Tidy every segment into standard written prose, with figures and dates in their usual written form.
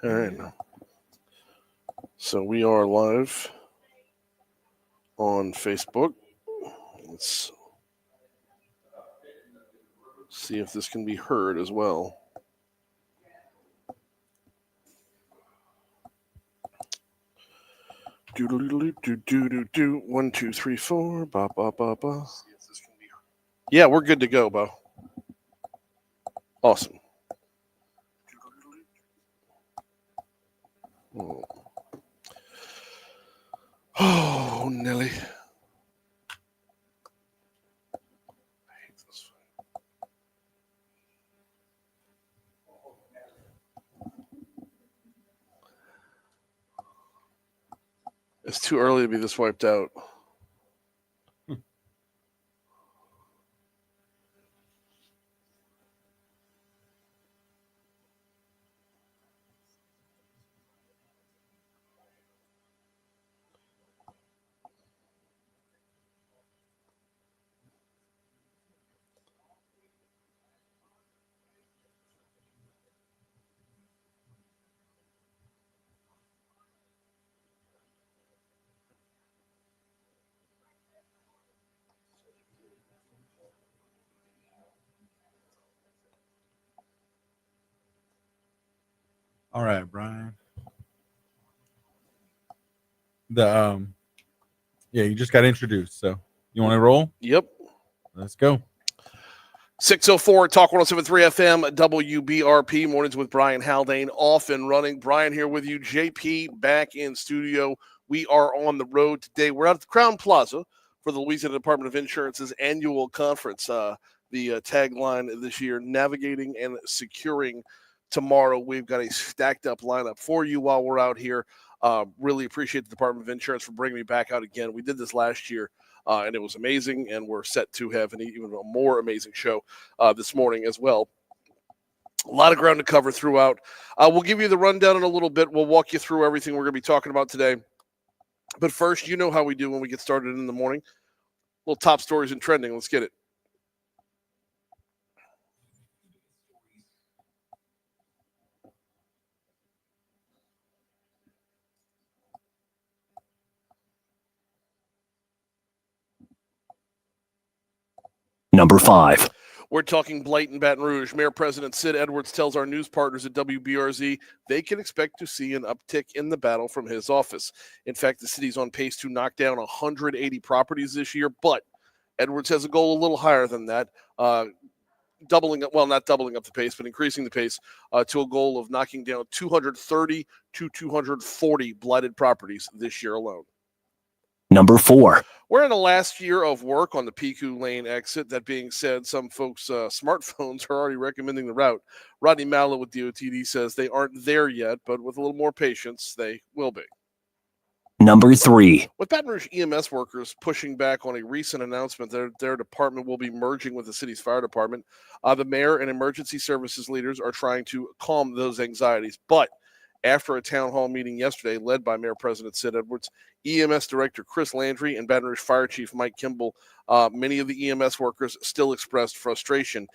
All right. So we are live on Facebook. Let's see if this can be heard as well. Do 1, 2, 3, 4. Ba ba ba ba. Yeah, we're good to go, Bo. Awesome. Oh, Nelly. It's too early to be this wiped out. All right, Brian. Yeah, you just got introduced, so you want to roll? Yep. Let's go. 604 Talk 1073 FM WBRP Mornings with Brian Haldane off and running. Brian here with you. JP back in studio. We are on the road today. We're out at the Crown Plaza for the Louisiana Department of Insurance's annual conference. The tagline this year, Navigating and Securing Tomorrow. We've got a stacked up lineup for you while we're out here. Really appreciate the Department of Insurance for bringing me back out again. We did this last year. And it was amazing, and we're set to have an even more amazing show this morning as well. A lot of ground to cover throughout. We'll give you the rundown in a little bit. We'll walk you through everything we're going to be talking about today. But first, you know how we do when we get started in the morning. Little top stories and trending. Let's get it. Number 5. We're talking blight in Baton Rouge. Mayor President Sid Edwards tells our news partners at WBRZ they can expect to see an uptick in the battle from his office. In fact, the city's on pace to knock down 180 properties this year, but Edwards has a goal a little higher than that, not doubling up the pace, but increasing the pace to a goal of knocking down 230 to 240 blighted properties this year alone. Number 4. We're in the last year of work on the Piku Lane exit. That being said, some folks' smartphones are already recommending the route. Rodney Mallow with DOTD says they aren't there yet, but with a little more patience, they will be. Number 3. With Baton Rouge EMS workers pushing back on a recent announcement that their department will be merging with the city's fire department, the mayor and emergency services leaders are trying to calm those anxieties. But after a town hall meeting yesterday led by Mayor President Sid Edwards, EMS Director Chris Landry, and Baton Rouge Fire Chief Mike Kimball, many of the EMS workers still expressed frustration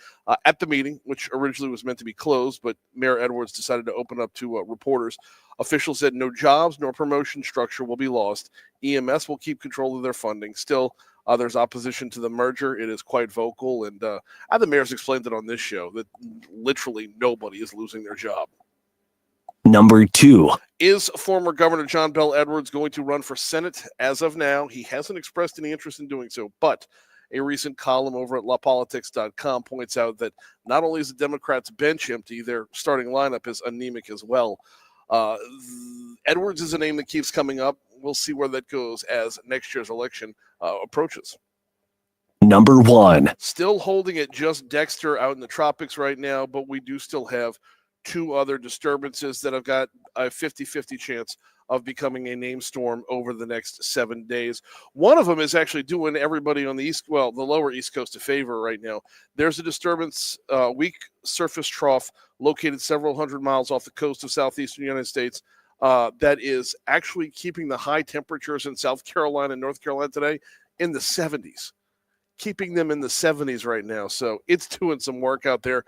at the meeting, which originally was meant to be closed, but Mayor Edwards decided to open up to reporters. Officials said no jobs nor promotion structure will be lost. EMS will keep control of their funding. Still, there's opposition to the merger. It is quite vocal, and the mayor's explained it on this show that literally nobody is losing their job. Number 2. Is former Governor John Bell Edwards going to run for Senate? As of now, he hasn't expressed any interest in doing so, but a recent column over at LaPolitics.com points out that not only is the Democrats' bench empty, their starting lineup is anemic as well. Edwards is a name that keeps coming up. We'll see where that goes as next year's election approaches. Number 1. Still holding it just Dexter out in the tropics right now, but we do still have 2 other disturbances that have got a 50-50 chance of becoming a name storm over the next 7 days. One of them is actually doing everybody on the the lower East Coast a favor right now. There's a disturbance, weak surface trough located several hundred miles off the coast of southeastern United States that is actually keeping the high temperatures in South Carolina and North Carolina today in the 70s. keeping them in the 70s right now. So it's doing some work out there.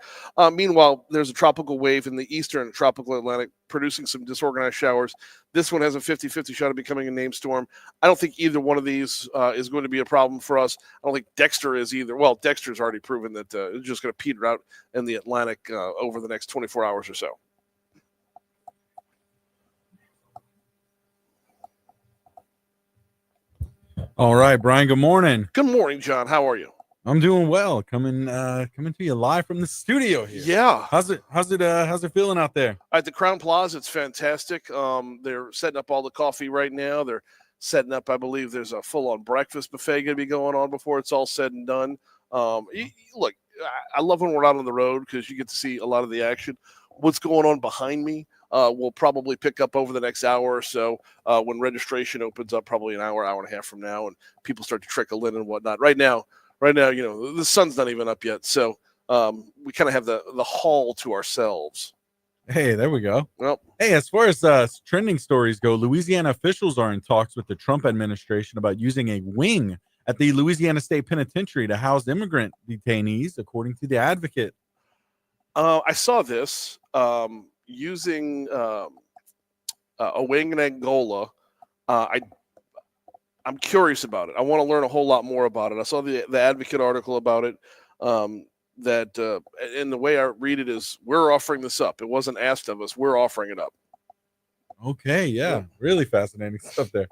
Meanwhile, there's a tropical wave in the eastern tropical Atlantic producing some disorganized showers. This one has a 50-50 shot of becoming a named storm. I don't think either one of these is going to be a problem for us. I don't think Dexter is either. Well, Dexter's already proven that it's just going to peter out in the Atlantic over the next 24 hours or so. All right, Brian. Good morning. Good morning, John. How are you? I'm doing well. Coming to you live from the studio here. Yeah. How's it feeling out there? At the Crown Plaza, it's fantastic. They're setting up all the coffee right now. They're setting up, I believe, there's a full-on breakfast buffet going to be going on before it's all said and done. Look, I love when we're out on the road because you get to see a lot of the action. What's going on behind me we'll probably pick up over the next hour or so when registration opens up, probably an hour and a half from now, and people start to trickle in and whatnot. Right now, the sun's not even up yet, so we kind of have the hall to ourselves. Hey, there we go. Well, hey, as far as trending stories go, Louisiana officials are in talks with the Trump administration about using a wing at the Louisiana State Penitentiary to house immigrant detainees, according to the Advocate. I saw this using a wing in Angola. I'm curious about it. I want to learn a whole lot more about it. I saw the Advocate article about it. That and the way I read it is we're offering this up. It wasn't asked of us. We're offering it up. Okay, yeah. Really fascinating stuff there.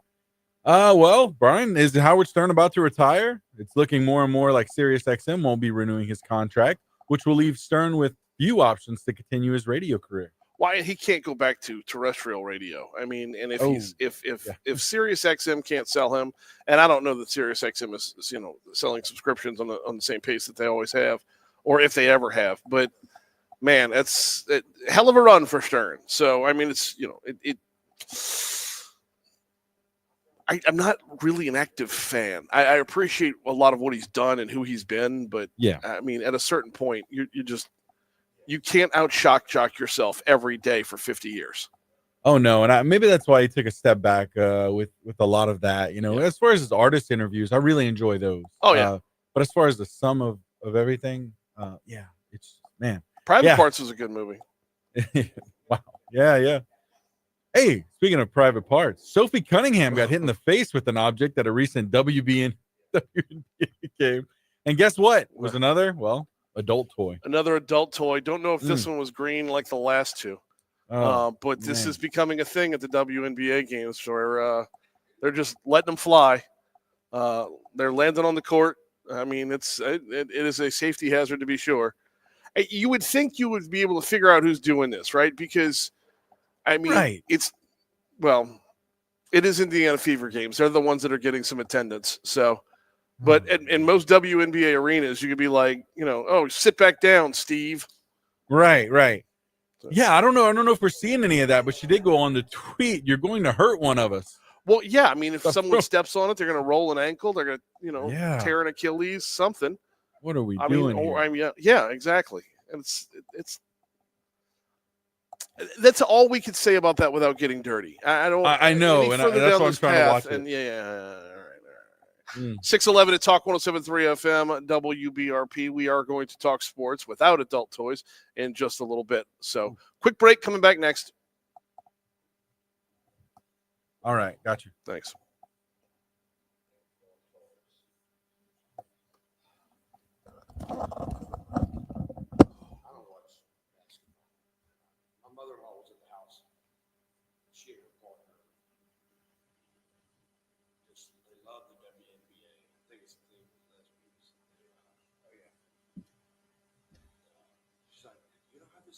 Well, Brian, is Howard Stern about to retire? It's looking more and more like SiriusXM won't be renewing his contract, which will leave Stern with few options to continue his radio career. Why he can't go back to terrestrial radio? I mean, and if if SiriusXM can't sell him, and I don't know that SiriusXM is selling subscriptions on the same pace that they always have, or if they ever have, but man, that's a hell of a run for Stern. So I mean, it's I'm not really an active fan. I appreciate a lot of what he's done and who he's been, but yeah, I mean, at a certain point, you can't out-shock yourself every day for 50 years. Oh no, and maybe that's why he took a step back with a lot of that. As far as his artist interviews, I really enjoy those. Oh yeah, but as far as the sum of everything, it's man. Private Parts was a good movie. Wow. Yeah. Hey, speaking of Private Parts, Sophie Cunningham got hit in the face with an object at a recent WNBA game, and guess what? It was another adult toy. Another adult toy. Don't know if this one was green like the last two. But this is becoming a thing at the WNBA games where they're just letting them fly. They're landing on the court. I mean, it is a safety hazard to be sure. You would think you would be able to figure out who's doing this, right? Because, I mean, it is Indiana Fever games. They're the ones that are getting some attendance. So, but in most WNBA arenas, you could be like, sit back down, Steve. Right. Yeah, I don't know if we're seeing any of that, but she did go on the tweet, "You're going to hurt one of us." Well, yeah, I mean, if someone steps on it, they're going to roll an ankle, they're going to, tear an Achilles, something. What are we doing here? Yeah, exactly. And it's that's all we could say about that without getting dirty. I know, and that's why I'm trying to watch it. And all right. 611 at Talk 107.3 FM, WBRP. We are going to talk sports without adult toys in just a little bit. So, quick break, coming back next. All right, got you. Thanks.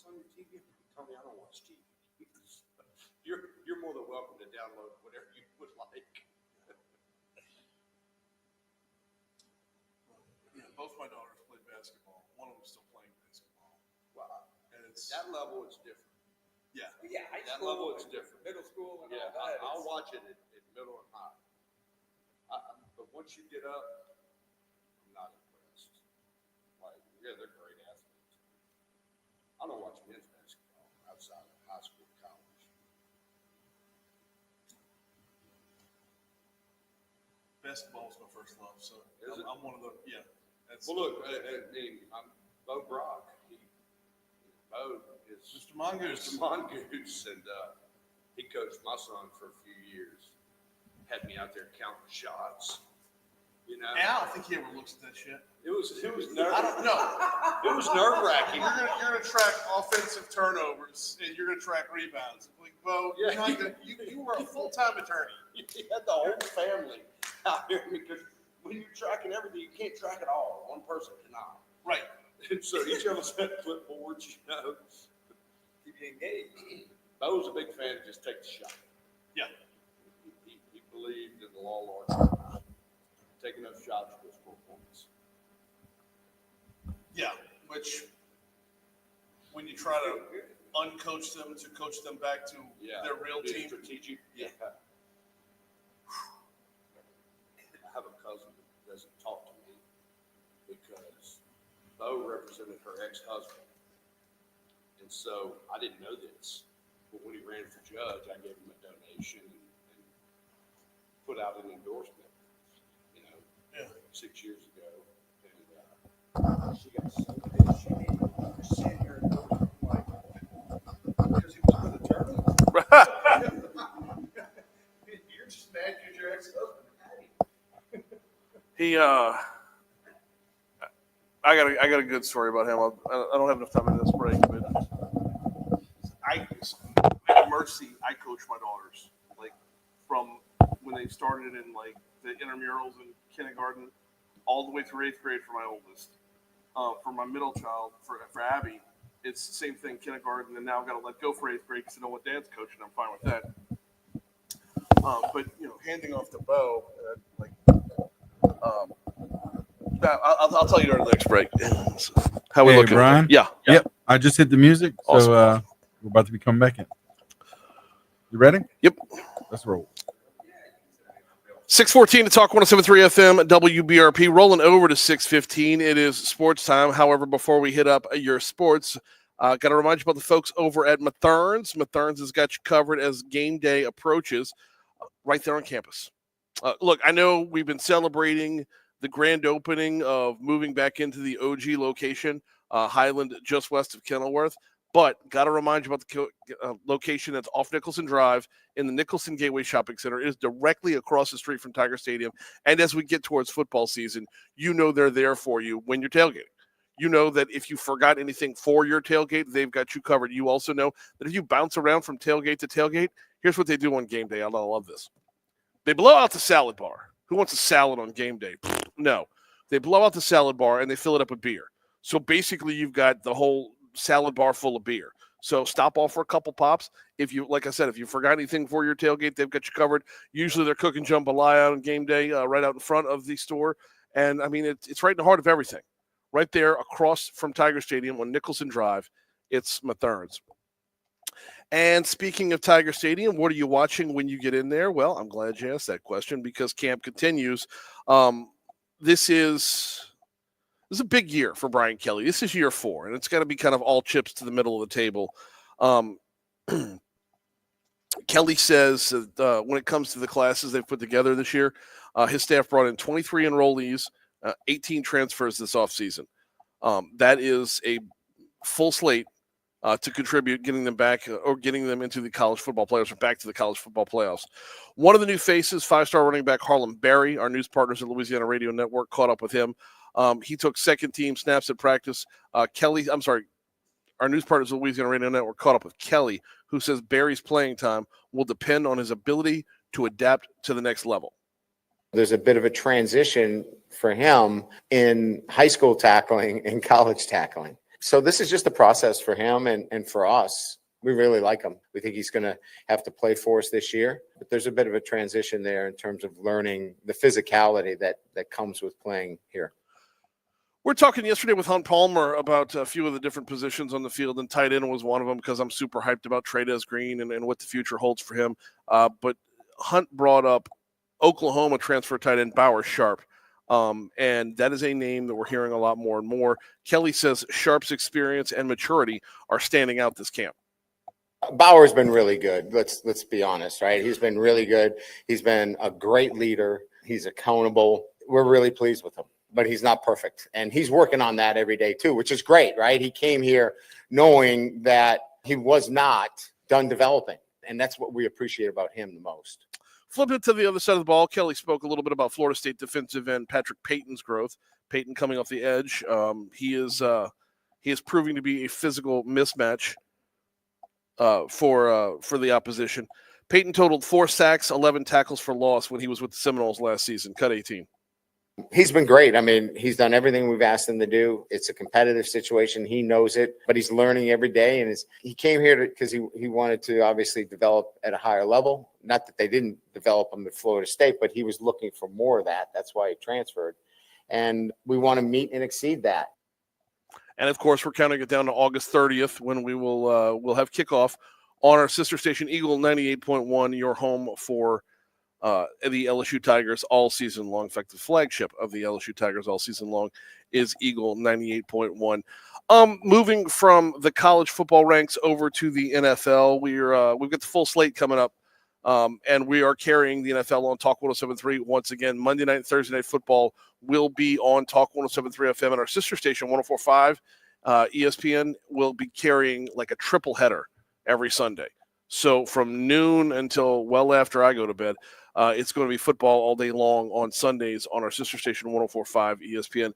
On your TV, tell me I don't watch TV. You're more than welcome to download whatever you would like. Yeah, both my daughters played basketball. One of them is still playing basketball. Wow. And it's that level, it's different. Yeah. Yeah, that level, it's different. Middle school, and all that. I'll watch it at middle and high. But once you get up, I'm not impressed. They're great athletes. I don't watch men's basketball outside of high school and college. Basketball is my first love, so I'm one of the Well, look, I'm Bo Brock. Bo is Mr. Mongoose. Mr. Mongoose, and he coached my son for a few years. Had me out there counting shots. You know, I don't think he ever looks at that shit. it was I don't know. It was nerve wracking. You're gonna track offensive turnovers and you're gonna track rebounds. Like, well, Yeah. you were a full-time attorney. He had the whole family out there because when you're tracking everything, you can't track it all. One person cannot. Right. And so each of us had clipboards, you know, to be engaged. Bo was a big fan of just take the shot. Yeah. He believed in the law of large numbers. Take enough shots to score points. Yeah. Which, when you try to uncoach them to coach them back to their real Be team. strategic. Yeah. I have a cousin that doesn't talk to me because Bo represented her ex-husband. And so I didn't know this. But when he ran for judge, I gave him a donation and put out an endorsement, 6 years ago. And she got so pissed. She didn't even rescind her endorsement, because he was a good attorney. You're just mad because your ex-husband had him. He I got a good story about him. I don't have enough time in this break, but at Mercy, I coached my daughters like from when they started in like the intramurals in kindergarten, all the way through 8th grade for my oldest. For my middle child, for Abby, it's the same thing, kindergarten, and now I've got to let go for 8th grade because I know what Dad's coaching. I'm fine with that. But handing off to Bo, I'll tell you during the next break. How we looking, Brian? Yeah. Yep. I just hit the music, Awesome. so we're about to be coming back in. You ready? Yep. Let's roll. 6:14 to talk 107.3 FM WBRP. Rolling over to 6:15. It is sports time. However, before we hit up your sports, got to remind you about the folks over at Mathern's. Mathern's has got you covered as game day approaches right there on campus. Look, I know we've been celebrating the grand opening of moving back into the OG location, Highland, just west of Kenilworth. But got to remind you about the location that's off Nicholson Drive in the Nicholson Gateway Shopping Center. It is directly across the street from Tiger Stadium. And as we get towards football season, they're there for you when you're tailgating. You know that if you forgot anything for your tailgate, they've got you covered. You also know that if you bounce around from tailgate to tailgate, here's what they do on game day. I love this. They blow out the salad bar. Who wants a salad on game day? No. They blow out the salad bar and they fill it up with beer. So basically you've got the whole salad bar full of beer. So stop off for a couple pops. If you, like I said, if you forgot anything for your tailgate, they've got you covered. Usually they're cooking jambalaya on game day right out in front of the store. And I mean, it's right in the heart of everything. Right there across from Tiger Stadium on Nicholson Drive, it's Mathern's. And speaking of Tiger Stadium, what are you watching when you get in there? Well, I'm glad you asked that question because camp continues. This is a big year for Brian Kelly. This is year 4, and it's got to be kind of all chips to the middle of the table. Kelly says that when it comes to the classes they've put together this year, his staff brought in 23 enrollees, 18 transfers this offseason. That is a full slate to contribute, getting them back or getting them into the college football playoffs or back to the college football playoffs. One of the new faces, 5-star running back Harlem Berry, our news partners at Louisiana Radio Network, caught up with him. He took second team snaps at practice. Our news partners at Louisiana Radio Network caught up with Kelly, who says Berry's playing time will depend on his ability to adapt to the next level. There's a bit of a transition for him in high school tackling and college tackling. So this is just a process for him and for us. We really like him. We think he's going to have to play for us this year. But there's a bit of a transition there in terms of learning the physicality that comes with playing here. We're talking yesterday with Hunt Palmer about a few of the different positions on the field, and tight end was one of them because I'm super hyped about Trey'Dez Green and what the future holds for him. But Hunt brought up Oklahoma transfer tight end Bauer Sharp. And that is a name that we're hearing a lot more and more. Kelly says Sharp's experience and maturity are standing out this camp. Bauer's been really good. Let's be honest, right? He's been really good. He's been a great leader. He's accountable. We're really pleased with him, but he's not perfect. And he's working on that every day too, which is great, right? He came here knowing that he was not done developing. And that's what we appreciate about him the most. Flipping it to the other side of the ball, Kelly spoke a little bit about Florida State defensive end Patrick Payton's growth. Payton coming off the edge. He is proving to be a physical mismatch for the opposition. Payton totaled 4 sacks, 11 tackles for loss when he was with the Seminoles last season. Cut 18. He's been great. I mean, he's done everything we've asked him to do. It's a competitive situation. He knows it, but he's learning every day. And he came here because he wanted to obviously develop at a higher level. Not that they didn't develop him at Florida State, but he was looking for more of that. That's why he transferred. And we want to meet and exceed that. And of course, we're counting it down to August 30th when we will we'll have kickoff on our sister station, Eagle 98.1, your home for the LSU Tigers all season long. In fact, the flagship of the LSU Tigers all season long is Eagle 98.1. Moving from the college football ranks over to the NFL, we've got the full slate coming up, and we are carrying the NFL on Talk 107.3 once again. Monday night and Thursday night football will be on Talk 107.3 FM, and our sister station 104.5 ESPN will be carrying like a triple header every Sunday. So from noon until well after I go to bed, it's going to be football all day long on Sundays on our sister station 104.5 ESPN.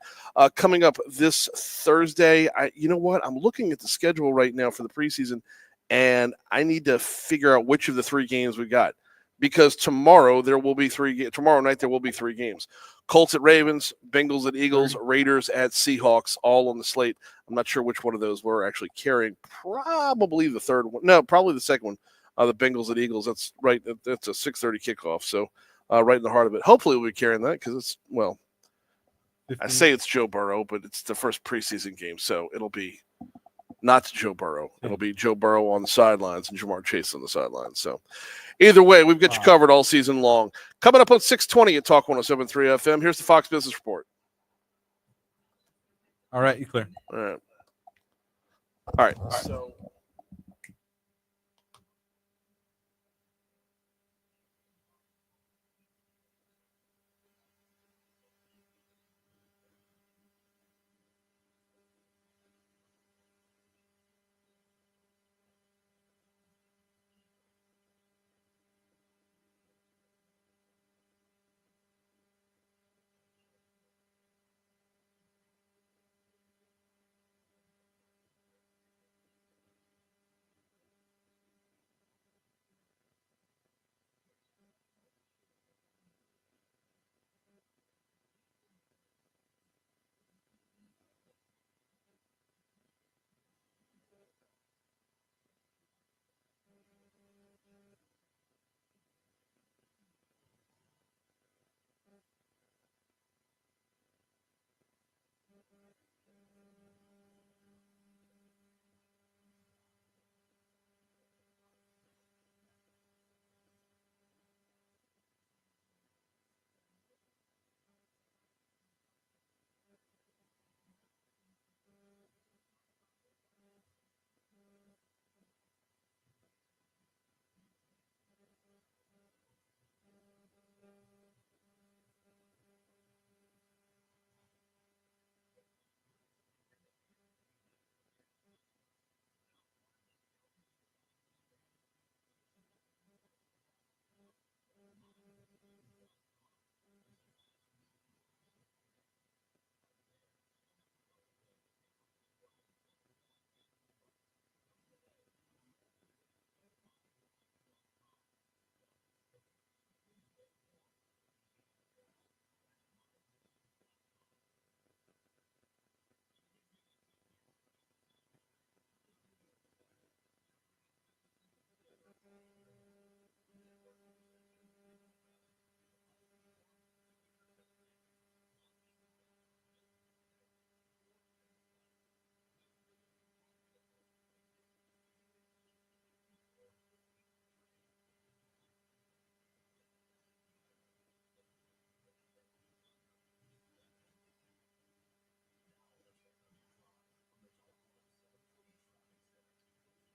Coming up this Thursday, you know what? I'm looking at the schedule right now for the preseason, and I need to figure out which of the 3 games we got, because tomorrow there will be 3. Tomorrow night there will be 3 games: Colts at Ravens, Bengals at Eagles, Raiders at Seahawks, all on the slate. I'm not sure which one of those we're actually carrying. Probably the third one. No, probably the second one. The Bengals at Eagles. That's right. That's a 6:30 kickoff. So right in the heart of it. Hopefully we'll be carrying that because it's, well, 15. I say it's Joe Burrow, but it's the first preseason game. So it'll be not Joe Burrow. It'll be Joe Burrow on the sidelines and Jamar Chase on the sidelines. So either way, we've got you covered all season long. Coming up on 620 at Talk 107.3 FM. Here's the Fox Business Report. All right, you clear. All right. So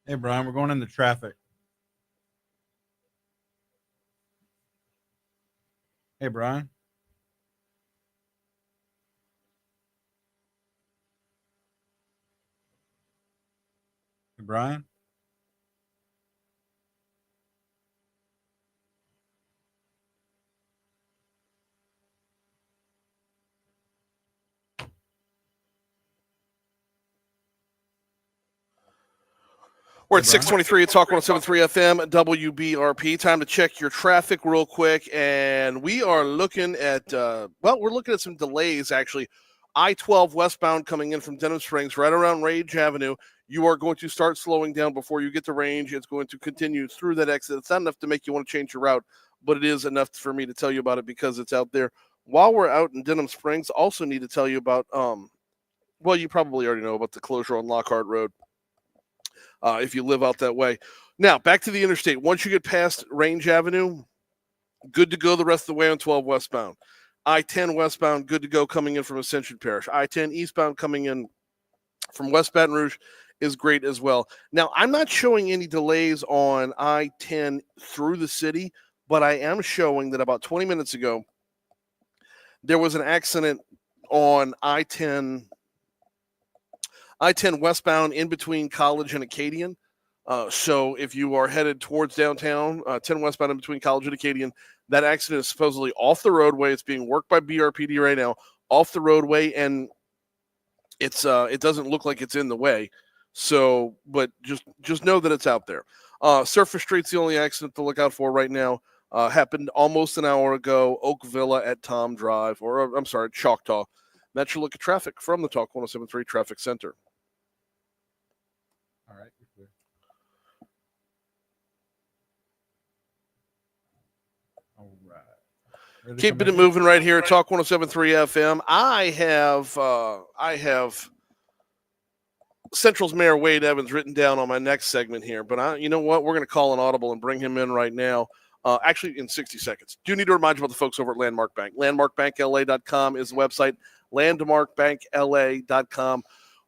Hey, Brian, we're going into traffic. Hey, Brian. Brian. We're at Hey, Brian. 623 at Talk 107.3 FM, WBRP. Time to check your traffic real quick. And we are looking at, we're looking at some delays, actually. I-12 westbound coming in from Denham Springs, right around Range Avenue. You are going to start slowing down before you get to Range. It's going to continue through that exit. It's not enough to make you want to change your route, but it is enough for me to tell you about it because it's out there. While we're out in Denham Springs, also need to tell you about, you probably already know about the closure on Lockhart Road. If you live out that way. Now, back to the interstate. Once you get past Range Avenue, good to go the rest of the way on 12 westbound. I-10 westbound, good to go coming in from Ascension Parish. I-10 eastbound coming in from West Baton Rouge is great as well. Now, I'm not showing any delays on I-10 through the city, but I am showing that about 20 minutes ago, there was an accident on I-10 westbound in between College and Acadian. So if you are headed towards downtown, 10 westbound in between College and Acadian, that accident is supposedly off the roadway. It's being worked by BRPD right now, off the roadway, and it doesn't look like it's in the way. So, but just know that it's out there. Surface Street's the only accident to look out for right now. Happened almost an hour ago. Oak Villa at Tom Drive, Choctaw. That's your look at traffic from the Talk 107.3 Traffic Center. All right. All right. Keeping it moving right here at Talk 107.3 FM. I have Central's Mayor Wade Evans written down on my next segment here, but you know what? We're going to call an audible and bring him in right now. Actually, in 60 seconds. Do need to remind you about the folks over at Landmark Bank. LandmarkBankLA.com is the website. LandmarkBankLA.com.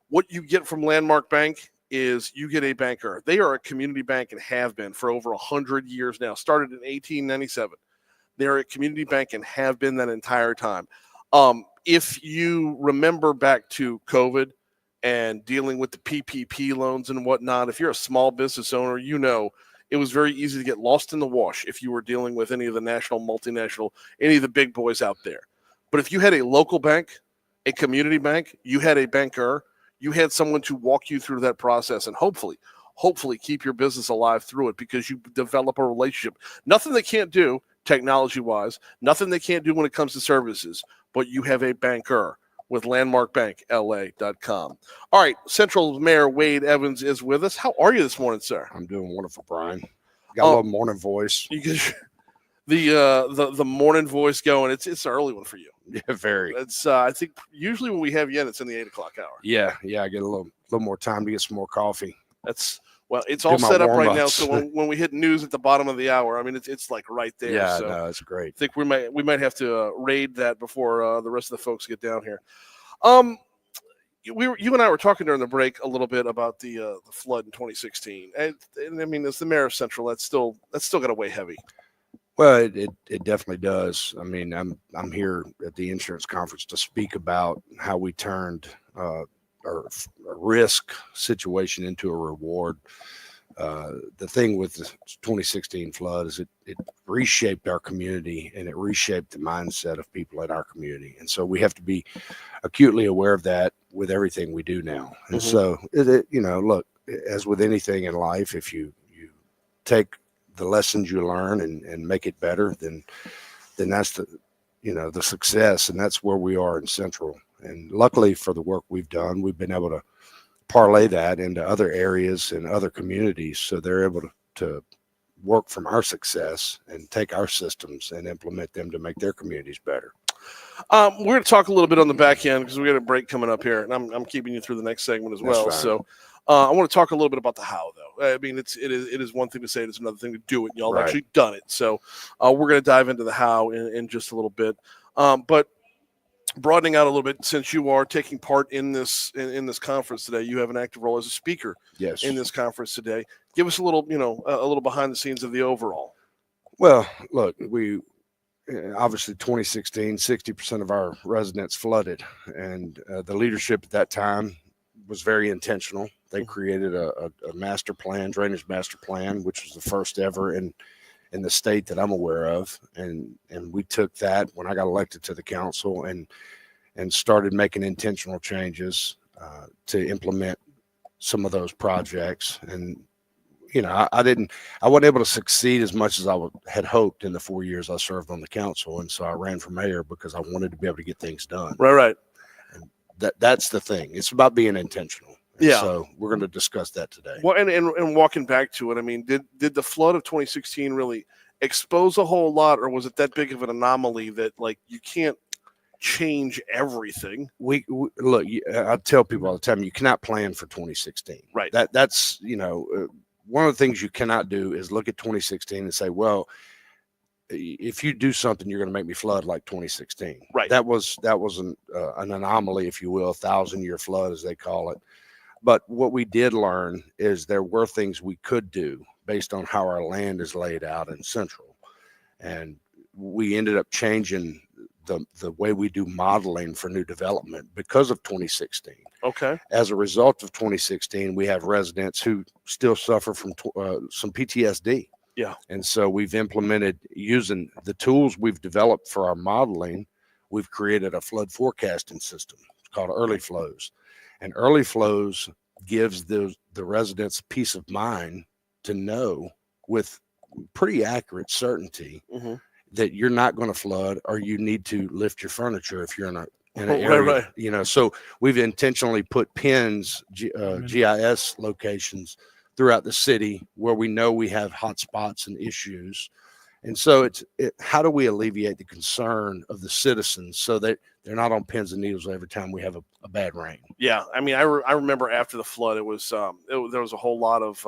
What you get from Landmark Bank is you get a banker. They are a community bank and have been for over 100 years now. Started in 1897. They're a community bank and have been that entire time. If you remember back to COVID and dealing with the PPP loans and whatnot, if you're a small business owner, you know it was very easy to get lost in the wash if you were dealing with any of the national, multinational, any of the big boys out there. But if you had a local bank, a community bank, you had a banker, you had someone to walk you through that process and hopefully keep your business alive through it because you develop a relationship. Nothing they can't do technology-wise, nothing they can't do when it comes to services, but you have a banker with LandmarkBankLA.com. All right, Central Mayor Wade Evans is with us. How are you this morning, sir? I'm doing wonderful, Brian. Got a little morning voice. You get the morning voice going. It's an early one for you. Yeah, very. It's I think usually when we have you in, it's in the 8 o'clock hour. Yeah. I get a little more time to get some more coffee. It's all my set up right now. warm-ups. So when we hit news at the bottom of the hour, I mean it's like right there. Yeah, so no, it's great. I think we might have to raid that before the rest of the folks get down here. You and I were talking during the break a little bit about the flood in 2016, and I mean, as the mayor of Central, that's still got to weigh heavy. Well, it definitely does. I mean, I'm here at the insurance conference to speak about how we turned a risk situation into a reward. The thing with the 2016 flood is it reshaped our community and it reshaped the mindset of people in our community. And so we have to be acutely aware of that with everything we do now. And so, look, as with anything in life, if you take the lessons you learn and make it better, then that's the success. And that's where we are in Central. And luckily for the work we've done, we've been able to parlay that into other areas and other communities. So they're able to work from our success and take our systems and implement them to make their communities better. We're going to talk a little bit on the back end because we got a break coming up here, and I'm keeping you through the next segment as well. So I want to talk a little bit about the how, though. I mean, it is one thing to say it, it's another thing to do it. And y'all have actually done it. So we're going to dive into the how in just a little bit. But broadening out a little bit, since you are taking part in this conference today, you have an active role as a speaker in this conference today. Give us a little behind the scenes of the overall. Well, look, we obviously 2016, 60% of our residents flooded, and the leadership at that time was very intentional. They Mhm. created a master plan, drainage master plan, which was the first ever in the state that I'm aware of. And we took that when I got elected to the council and started making intentional changes to implement some of those projects. And I wasn't able to succeed as much as had hoped in the 4 years I served on the council. And so I ran for mayor because I wanted to be able to get things done. Right. And that's the thing. It's about being intentional. And Yeah. so we're going to discuss that today. Well, and walking back to it, I mean, did the flood of 2016 really expose a whole lot, or was it that big of an anomaly that like you can't change everything? We look. I tell people all the time, you cannot plan for 2016. Right. That's one of the things you cannot do is look at 2016 and say, well, if you do something, you're going to make me flood like 2016. Right. That was an anomaly, if you will, 1,000-year flood, as they call it. But what we did learn is there were things we could do based on how our land is laid out in Central. And we ended up changing the way we do modeling for new development because of 2016. Okay. As a result of 2016, we have residents who still suffer from some PTSD. Yeah. And so we've implemented, using the tools we've developed for our modeling, we've created a flood forecasting system. It's called Early Flows. And Early Flows gives the residents peace of mind to know with pretty accurate certainty Mhm. that you're not going to flood, or you need to lift your furniture if you're in an Right, area. right. So we've intentionally put pins, GIS locations throughout the city where we know we have hot spots and issues. And so how do we alleviate the concern of the citizens so that they're not on pins and needles every time we have a bad rain? Yeah, I mean, I remember after the flood, it was there was a whole lot of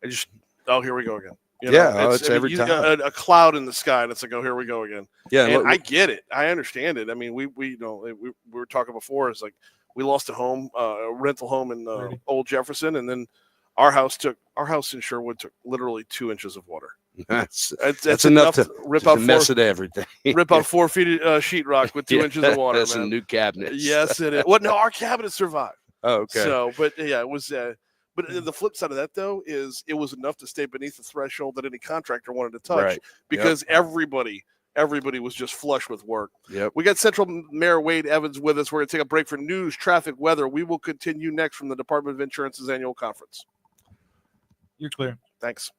here we go again. It's every time. A cloud in the sky, and it's like, oh, here we go again. Yeah, And I get it, I understand it. I mean, we were talking before. It's like we lost a rental home in Old Jefferson, and then our house in Sherwood took literally 2 inches of water. That's enough to rip out mess at everything. Rip out 4 feet of sheetrock with 2 inches of water. That's man. some new cabinets. Yes, it is. Well, no, our cabinet survived. Oh, okay. So, but yeah, it was. But the flip side of that, though, is it was enough to stay beneath the threshold that any contractor wanted to touch, Right. because everybody was just flush with work. Yep. We got Central Mayor Wade Evans with us. We're going to take a break for news, traffic, weather. We will continue next from the Department of Insurance's annual conference. You're clear. Thanks.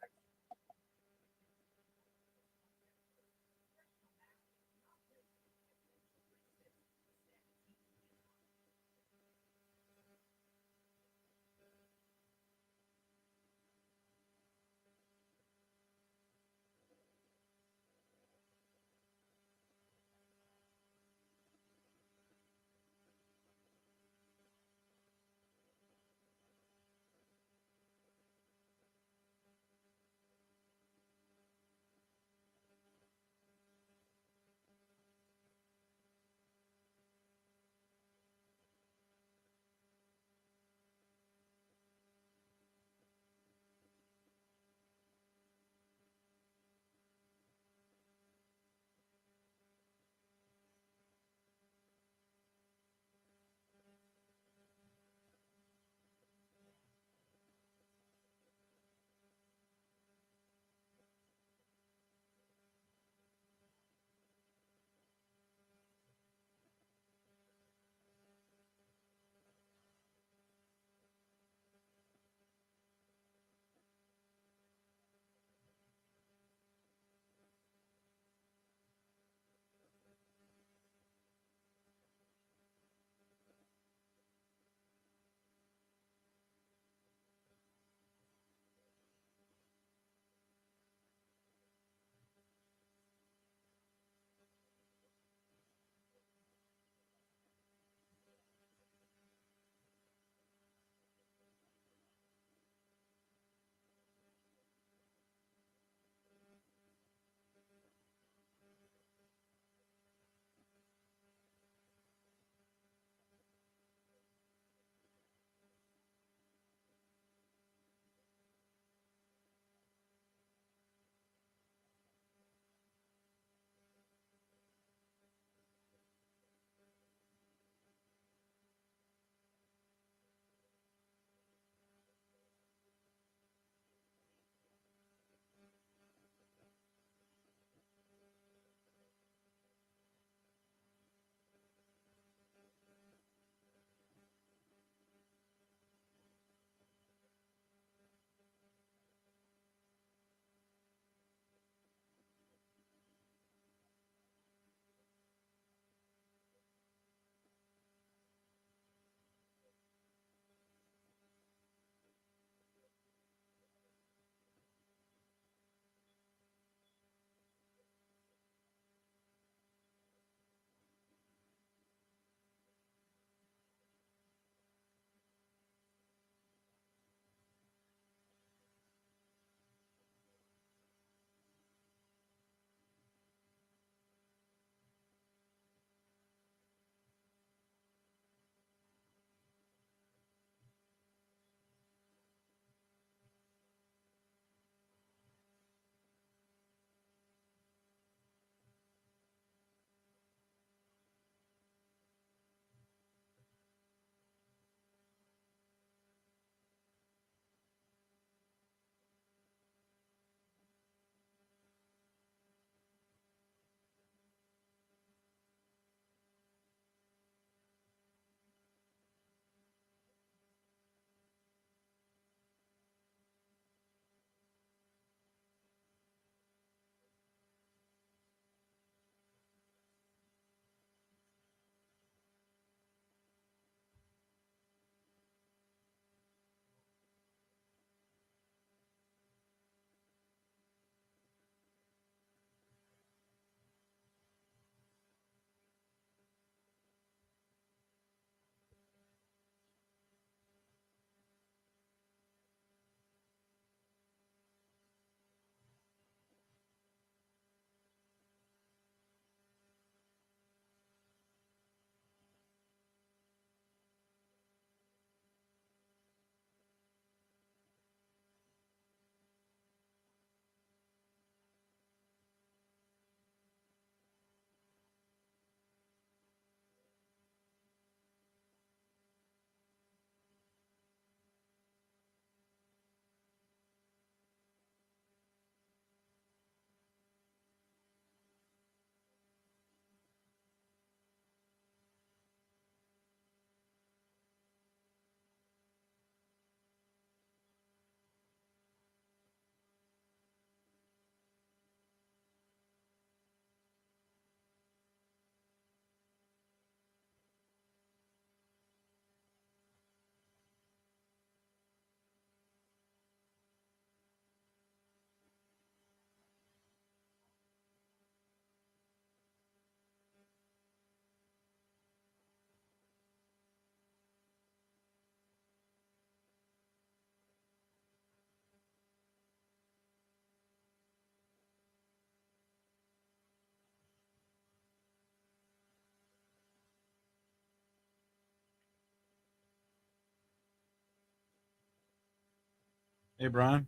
Hey, Brian.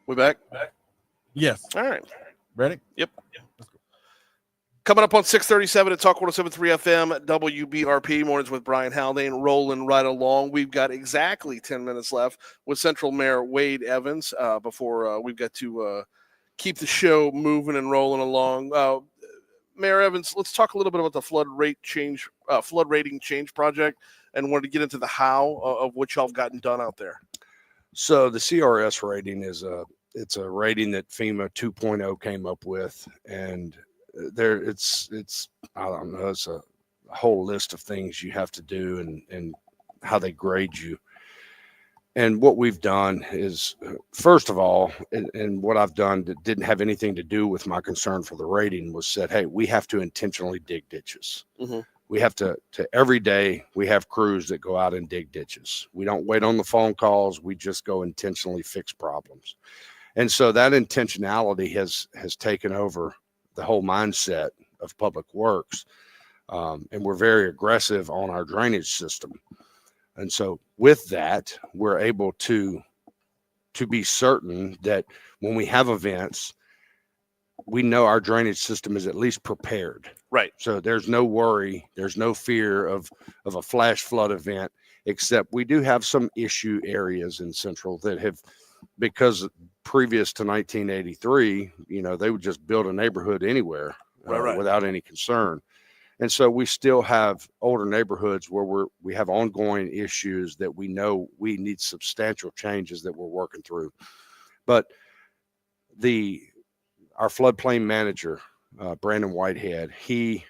We back? Yes. All right. Ready? Yep. Coming up on 637 at Talk 107.3 FM, WBRP, Mornings with Brian Haldane, rolling right along. We've got exactly 10 minutes left with Central Mayor Wade Evans before we've got to keep the show moving and rolling along. Mayor Evans, let's talk a little bit about the flood rating change project, and wanted to get into the how of what y'all have gotten done out there. So the CRS rating it's a rating that FEMA 2.0 came up with, and it's I don't know, it's a whole list of things you have to do and how they grade you. And what we've done is, first of all, and what I've done that didn't have anything to do with my concern for the rating, was said, hey, we have to intentionally dig ditches. Mm-hmm. We have to every day we have crews that go out and dig ditches. We don't wait on the phone calls. We just go intentionally fix problems. And so that intentionality has taken over the whole mindset of public works. And we're very aggressive on our drainage system. And so with that, we're able to be certain that when we have events, we know our drainage system is at least prepared. Right. So there's no worry, there's no fear of a flash flood event, except we do have some issue areas in Central that have, because previous to 1983, they would just build a neighborhood anywhere Right. without any concern. And so we still have older neighborhoods where we have ongoing issues that we know we need substantial changes that we're working through. But our floodplain manager, Brandon Whitehead, he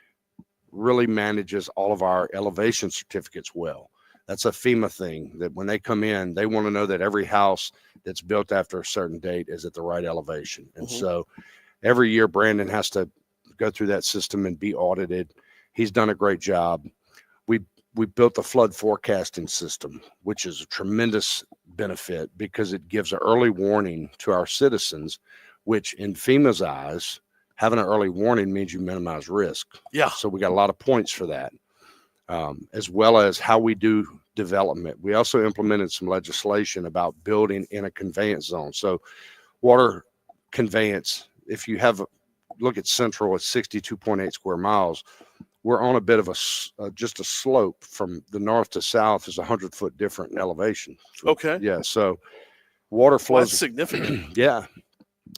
really manages all of our elevation certificates well. That's a FEMA thing, that when they come in, they want to know that every house that's built after a certain date is at the right elevation. And so every year Brandon has to go through that system and be audited. He's done a great job. We built the flood forecasting system, which is a tremendous benefit because it gives an early warning to our citizens, which in FEMA's eyes, having an early warning means you minimize risk. Yeah. So we got a lot of points for that, as well as how we do development. We also implemented some legislation about building in a conveyance zone. So water conveyance, if you look at Central at 62.8 square miles, we're on a bit of just a slope from the north to south is 100-foot different in elevation. Okay. Yeah. So water flows. Well, that's significant. Yeah.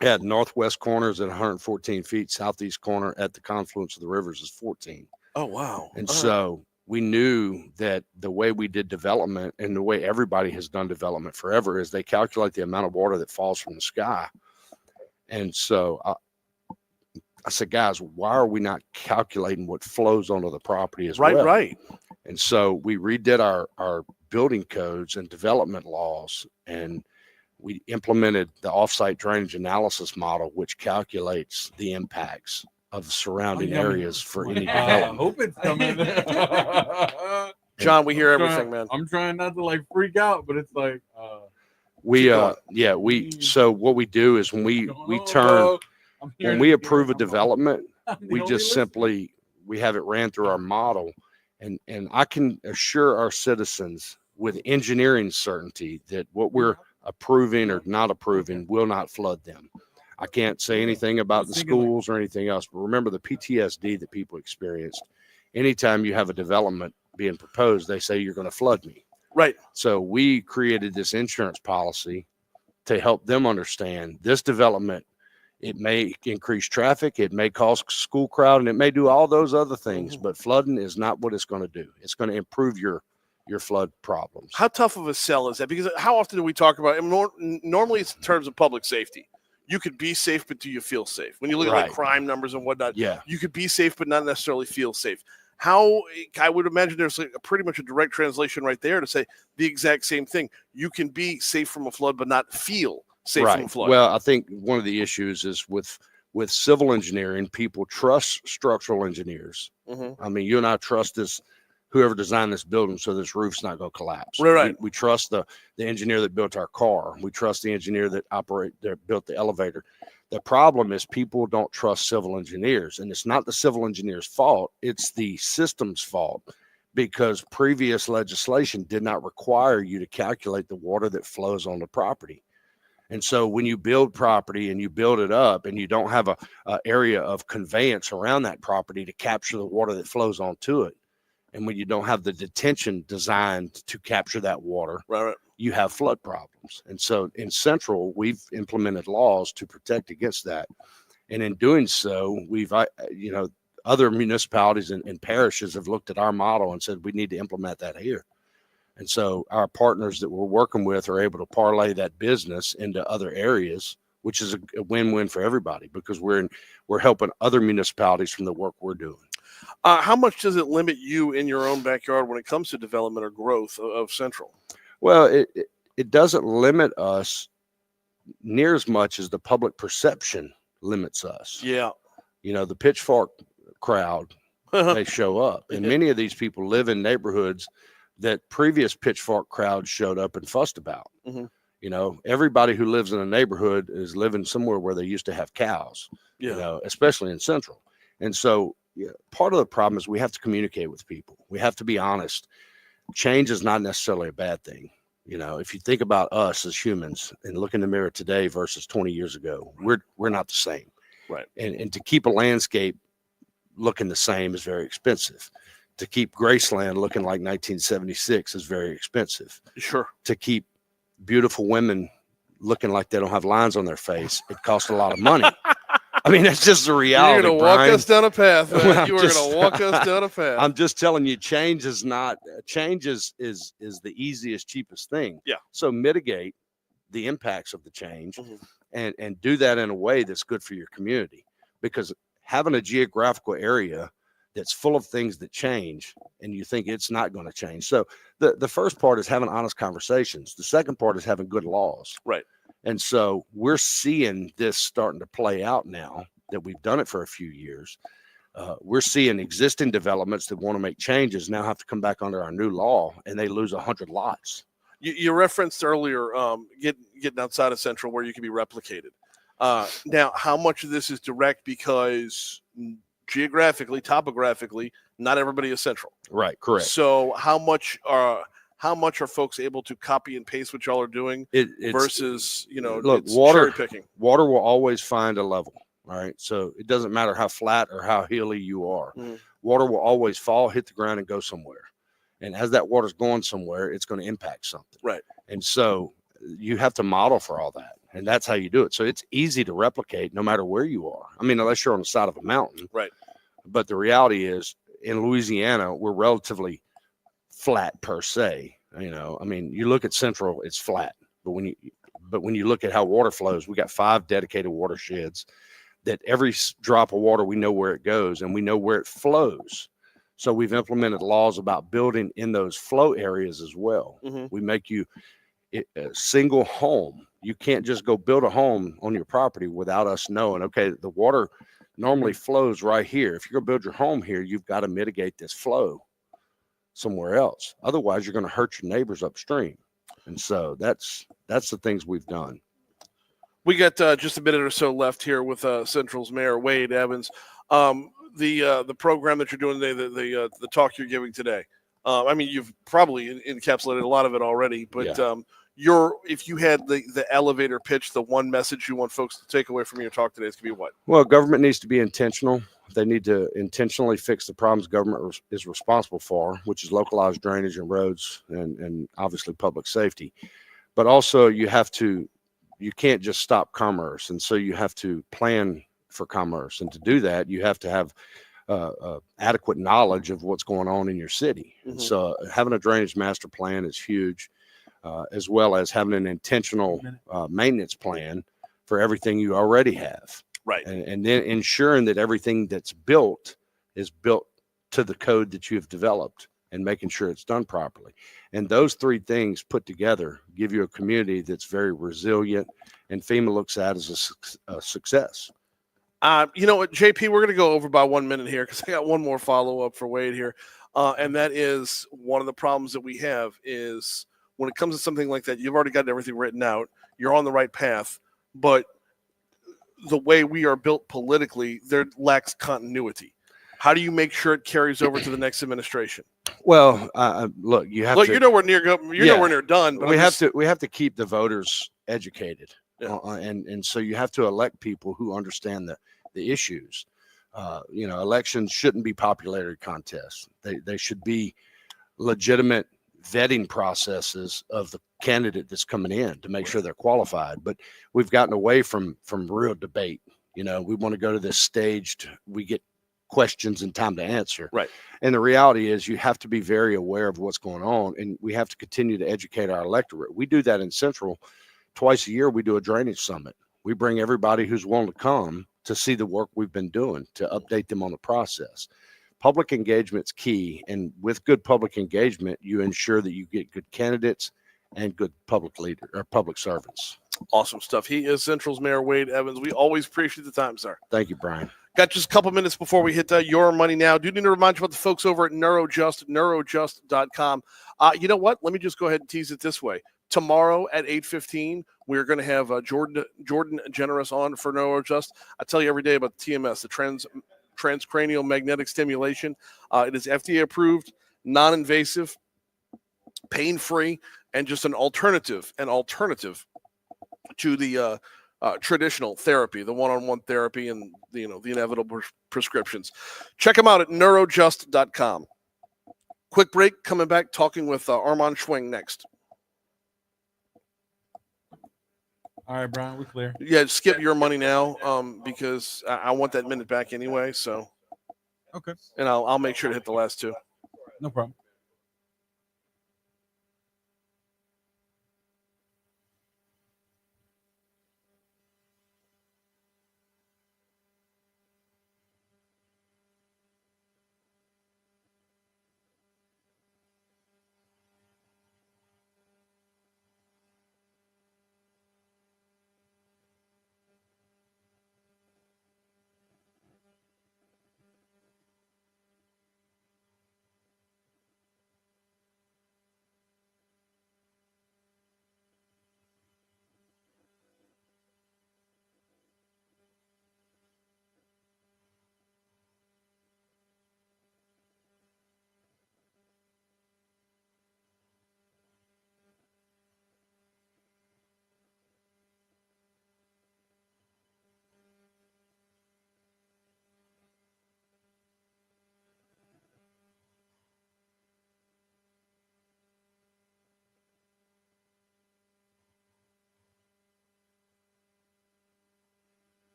Yeah. Northwest corner is at 114 feet. Southeast corner at the confluence of the rivers is 14. Oh, wow. And so we knew that the way we did development and the way everybody has done development forever is they calculate the amount of water that falls from the sky. And so I said, guys, why are we not calculating what flows onto the property as well? Right. And so we redid our building codes and development laws, and we implemented the offsite drainage analysis model, which calculates the impacts of the surrounding areas for any I development. hope it's coming. John, we hear everything, man. I'm trying not to freak out, but it's like so what we do is when we approve a development, we just simply have it ran through our model, and I can assure our citizens with engineering certainty that what we're approving or not approving will not flood them. I can't say anything about the schools or anything else, but remember the PTSD that people experienced. Anytime you have a development being proposed, they say you're going to flood me. Right. So we created this insurance policy to help them understand this development. It may increase traffic, it may cause school crowd, and it may do all those other things, but flooding is not what it's going to do. It's going to improve your flood problems. How tough of a sell is that? Because how often do we talk about it? Normally it's in terms of public safety. You could be safe, but do you feel safe? When you look at crime numbers and whatnot, you could be safe, but not necessarily feel safe. How, I would imagine there's pretty much a direct translation right there to say the exact same thing. You can be safe from a flood, but not feel safe from a flood. Well, I think one of the issues is with with civil engineering, people trust structural engineers. Mhm. I mean, you and I trust this, whoever designed this building, so this roof's not going to collapse. Right. We trust the engineer that built our car. We trust the engineer that built the elevator. The problem is people don't trust civil engineers, and it's not the civil engineer's fault. It's the system's fault, because previous legislation did not require you to calculate the water that flows on the property. And so when you build property and you build it up and you don't have a area of conveyance around that property to capture the water that flows onto it, and when you don't have the detention designed to capture that water, Right. you have flood problems. And so in Central, we've implemented laws to protect against that. And in doing so, we've, other municipalities and parishes have looked at our model and said, we need to implement that here. And so our partners that we're working with are able to parlay that business into other areas, which is a win-win for everybody, because we're helping other municipalities from the work we're doing. How much does it limit you in your own backyard when it comes to development or growth of Central? Well, it doesn't limit us near as much as the public perception limits us. Yeah. The pitchfork crowd, they show up. And many of these people live in neighborhoods that previous pitchfork crowds showed up and fussed about. Mhm. Everybody who lives in a neighborhood is living somewhere where they used to have cows, especially in Central. And so part of the problem is we have to communicate with people. We have to be honest. Change is not necessarily a bad thing. If you think about us as humans and look in the mirror today versus 20 years ago, we're not the same. Right. And to keep a landscape looking the same is very expensive. To keep Graceland looking like 1976 is very expensive. Sure. To keep beautiful women looking like they don't have lines on their face, it costs a lot of money. I mean, that's just the reality. You're going to walk us down a path, man. Well, You are going to walk us down a path. I'm just telling you, change is the easiest, cheapest thing. Yeah. So mitigate the impacts of the change, Mhm. and do that in a way that's good for your community, because having a geographical area that's full of things that change and you think it's not going to change. So the first part is having honest conversations. The second part is having good laws. Right. And so we're seeing this starting to play out now that we've done it for a few years. We're seeing existing developments that want to make changes now have to come back under our new law, and they lose 100 lots. You referenced earlier getting outside of Central where you can be replicated. Now, how much of this is direct because geographically, topographically, not everybody is Central? Right. Correct. So how much are folks able to copy and paste what y'all are doing versus, look, it's water cherry picking? Water will always find a level. All right. So it doesn't matter how flat or how hilly you are. Mm. Water will always fall, hit the ground, and go somewhere. And as that water's going somewhere, it's going to impact something. Right. And so you have to model for all that. And that's how you do it. So it's easy to replicate no matter where you are. I mean, unless you're on the side of a mountain. Right. But the reality is, in Louisiana, we're relatively flat per se. I mean, you look at Central, it's flat. But when you look at how water flows, we got 5 dedicated watersheds that every drop of water, we know where it goes and we know where it flows. So we've implemented laws about building in those flow areas as well. Mhm. We make you a single home. You can't just go build a home on your property without us knowing, okay, the water normally flows right here. If you're going to build your home here, you've got to mitigate this flow somewhere else. Otherwise, you're going to hurt your neighbors upstream. And so that's the things we've done. We got just a minute or so left here with Central's Mayor Wade Evans. The program that you're doing today, the talk you're giving today. I mean, you've probably encapsulated a lot of it already, but if you had the elevator pitch, the one message you want folks to take away from your talk today is going to be what? Well, government needs to be intentional. They need to intentionally fix the problems government is responsible for, which is localized drainage and roads and obviously public safety. But also you can't just stop commerce. And so you have to plan for commerce. And to do that, you have to have adequate knowledge of what's going on in your city. Mm-hmm. And so having a drainage master plan is huge, as well as having an intentional maintenance plan for everything you already have. Right. And then ensuring that everything that's built is built to the code that you have developed and making sure it's done properly. And those 3 things put together give you a community that's very resilient, and FEMA looks at as a success. You know what, JP, we're going to go over by 1 minute here because I got one more follow up for Wade here. And that is one of the problems that we have is when it comes to something like that, you've already got everything written out. You're on the right path. But the way we are built politically, there lacks continuity. How do you make sure it carries over to the next administration? Well, look, you have to. You're nowhere near nowhere near done. But we have to keep the voters educated, and so you have to elect people who understand the issues. Elections shouldn't be popularity contests. They should be legitimate vetting processes of the candidate that's coming in to make sure they're qualified. But we've gotten away from real debate. We want to go to this staged. We get questions and time to answer. Right. And the reality is you have to be very aware of what's going on, and we have to continue to educate our electorate. We do that in Central twice a year. We do a drainage summit. We bring everybody who's willing to come to see the work we've been doing to update them on the process. Public engagement's key, and with good public engagement, you ensure that you get good candidates and good public leader or public servants. Awesome stuff. He is Central's Mayor Wade Evans. We always appreciate the time, sir. Thank you, Brian. Got just a couple minutes before we hit your money now. Do need to remind you about the folks over at neurojust.com. You know what? Let me just go ahead and tease it this way. Tomorrow at 8:15, we're going to have Jordan Generous on for Neurojust. I tell you every day about the TMS, the transcranial magnetic stimulation. It is FDA approved, non-invasive, pain-free, and just an alternative to the traditional therapy, the one-on-one therapy, and the inevitable prescriptions. Check them out at neurojust.com. Quick break. Coming back, talking with Armand Schwing next. All right, Brian, we're clear. Yeah, skip your money now because I want that minute back anyway. So, okay, and I'll make sure to hit the last two. No problem.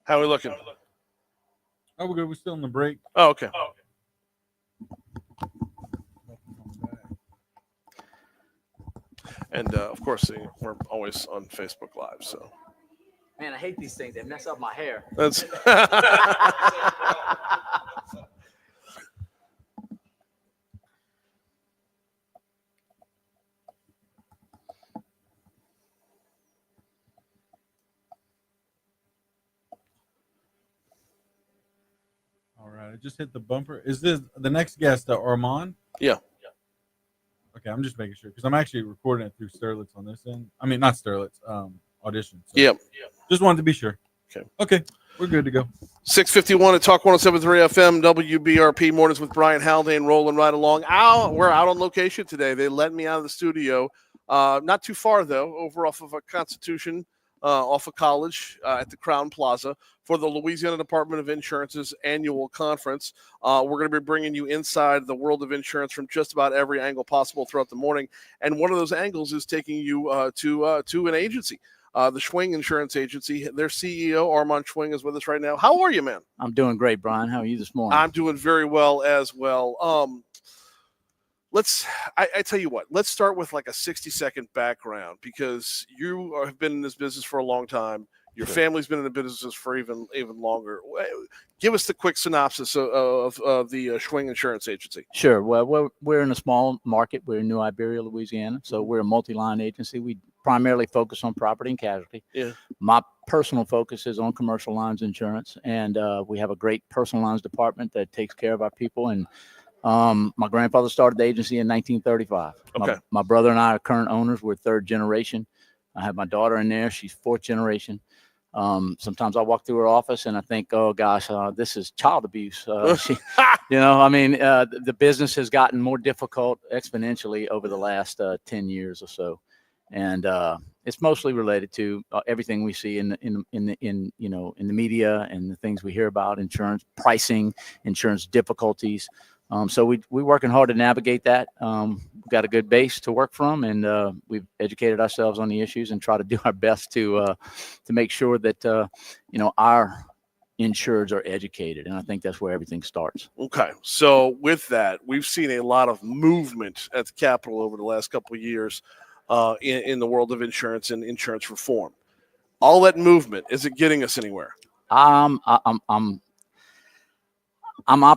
How are we looking? Oh, we're good. We're still in the break. Oh, okay. And of course, we're always on Facebook Live. So, man, I hate these things. They mess up my hair. that's I just hit the bumper. Is this the next guest, Armand? Yeah. Okay, I'm just making sure because I'm actually recording it through Sterlitz on this end. I mean, not Sterlitz, Audition. So Yep. just wanted to be sure. Okay, we're good to go. 651 at Talk 107.3 FM, WBRP Mornings with Brian Haldane rolling right along. We're out on location today. They let me out of the studio. Not too far, though, over off of a Constitution, off of College at the Crown Plaza for the Louisiana Department of Insurance's annual conference. We're going to be bringing you inside the world of insurance from just about every angle possible throughout the morning. And one of those angles is taking you to an agency. The Schwing Insurance Agency, their CEO, Armand Schwing, is with us right now. How are you, man? I'm doing great, Brian. How are you this morning? I'm doing very well as well. I tell you what, let's start with like a 60-second background because you have been in this business for a long time. Your family's been in the business for even longer. Give us the quick synopsis of the Schwing Insurance Agency. Sure. Well, we're in a small market. We're in New Iberia, Louisiana. So we're a multi-line agency. We primarily focus on property and casualty. Yeah. My personal focus is on commercial lines insurance. And we have a great personal lines department that takes care of our people. And my grandfather started the agency in 1935. Okay. My brother and I are current owners. We're third generation. I have my daughter in there. She's fourth generation. Sometimes I walk through her office and I think, oh gosh, this is child abuse. The business has gotten more difficult exponentially over the last 10 years or so. And it's mostly related to everything we see in the media and the things we hear about insurance pricing, insurance difficulties. So we're working hard to navigate that. We've got a good base to work from, and we've educated ourselves on the issues and try to do our best to make sure that our insureds are educated. And I think that's where everything starts. Okay. So with that, we've seen a lot of movement at the Capitol over the last couple of years in the world of insurance and insurance reform. All that movement, is it getting us anywhere? I'm I'm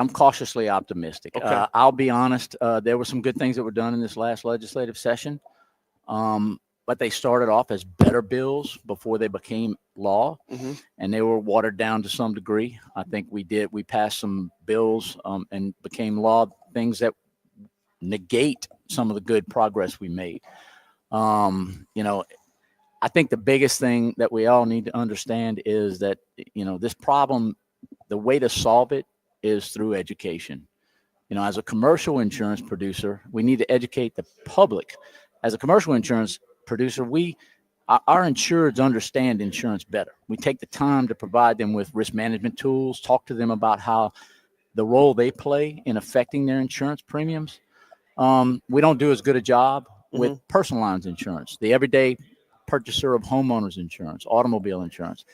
cautiously optimistic. Okay. I'll be honest. There were some good things that were done in this last legislative session, but they started off as better bills before they became law, and they were watered down to some degree. I think we passed some bills and became law, things that negate some of the good progress we made. I think the biggest thing that we all need to understand is that, this problem, the way to solve it is through education. As a commercial insurance producer, we need to educate the public. As a commercial insurance producer, our insureds understand insurance better. We take the time to provide them with risk management tools, talk to them about how the role they play in affecting their insurance premiums. We don't do as good a job with personal lines insurance, the everyday purchaser of homeowners insurance, automobile insurance.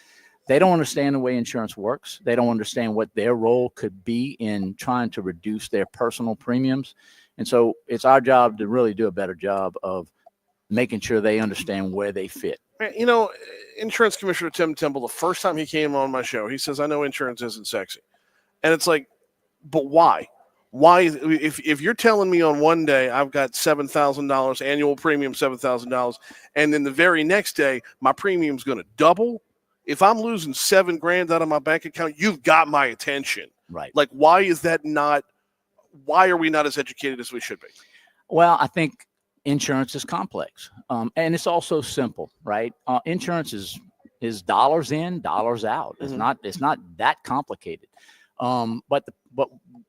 They don't understand the way insurance works. They don't understand what their role could be in trying to reduce their personal premiums. And so it's our job to really do a better job of making sure they understand where they fit. Insurance Commissioner Tim Temple, the first time he came on my show, he says, I know insurance isn't sexy. And it's like, but why? Why, if you're telling me on one day I've got $7,000 annual premium, $7,000, and then the very next day my premium's going to double, if I'm losing $7,000 out of my bank account, you've got my attention. Right. Like, why are we not as educated as we should be? Well, I think insurance is complex, and it's also simple, right? Insurance is dollars in, dollars out. It's not that complicated. But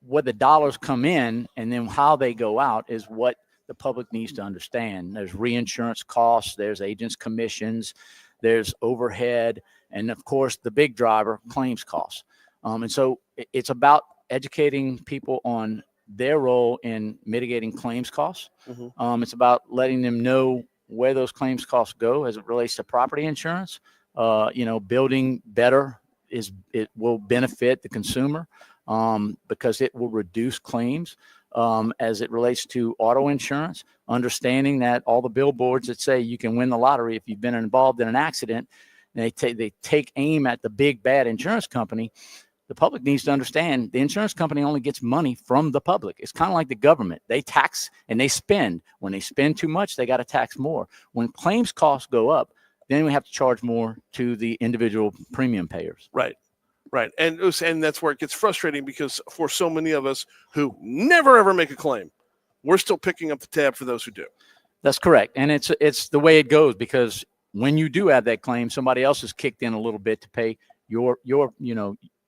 where the dollars come in and then how they go out is what the public needs to understand. There's reinsurance costs, there's agents' commissions, there's overhead, and of course the big driver, claims costs. And so it's about educating people on their role in mitigating claims costs. It's about letting them know where those claims costs go as it relates to property insurance. Building better it will benefit the consumer because it will reduce claims. As it relates to auto insurance, understanding that all the billboards that say you can win the lottery if you've been involved in an accident, and they take aim at the big bad insurance company. The public needs to understand the insurance company only gets money from the public. It's kind of like the government. They tax and they spend. When they spend too much, they got to tax more. When claims costs go up, then we have to charge more to the individual premium payers. Right. Right. And that's where it gets frustrating, because for so many of us who never ever make a claim, we're still picking up the tab for those who do. That's correct. And it's the way it goes, because when you do have that claim, somebody else has kicked in a little bit to pay your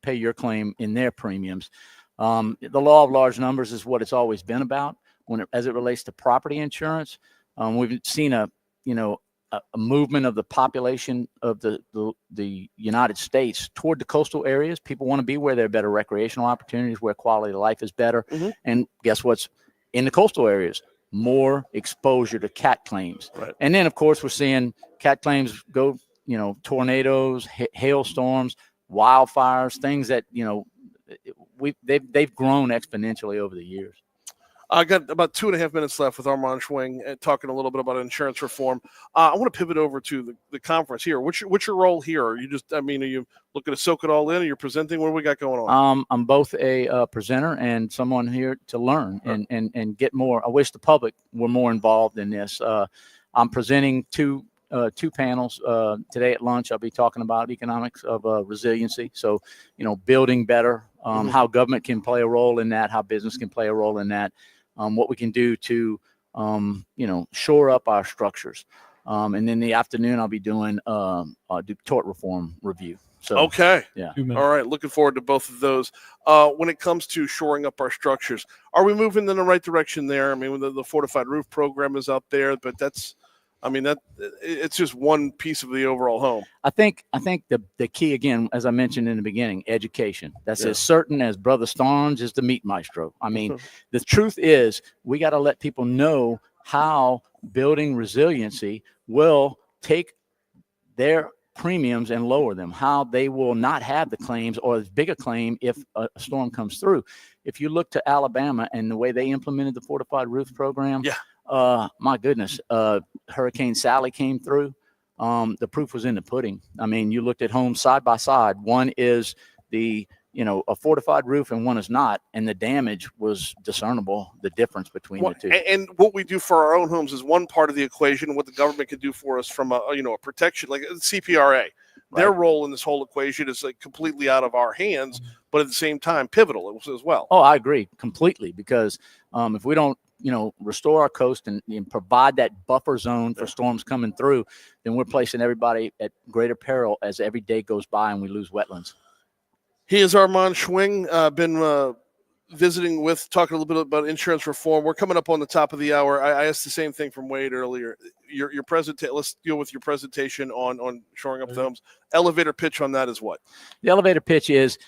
pay your claim in their premiums. The law of large numbers is what it's always been about as it relates to property insurance. We've seen a movement of the population of the United States toward the coastal areas. People want to be where there are better recreational opportunities, where quality of life is better. Mm-hmm. And guess what's in the coastal areas? More exposure to cat claims. Right. And then, of course, we're seeing cat claims go, tornadoes, hailstorms, wildfires, things that, they've grown exponentially over the years. I got about 2.5 minutes left with Armand Schwing talking a little bit about insurance reform. I want to pivot over to the conference here. What's your role here? Are you are you looking to soak it all in? Are you presenting? What do we got going on? I'm both a presenter and someone here to learn and get more. I wish the public were more involved in this. I'm presenting two panels today at lunch. I'll be talking about economics of resiliency. So, building better, how government can play a role in that, how business can play a role in that. What we can do to, shore up our structures. And then in the afternoon, I'll be doing tort reform review. So, okay. Yeah. All right. Looking forward to both of those. When it comes to shoring up our structures, are we moving in the right direction there? I mean, the fortified roof program is out there, but it's just one piece of the overall home. I think the key, again, as I mentioned in the beginning, education. That's as certain as Brother Starnes is the meat maestro. I mean, the truth is we got to let people know how building resiliency will take their premiums and lower them, how they will not have the claims or as big a claim if a storm comes through. If you look to Alabama and the way they implemented the fortified roof program, my goodness, Hurricane Sally came through. The proof was in the pudding. I mean, you looked at homes side by side. One is a fortified roof and one is not, and the damage was discernible, the difference between the two. And what we do for our own homes is one part of the equation. What the government can do for us from a protection, like CPRA, their role in this whole equation is like completely out of our hands, but at the same time pivotal as well. Oh, I agree completely, because if we don't restore our coast and provide that buffer zone for storms coming through, then we're placing everybody at greater peril as every day goes by and we lose wetlands. He is Armand Schwing, been visiting talking a little bit about insurance reform. We're coming up on the top of the hour. I asked the same thing from Wade earlier. Your presentation. Let's deal with your presentation on shoring up the homes. Elevator pitch on that is what? The elevator pitch is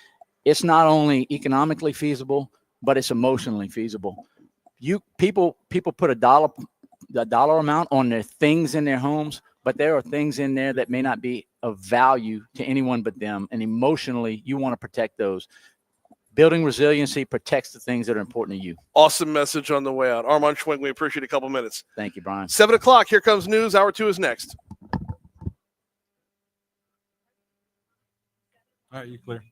it's not only economically feasible, but it's emotionally feasible. People put a dollar amount on their things in their homes, but there are things in there that may not be of value to anyone but them. And emotionally, you want to protect those. Building resiliency protects the things that are important to you. Awesome message on the way out. Armand Schwing, we appreciate a couple minutes. Thank you, Brian. 7 o'clock, here comes news. Hour 2 is next. All right, you clear.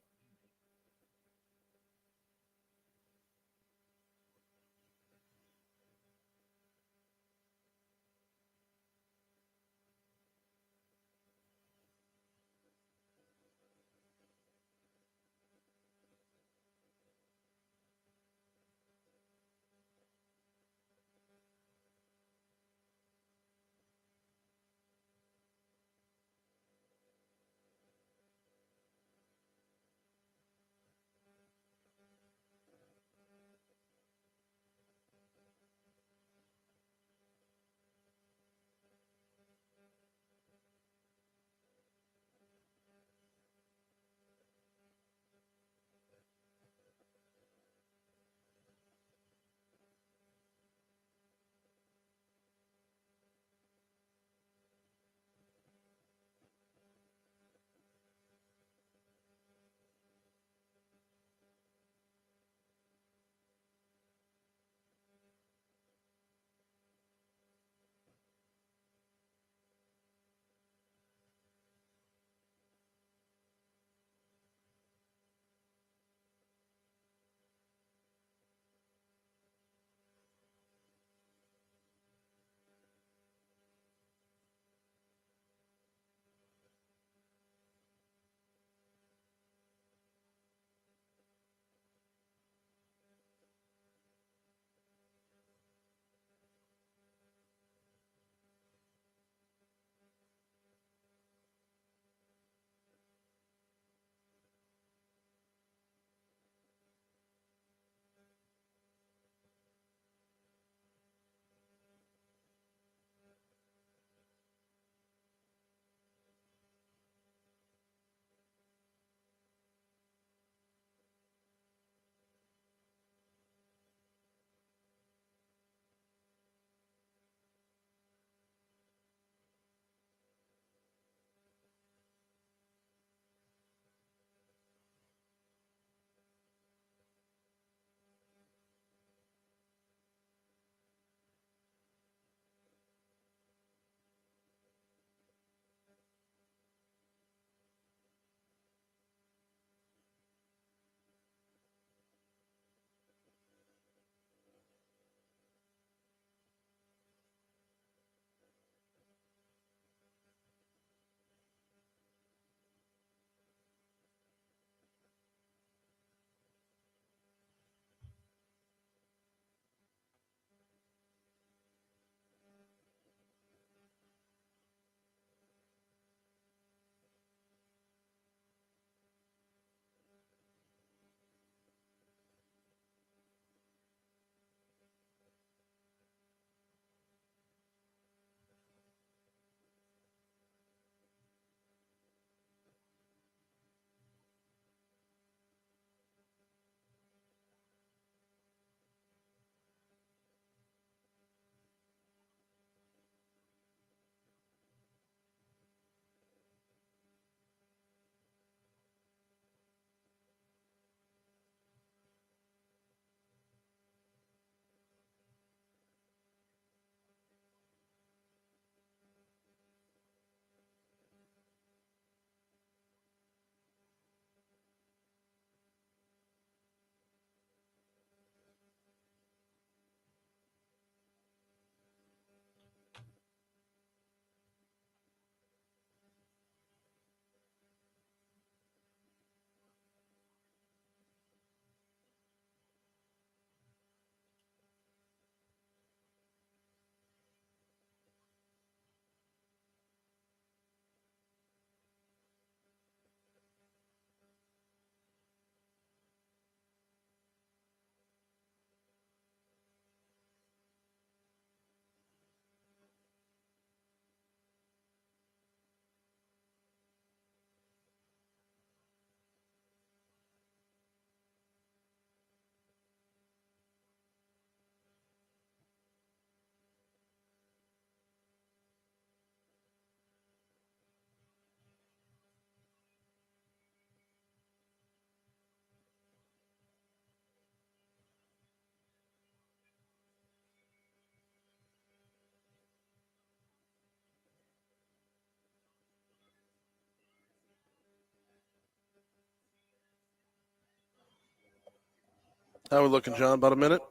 How we looking, John? About a minute?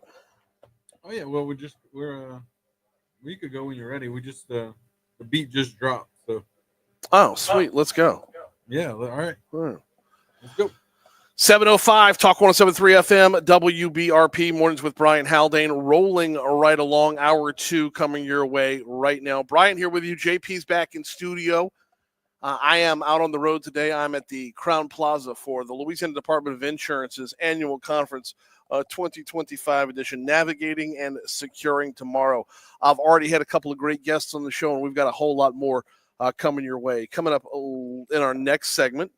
Oh yeah, well we could go when you're ready. We just the beat just dropped, so Oh, sweet. Let's go. yeah. All right, Hmm. let's go. 7:05, Talk 107.3 FM, WBRP, Mornings with Brian Haldane, rolling right along. Hour 2 coming your way right now. Brian here with you. JP's back in studio. I am out on the road today. I'm at the Crown Plaza for the Louisiana Department of Insurance's annual conference, 2025 edition, Navigating and Securing Tomorrow. I've already had a couple of great guests on the show, and we've got a whole lot more coming your way. Coming up in our next segment,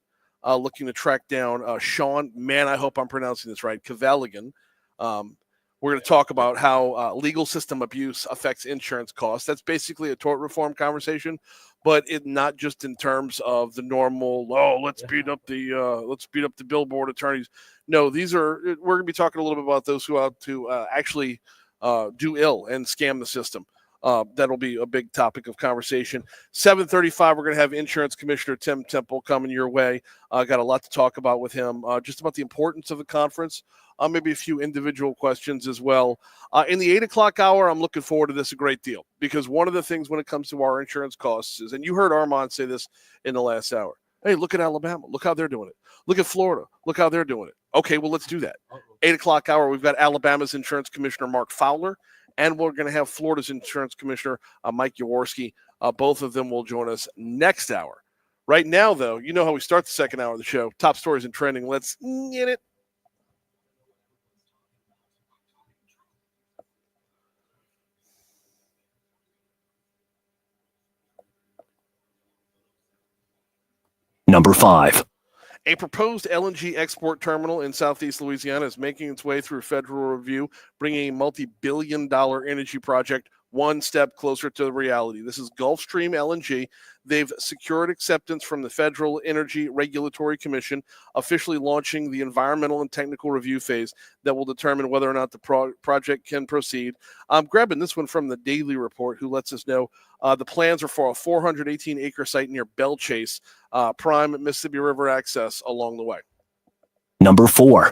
looking to track down Sean, man, I hope I'm pronouncing this right, Cavaligan. We're going to talk about how legal system abuse affects insurance costs. That's basically a tort reform conversation, but it not just in terms of the normal, let's beat up the billboard attorneys. No, we're going to be talking a little bit about those who are out to actually do ill and scam the system. That'll be a big topic of conversation. 7:35, we're going to have Insurance Commissioner Tim Temple coming your way. Got a lot to talk about with him, just about the importance of the conference, maybe a few individual questions as well. In the 8 o'clock hour, I'm looking forward to this a great deal, because one of the things when it comes to our insurance costs is, and you heard Armand say this in the last hour, hey, look at Alabama. Look how they're doing it. Look at Florida. Look how they're doing it. Okay, well, let's do that. 8 o'clock hour, we've got Alabama's Insurance Commissioner Mark Fowler, and we're going to have Florida's Insurance Commissioner Mike Jaworski. Both of them will join us next hour. Right now, though, you know how we start the second hour of the show. Top stories and trending. Let's get it. Number 5. A proposed LNG export terminal in southeast Louisiana is making its way through federal review, bringing a multi-billion-dollar energy project one step closer to the reality. This is Gulfstream LNG. They've secured acceptance from the Federal Energy Regulatory Commission, officially launching the environmental and technical review phase that will determine whether or not the project can proceed. I'm grabbing this one from the Daily Report, who lets us know the plans are for a 418-acre site near Belle Chase, prime Mississippi River access along the way. Number 4.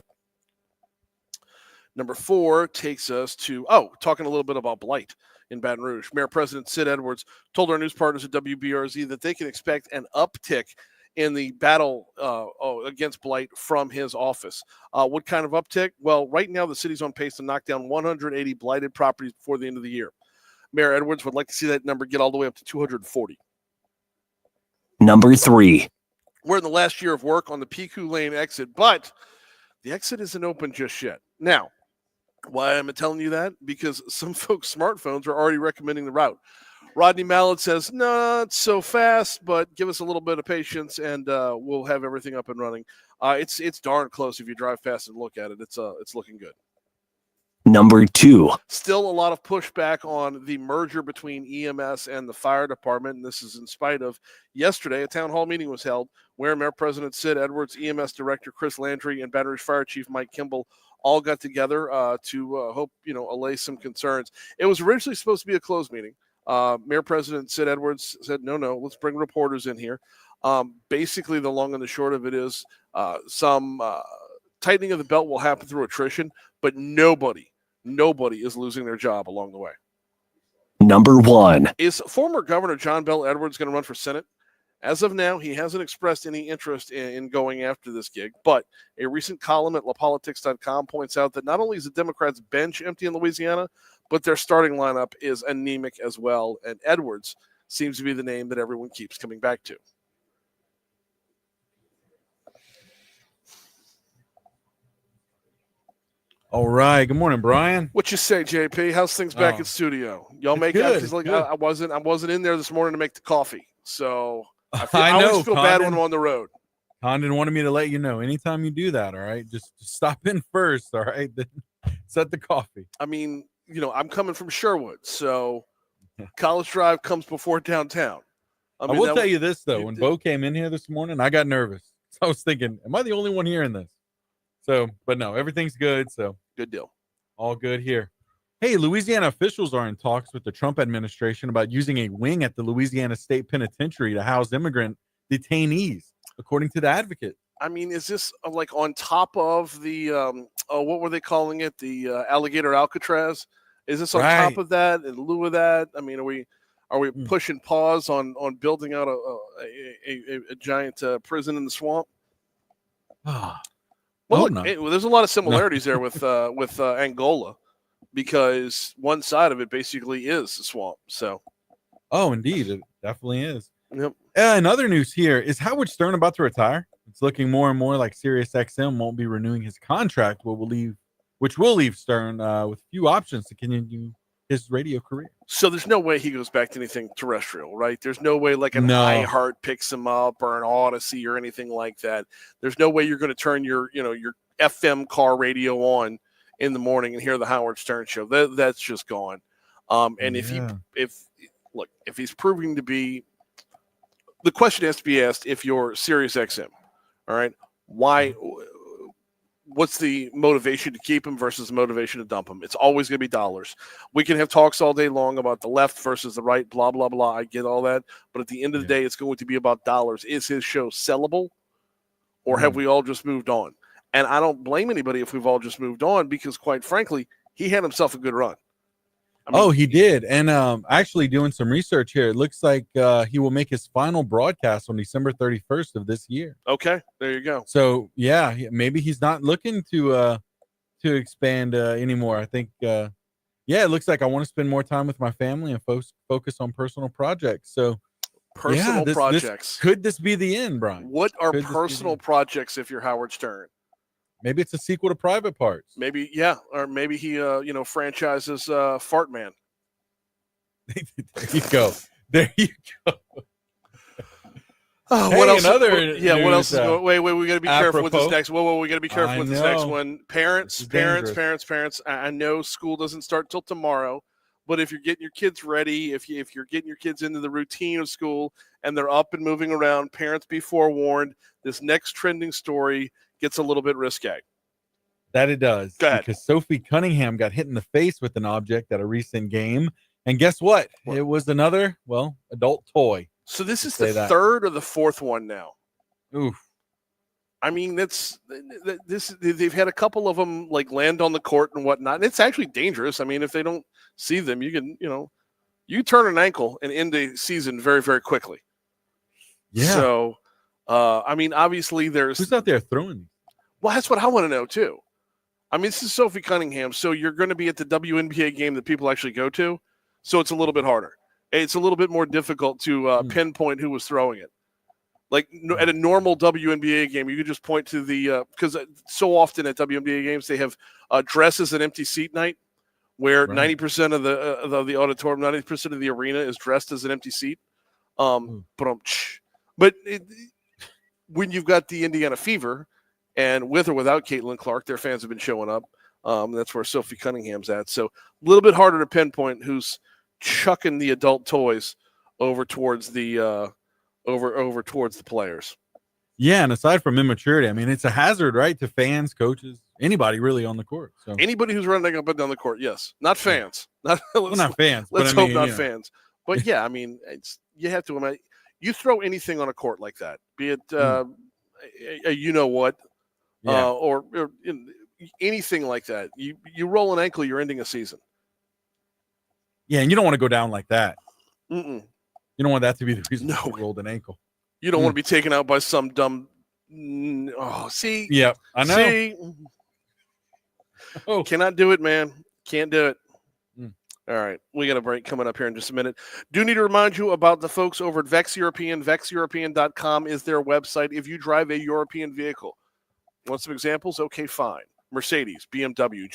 Number 4 takes us to, talking a little bit about blight in Baton Rouge. Mayor President Sid Edwards told our news partners at WBRZ that they can expect an uptick in the battle against blight from his office. What kind of uptick? Well, right now the city's on pace to knock down 180 blighted properties before the end of the year. Mayor Edwards would like to see that number get all the way up to 240. Number 3. We're in the last year of work on the Piku Lane exit, but the exit isn't open just yet. Now, why am I telling you that? Because some folks' smartphones are already recommending the route. Rodney Mallett says, no, not so fast, but give us a little bit of patience and we'll have everything up and running. It's darn close if you drive fast and look at it. It's looking good. Number 2. Still a lot of pushback on the merger between EMS and the fire department, and this is in spite of yesterday a town hall meeting was held where Mayor President Sid Edwards, EMS Director Chris Landry, and Baton Rouge Fire Chief Mike Kimball all got together to hope, allay some concerns. It was originally supposed to be a closed meeting. Mayor President Sid Edwards said, no, let's bring reporters in here. Basically, the long and the short of it is some tightening of the belt will happen through attrition, but nobody is losing their job along the way. Number 1. Is former Governor John Bell Edwards going to run for Senate? As of now, he hasn't expressed any interest in going after this gig, but a recent column at lapolitics.com points out that not only is the Democrats' bench empty in Louisiana, but their starting lineup is anemic as well, and Edwards seems to be the name that everyone keeps coming back to. All right. Good morning, Brian. What you say, JP? How's things back in studio? Y'all make it? Good, Because like good. I wasn't in there this morning to make the coffee, so I I know, always feel bad when Condon. I'm on the road. Condon wanted me to let you know anytime you do that, all right? Just stop in first, all right? Then set the coffee. I mean, I'm coming from Sherwood, so College Drive comes before downtown. I will tell you this, though. When did- Bo came in here this morning, I got nervous. So I was thinking, am I the only one hearing this? So, but no, everything's good. So Good deal. all good here. Hey, Louisiana officials are in talks with the Trump administration about using a wing at the Louisiana State Penitentiary to house immigrant detainees, according to the Advocate. I mean, is this like on top of the what were they calling it? The alligator Alcatraz? Is this on top Right. of that? In lieu of that? I mean, are we Hmm. pushing pause on building out a giant prison in the swamp? Ah, Well, I look, hope not. there's a lot of similarities there with Angola, because one side of it basically is the swamp. So, Oh, indeed, it definitely is. yep. In other news here, is Howard Stern about to retire? It's looking more and more like SiriusXM won't be renewing his contract, which will leave Stern with few options to continue his radio career. So there's no way he goes back to anything terrestrial, right? There's no way like an No. iHeart picks him up or an Odyssey or anything like that. There's no way you're going to turn your FM car radio on in the morning and hear the Howard Stern show. That's just gone. And if he's proving to be, the question has to be asked, if you're Sirius XM, all right, why? What's the motivation to keep him versus the motivation to dump him? It's always going to be dollars. We can have talks all day long about the left versus the right, blah, blah, blah. I get all that. But at the end of the day, it's going to be about dollars. Is his show sellable, or have we all just moved on? And I don't blame anybody if we've all just moved on, because quite frankly, he had himself a good run. I mean, he did. And actually doing some research here, it looks like he will make his final broadcast on December 31st of this year. Okay, there you go. So yeah, maybe he's not looking to expand anymore. I think it looks like I want to spend more time with my family and focus on personal projects. So Personal projects. Could this be the end, Brian? What are Could this be the personal end? projects if you're Howard Stern? Maybe it's a sequel to Private Parts. Maybe, or maybe he, franchises Fart Man. There you go. There you go. Oh, Hey, what else? another What else is news, going? Wait, we got to be careful with this apropos. next. Whoa, we got to be careful I with this next know. one. This is dangerous. Parents. I know school doesn't start till tomorrow, but if you're getting your kids ready, if you're getting your kids into the routine of school and they're up and moving around, parents, be forewarned. This next trending story gets a little bit risque. That it does. Go ahead. Because Sophie Cunningham got hit in the face with an object at a recent game. And guess what? It was another, adult toy. So this is Say the that. third or the fourth one now. Oof. I mean, they've had a couple of them like land on the court and whatnot. And it's actually dangerous. I mean, if they don't see them, you can, you turn an ankle and end a season very, very quickly. Yeah. So, I mean, obviously Who's out there throwing these? Well, that's what I want to know too. I mean, this is Sophie Cunningham. So you're going to be at the WNBA game that people actually go to. So it's a little bit harder. It's a little bit more difficult to pinpoint who was throwing it. Like at a normal WNBA game, you could just point to the because so often at WNBA games they have dresses and empty seat night, where 90% of the auditorium, 90% of the arena is dressed as an empty seat. But when you've got the Indiana Fever, and with or without Caitlin Clark, their fans have been showing up. That's where Sophie Cunningham's at. So a little bit harder to pinpoint who's chucking the adult toys over towards the over towards the players. Yeah, and aside from immaturity, I mean, it's a hazard, right, to fans, coaches, anybody really on the court. So anybody who's running up and down the court, yes, not fans, not fans. Let's hope not fans. But yeah, I mean, you have to imagine. You throw anything on a court like that, be it or anything like that. You roll an ankle, you're ending a season. Yeah, and you don't want to go down like that. Mm-mm. You don't want that to be the reason you rolled an ankle. You don't want to be taken out by some dumb. See. Yeah, I know. See? Oh. Cannot do it, man. Can't do it. All right. We got a break coming up here in just a minute. Do need to remind you about the folks over at Vex European. VexEuropean.com is their website. If you drive a European vehicle, want some examples? Okay, fine. Mercedes, BMW,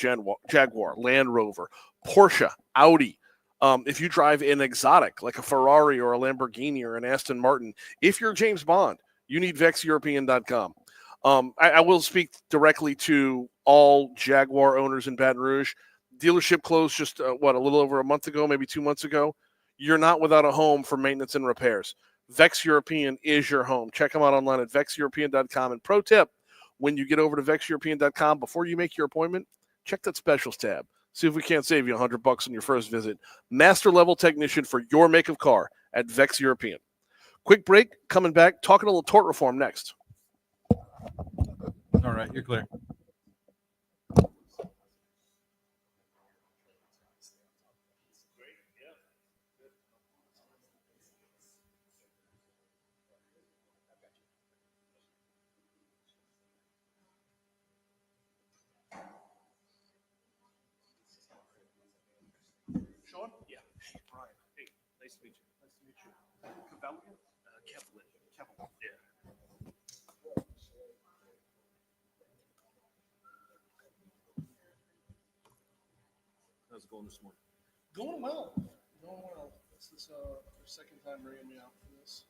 Jaguar, Land Rover, Porsche, Audi. If you drive an exotic like a Ferrari or a Lamborghini or an Aston Martin, if you're James Bond, you need VexEuropean.com. I will speak directly to all Jaguar owners in Baton Rouge. Dealership closed just, a little over a month ago, maybe 2 months ago. You're not without a home for maintenance and repairs. Vex European is your home. Check them out online at VexEuropean.com. And pro tip, when you get over to VexEuropean.com, before you make your appointment, check that specials tab. See if we can't save you $100 on your first visit. Master level technician for your make of car at Vex European. Quick break, coming back, talking a little tort reform next. All right, you're clear. Sean? Yeah. Hey, Brian. Hey, nice to meet you. Nice to meet you. Kevin? Kevin. Yeah. How's it going this morning? Going well. Going well. This is their second time bringing me out for this.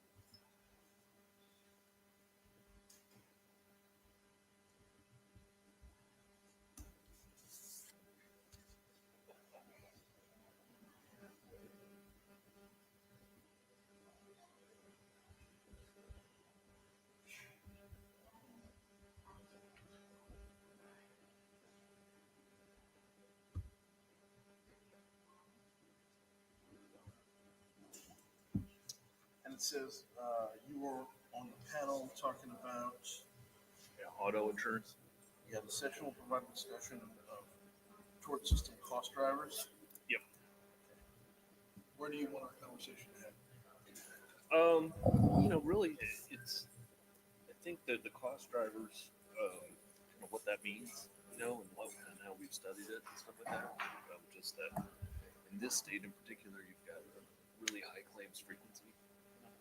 And it says you were on the panel talking about Auto insurance. the session will provide a discussion of tort system cost drivers. Yep. Where do you want our conversation to head? Really, it's. I think that the cost drivers, what that means, and how we've studied it and stuff like that. Just that in this state in particular, you've got a really high claims frequency,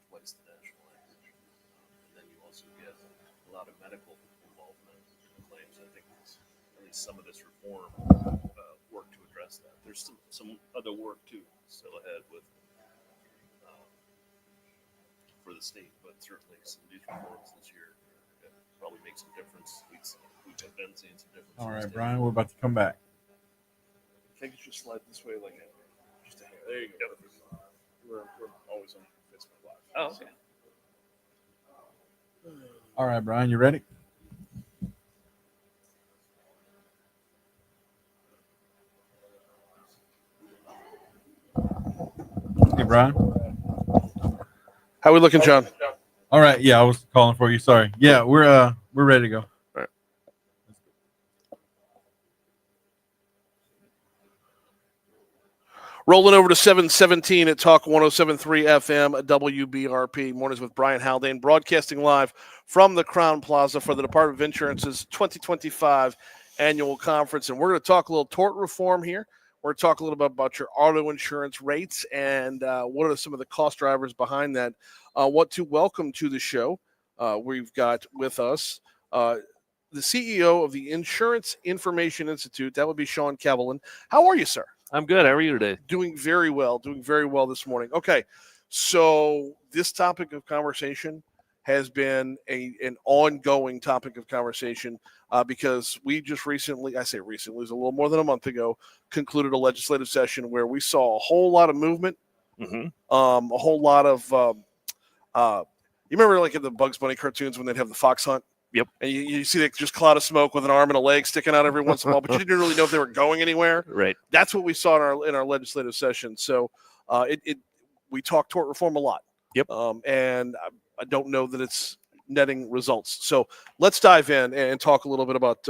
twice the national average, and then you also get a lot of medical involvement in claims. I think at least some of this reform work to address that. There's some other work too still ahead with. For the state, but certainly some of these reforms this year probably make some difference. We've been seeing some difference. All right, Brian, we're about to come back. Can you just slide this way like just a hair? There you go. We're always on Facebook Live. Oh, okay. All right, Brian, you ready? Hey, Brian. How we looking, John? All right, yeah, I was calling for you. Sorry. Yeah, we're ready to go. All right. Rolling over to 717 at Talk 107.3 FM WBRP. Mornings with Brian Haldane, broadcasting live from the Crown Plaza for the Department of Insurance's 2025 annual conference. And we're going to talk a little tort reform here. We're going to talk a little bit about your auto insurance rates and what are some of the cost drivers behind that. Want to welcome to the show. We've got with us the CEO of the Insurance Information Institute. That would be Sean Cavelin. How are you, sir? I'm good. How are you today? Doing very well. Doing very well this morning. Okay, so this topic of conversation has been an ongoing topic of conversation because we just recently, I say recently, it was a little more than a month ago, concluded a legislative session where we saw a whole lot of movement, a whole lot of, you remember like in the Bugs Bunny cartoons when they'd have the fox hunt? Yep. And you see that just cloud of smoke with an arm and a leg sticking out every once in a while, but you didn't really know if they were going anywhere. Right. That's what we saw in our legislative session. So we talked tort reform a lot. Yep. And I don't know that it's netting results. So let's dive in and talk a little bit about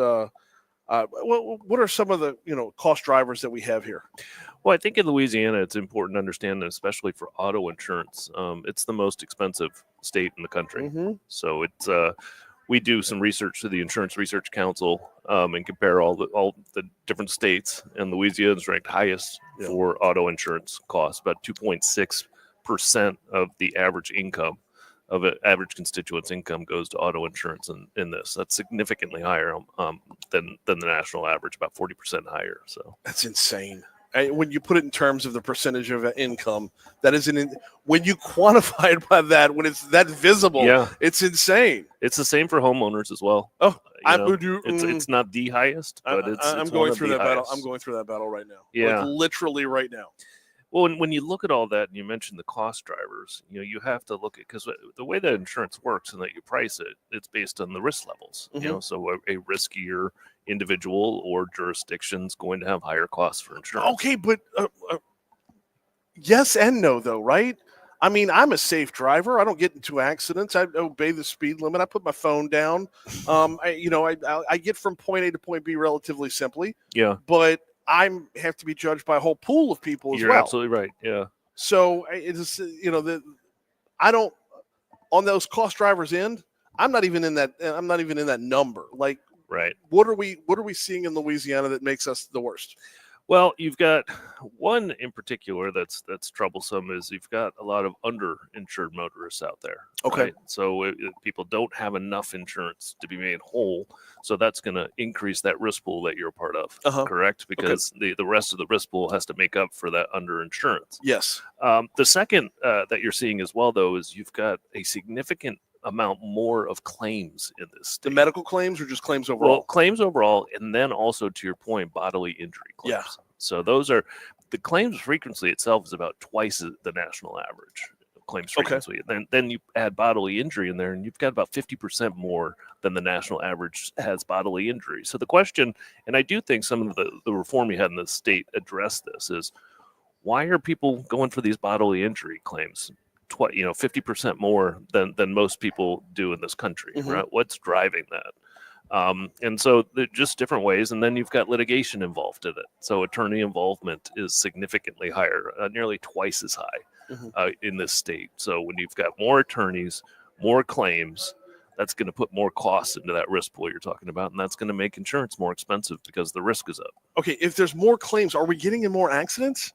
what are some of the cost drivers that we have here. Well, I think in Louisiana, it's important to understand that, especially for auto insurance, it's the most expensive state in the country. Mm-hmm. So it's we do some research to the Insurance Research Council and compare all the different states, and Louisiana is ranked highest for auto insurance costs, about 2.6% of the average income of an average constituent's income goes to auto insurance in this. That's significantly higher than the national average, about 40% higher. So that's insane. When you put it in terms of the percentage of income, that isn't when you quantify it by that, when it's that visible, it's insane. It's the same for homeowners as well. Oh, it's not the highest, but I'm going through that battle. I'm going through that battle right now. Yeah, like literally right now. Well, when you look at all that, and you mentioned the cost drivers, you have to look at, because the way that insurance works and that you price it, it's based on the risk levels. Mm-hmm. So a riskier individual or jurisdiction's going to have higher costs for insurance. Okay, but yes and no, though, right? I mean, I'm a safe driver. I don't get into accidents. I obey the speed limit. I put my phone down. I get from point A to point B relatively simply. Yeah, But have to be judged by a whole pool of people as you're well. absolutely right. Yeah. So it's I don't on those cost drivers end. I'm not even in that number. Like, Right. what are we seeing in Louisiana that makes us the worst? Well, you've got one in particular that's troublesome is you've got a lot of underinsured motorists out there. Okay. Right? So people don't have enough insurance to be made whole. So that's going to increase that risk pool that you're a part of. Uh-huh. Correct? Because the rest of the risk pool has to make up for that underinsurance. Yes. The second that you're seeing as well, though, is you've got a significant amount more of claims in this state. The medical claims or just claims overall? Well, claims overall, and then also to your point, bodily injury claims. Yeah. So those are the claims frequency itself is about twice the national average of claims frequency. And then you add bodily injury in there, and you've got about 50% more than the national average has bodily injury. So the question, and I do think some of the reform you had in the state addressed this, is why are people going for these bodily injury claims? 50% more than most people do in this country, right? What's driving that? And so they're just different ways. And then you've got litigation involved in it. So attorney involvement is significantly higher, nearly twice as high in this state. So when you've got more attorneys, more claims, that's going to put more costs into that risk pool you're talking about. And that's going to make insurance more expensive because the risk is up. Okay. If there's more claims, are we getting in more accidents?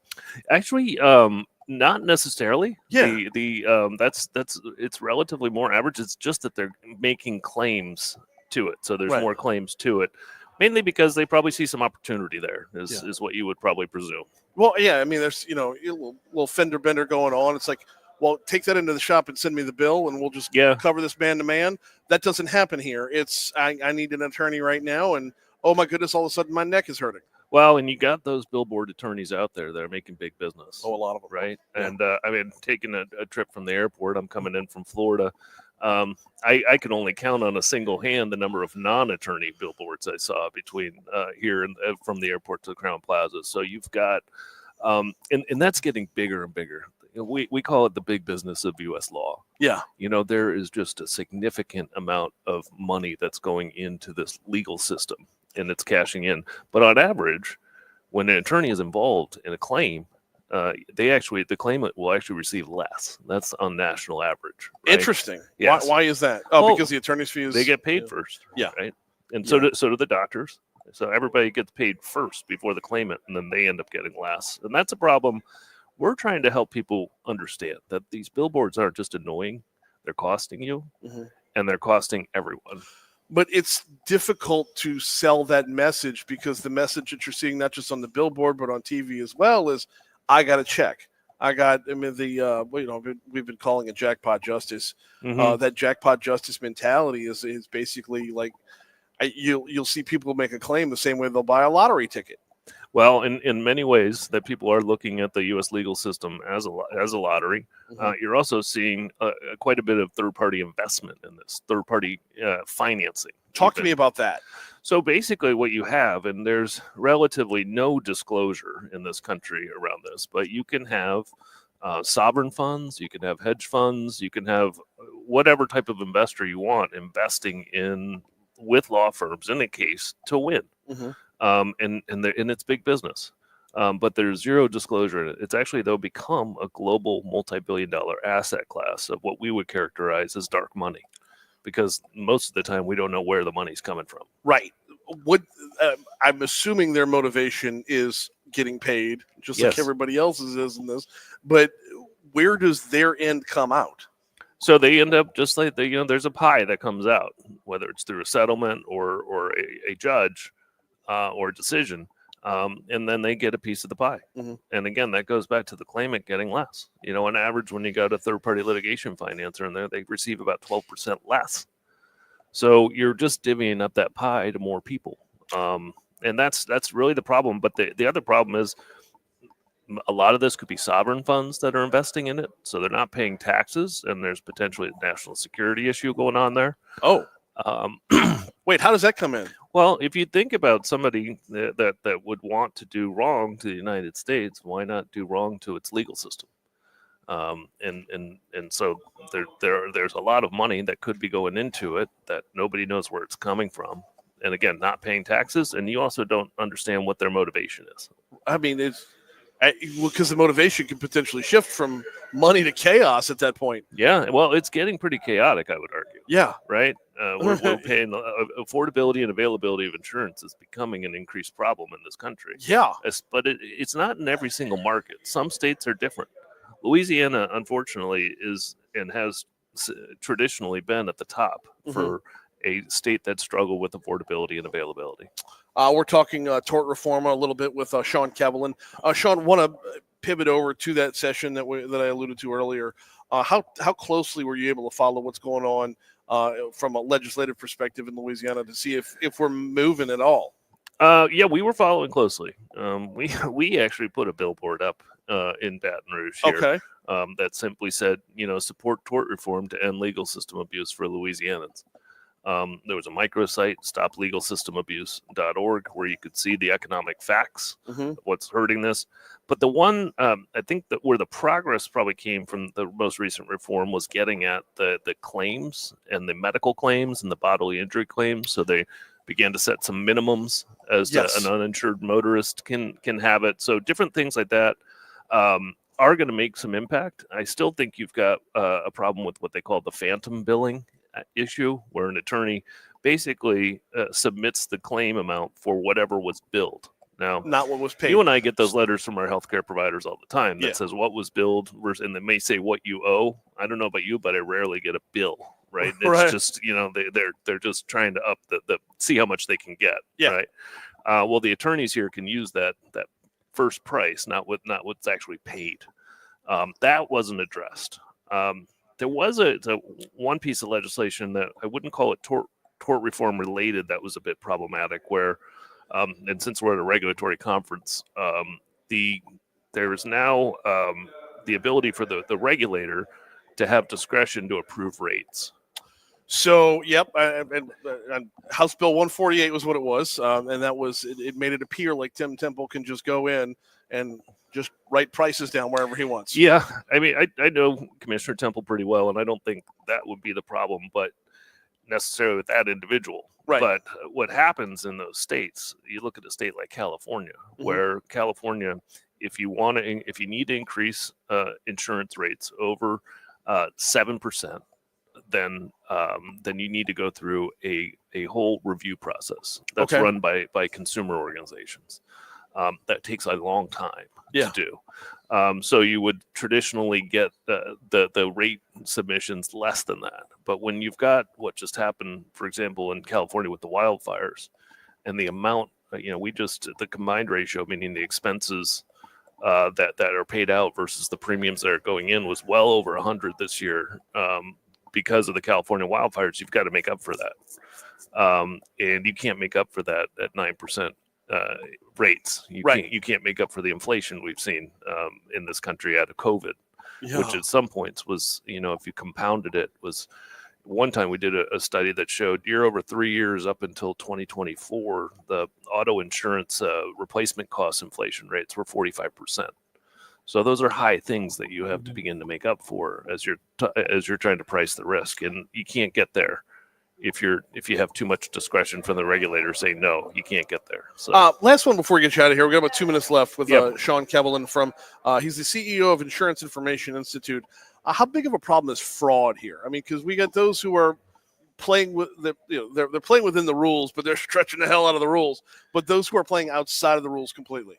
Actually, not necessarily. Yeah. That's it's relatively more average. It's just that they're making claims to it. So there's more claims to it, mainly because they probably see some opportunity there is what you would probably presume. Well, yeah. I mean, there's, a little fender bender going on. It's like, well, take that into the shop and send me the bill and we'll just cover this man to man. That doesn't happen here. It's, I need an attorney right now. And oh my goodness, all of a sudden my neck is hurting. Well, and you got those billboard attorneys out there that are making big business. Oh, a lot of them. Right. Yeah. And I mean, taking a trip from the airport, I'm coming in from Florida. I can only count on a single hand the number of non-attorney billboards I saw between here and from the airport to the Crown Plaza. So you've got, and that's getting bigger and bigger. We call it the big business of U.S. law. Yeah. There is just a significant amount of money that's going into this legal system. And it's cashing in. But on average, when an attorney is involved in a claim, the claimant will actually receive less. That's on national average. Right? Interesting. Yes. Why is that? Oh, because the attorney's fees. They get paid first. Yeah. Right. And so do the doctors. So everybody gets paid first before the claimant, and then they end up getting less. And that's a problem. We're trying to help people understand that these billboards aren't just annoying. They're costing you, and they're costing everyone. But it's difficult to sell that message because the message that you're seeing, not just on the billboard, but on TV as well, is I got a check. We've been calling it jackpot justice. That jackpot justice mentality is basically like you'll see people make a claim the same way they'll buy a lottery ticket. Well, in many ways that people are looking at the U.S. legal system as a lottery. You're also seeing quite a bit of third-party investment in this, third-party financing. Talk to me about that. So basically what you have, and there's relatively no disclosure in this country around this, but you can have sovereign funds, you can have hedge funds, you can have whatever type of investor you want investing in with law firms in a case to win. And it's big business. But there's zero disclosure in it. It's actually, though, become a global multi-billion-dollar asset class of what we would characterize as dark money, because most of the time we don't know where the money's coming from. Right. I'm assuming their motivation is getting paid, just like everybody else's is in this. But where does their end come out? So they end up just like there's a pie that comes out, whether it's through a settlement or a judge or a decision. And then they get a piece of the pie. And again, that goes back to the claimant getting less. On average, when you got a third-party litigation financer in there, they receive about 12% less. So you're just divvying up that pie to more people. And that's really the problem. But the other problem is a lot of this could be sovereign funds that are investing in it. So they're not paying taxes, and there's potentially a national security issue going on there. Oh. Wait, how does that come in? Well, if you think about somebody that would want to do wrong to the United States, why not do wrong to its legal system? And so there's a lot of money that could be going into it that nobody knows where it's coming from. And again, not paying taxes, and you also don't understand what their motivation is. I mean, it's because the motivation can potentially shift from money to chaos at that point. Yeah, well, it's getting pretty chaotic, I would argue. Yeah. Right? We're paying affordability and availability of insurance is becoming an increased problem in this country. Yeah. But it's not in every single market. Some states are different. Louisiana, unfortunately, is and has traditionally been at the top for a state that struggled with affordability and availability. We're talking tort reform a little bit with Sean Kevelin. Sean, want to pivot over to that session that I alluded to earlier. How closely were you able to follow what's going on from a legislative perspective in Louisiana to see if we're moving at all? Yeah, we were following closely. We actually put a billboard up in Baton Rouge here. Okay. That simply said, support tort reform to end legal system abuse for Louisianans. There was a microsite, stoplegalsystemabuse.org, where you could see the economic facts, what's hurting this. But the one, I think that where the progress probably came from the most recent reform was getting at the claims and the medical claims and the bodily injury claims. So they began to set some minimums as to an uninsured motorist can have it. So different things like that are going to make some impact. I still think you've got a problem with what they call the phantom billing issue, where an attorney basically submits the claim amount for whatever was billed. Now, not what was paid. You and I get those letters from our healthcare providers all the time that says what was billed versus, and they may say what you owe. I don't know about you, but I rarely get a bill. Right? It's just they're just trying to up the see how much they can get. Yeah. Right. Well, the attorneys here can use that first price, not what's actually paid. That wasn't addressed. There was one piece of legislation that I wouldn't call it tort reform related that was a bit problematic, where and since we're at a regulatory conference, there is now the ability for the regulator to have discretion to approve rates. So, yep, and House Bill 148 was what it was, and that was it made it appear like Tim Temple can just go in and just write prices down wherever he wants. Yeah, I mean, I know Commissioner Temple pretty well, and I don't think that would be the problem, but necessarily with that individual. Right. But what happens in those states, you look at a state like California, where California, if you need to increase insurance rates over 7%, then you need to go through a whole review process that's run by consumer organizations. That takes a long time to do. So you would traditionally get the rate submissions less than that. But when you've got what just happened, for example, in California with the wildfires, and the amount, the combined ratio, meaning the expenses that are paid out versus the premiums that are going in, was well over 100 this year. Because of the California wildfires, you've got to make up for that. And you can't make up for that at 9% rates. You can't make up for the inflation we've seen in this country out of COVID, which at some points was, if you compounded it, was one time we did a study that showed year over 3 years up until 2024, the auto insurance replacement cost inflation rates were 45%. So those are high things that you have to begin to make up for as you're trying to price the risk, and you can't get there if you have too much discretion from the regulator saying no, you can't get there. So last one before we get you out of here, we got about 2 minutes left with Sean Kevelin from he's the CEO of Insurance Information Institute. How big of a problem is fraud here? I mean, because we got those who are playing with they're playing within the rules, but they're stretching the hell out of the rules. But those who are playing outside of the rules completely.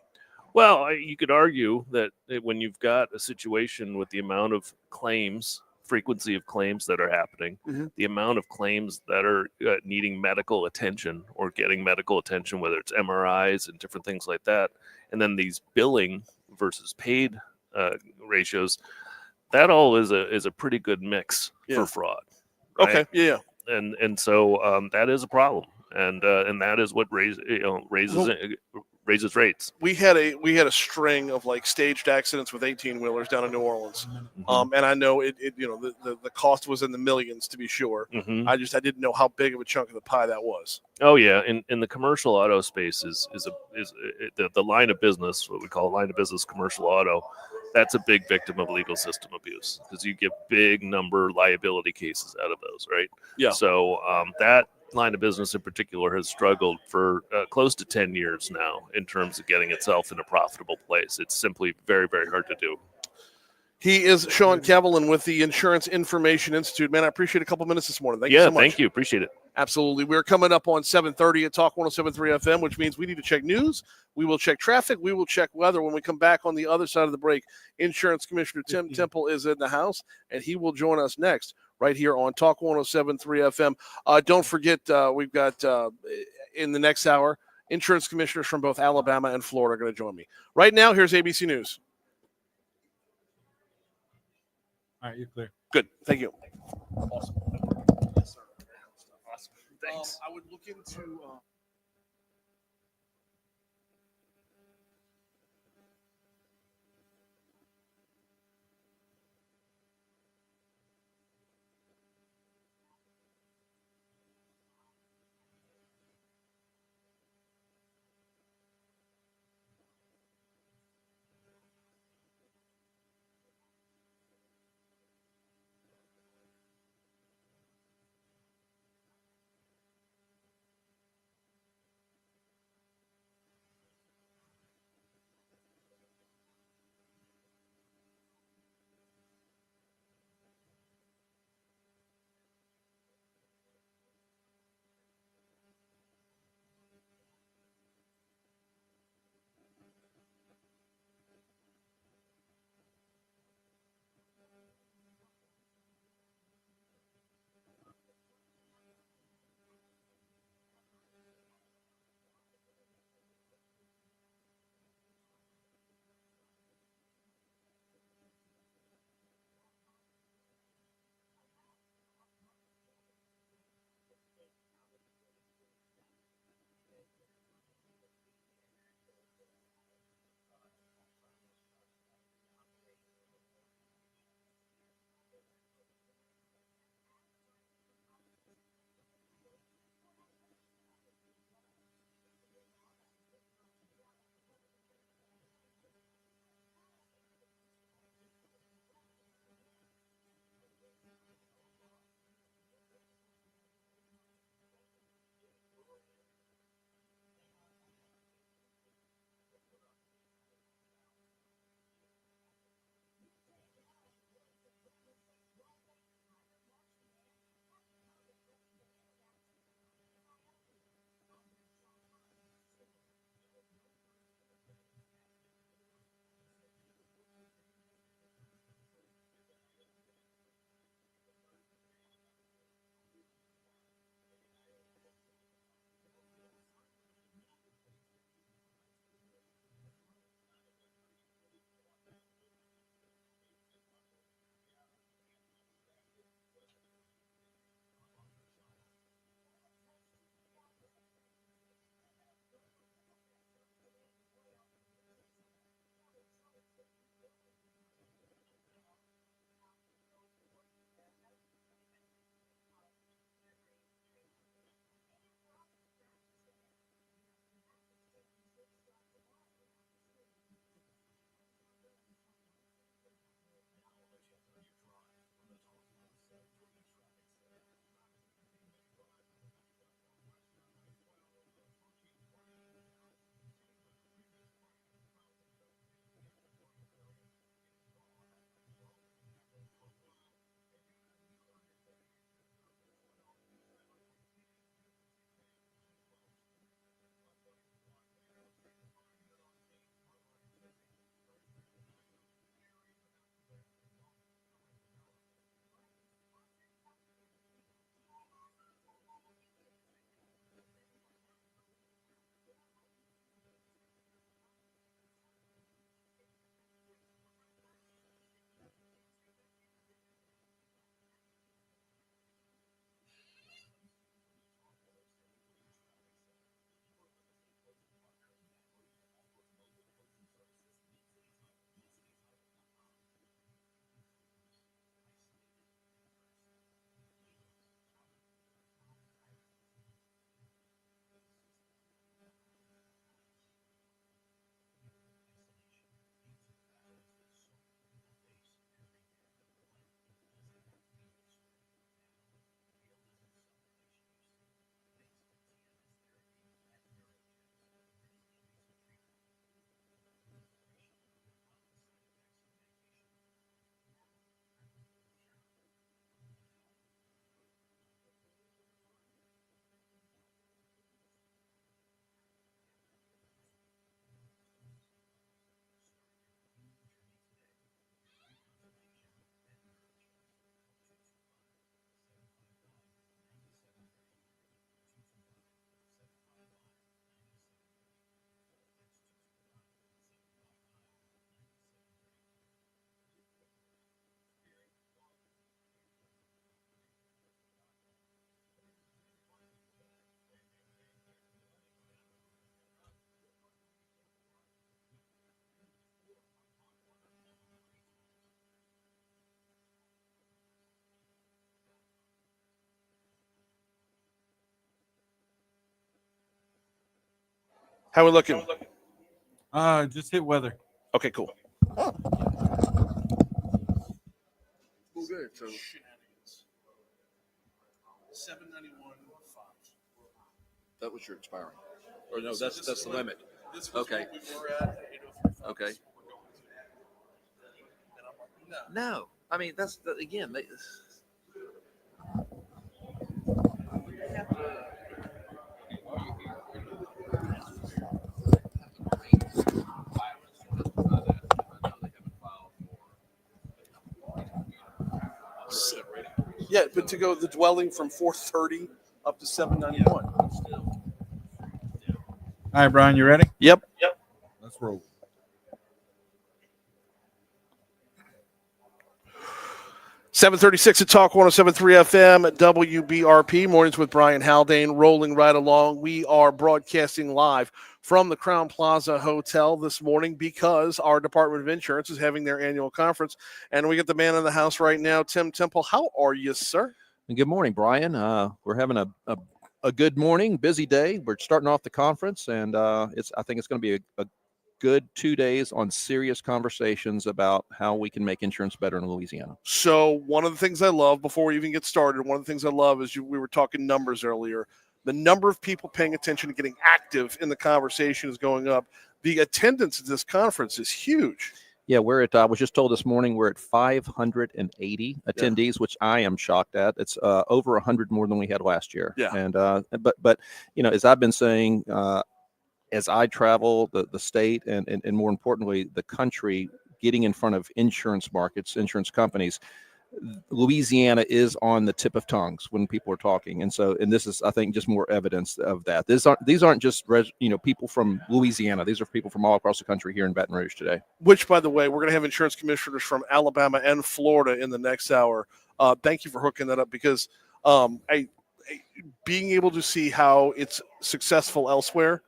Well, you could argue that when you've got a situation with the amount of claims, frequency of claims that are happening, the amount of claims that are needing medical attention or getting medical attention, whether it's MRIs and different things like that, and then these billing versus paid ratios, that all is a pretty good mix for fraud. Right? Okay. Yeah. And so that is a problem, and that is what raises rates. We had a string of like staged accidents with 18-wheelers down in New Orleans, and I know the cost was in the millions, to be sure. I didn't know how big of a chunk of the pie that was. Oh yeah, in the commercial auto space is the line of business, what we call line of business commercial auto, that's a big victim of legal system abuse because you get big number liability cases out of those, right? Yeah. So that line of business in particular has struggled for close to 10 years now in terms of getting itself in a profitable place. It's simply very, very hard to do. He is Sean Kevelin with the Insurance Information Institute. Man, I appreciate a couple minutes this morning. Thank you Yeah, so much. thank you. Appreciate it. Absolutely. We're coming up on 7:30 at Talk 107.3 FM, which means we need to check news. We will check traffic. We will check weather. When we come back on the other side of the break, Insurance Commissioner Tim Temple is in the house, and he will join us next right here on Talk 107.3 FM. Don't forget, we've got in the next hour, insurance commissioners from both Alabama and Florida are going to join me. Right now, here's ABC News. All right, you're clear. Good. Thank you. Awesome. Yes, sir. Awesome. Thanks. I would look into How we looking? Just hit weather. Okay, cool. Well, good. So 791.5. That was your expiring. Or no, that's the limit. This was Okay. what we were at 803.5. Okay. And I'm like, no. No, I mean that's again. Yeah, but to go the dwelling from 430 up to 791. All right, Brian, you ready? Yep. Let's roll. Seven 36 at Talk 107.3 FM WBRP. Mornings with Brian Haldane rolling right along. We are broadcasting live from the Crown Plaza Hotel this morning because our Department of Insurance is having their annual conference. And we got the man in the house right now, Tim Temple. How are you, sir? Good morning, Brian. We're having a good morning, busy day. We're starting off the conference, and I think it's going to be a good 2 days on serious conversations about how we can make insurance better in Louisiana. So one of the things I love, before we even get started, one of the things I love is we were talking numbers earlier. The number of people paying attention and getting active in the conversation is going up. The attendance at this conference is huge. Yeah, I was just told this morning we're at 580 attendees, which I am shocked at. It's over 100 more than we had last year. Yeah. And but as I've been saying, as I travel the state and more importantly the country, getting in front of insurance markets, insurance companies, Louisiana is on the tip of tongues when people are talking, and this is, I think, just more evidence of that. These aren't just people from Louisiana. These are people from all across the country here in Baton Rouge today. Which, by the way, we're going to have insurance commissioners from Alabama and Florida in the next hour. Thank you for hooking that up, because being able to see how it's successful elsewhere,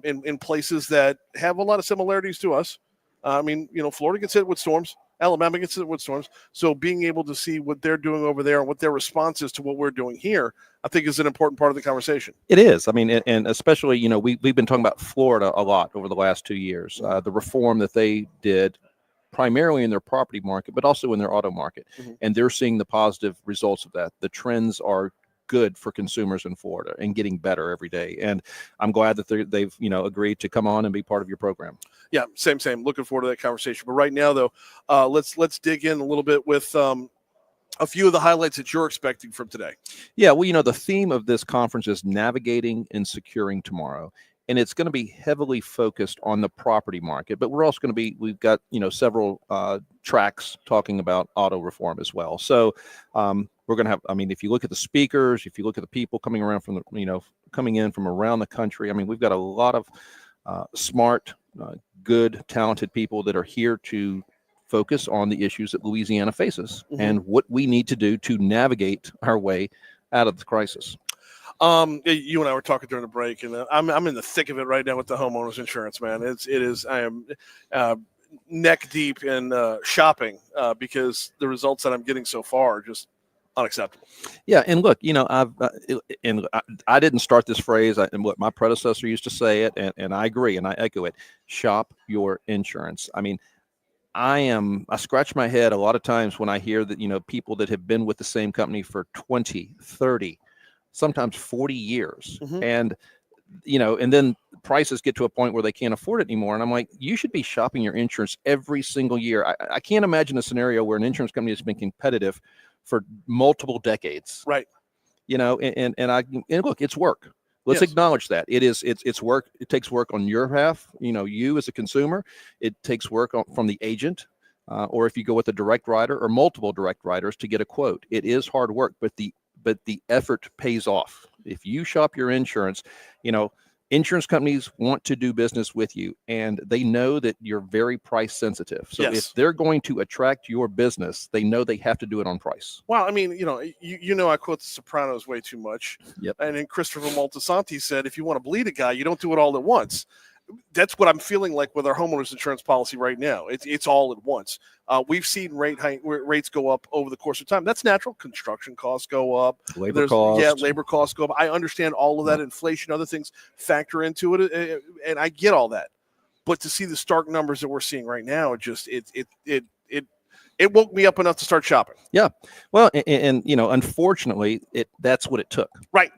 in places that have a lot of similarities to us. Florida gets hit with storms. Alabama gets hit with storms. So being able to see what they're doing over there and what their response is to what we're doing here, I think is an important part of the conversation. It is. I mean, and especially, we've been talking about Florida a lot over the last 2 years. The reform that they did primarily in their property market, but also in their auto market. Mm-hmm. And they're seeing the positive results of that. The trends are good for consumers in Florida and getting better every day. And I'm glad that they've agreed to come on and be part of your program. Yeah, same. Looking forward to that conversation. But right now, though, let's dig in a little bit with a few of the highlights that you're expecting from today. Yeah, well, the theme of this conference is navigating and securing tomorrow. And it's going to be heavily focused on the property market, but we're also going to we've got, several tracks talking about auto reform as well. So we're going to have, if you look at the speakers, if you look at the people coming around coming in from around the country, we've got a lot of smart, good, talented people that are here to focus on the issues that Louisiana faces and what we need to do to navigate our way out of the crisis. You and I were talking during the break, and I'm in the thick of it right now with the homeowners insurance, man. I am neck deep in shopping because the results that I'm getting so far are just unacceptable. Yeah, and look, I didn't start this phrase, and what my predecessor used to say it, and I agree, and I echo it. Shop your insurance. I scratch my head a lot of times when I hear that people that have been with the same company for 20, 30, sometimes 40 years. And, and then prices get to a point where they can't afford it anymore. And I'm like, you should be shopping your insurance every single year. I can't imagine a scenario where an insurance company has been competitive for multiple decades. Right. And look, it's work. Let's acknowledge that it's work. It takes work on your half. You as a consumer, it takes work from the agent. Or if you go with a direct writer or multiple direct writers to get a quote, it is hard work, but the effort pays off. If you shop your insurance, insurance companies want to do business with you, and they know that you're very price sensitive. So if they're going to attract your business, they know they have to do it on price. Well, I quote The Sopranos way too much. Yep. And then Christopher Moltisanti said, if you want to bleed a guy, you don't do it all at once. that's what I'm feeling like with our homeowners insurance policy right now. It's all at once. We've seen rates go up over the course of time. That's natural. Construction costs go up. Labor costs. Yeah, labor costs go up. I understand all of that. Inflation, other things factor into it, and I get all that. But to see the stark numbers that we're seeing right now, it woke me up enough to start shopping. Yeah. Well, and unfortunately, that's what it took. Right.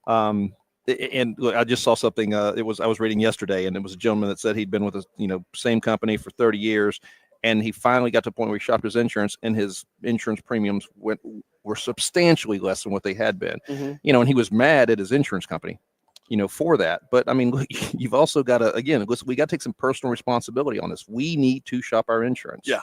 And look, I just saw something. I was reading yesterday, and it was a gentleman that said he'd been with the same company for 30 years, and he finally got to the point where he shopped his insurance, and his insurance premiums were substantially less than what they had been. Mm-hmm. And he was mad at his insurance company, for that. But I mean, look, you've also got to we got to take some personal responsibility on this. We need to shop our insurance. Yeah.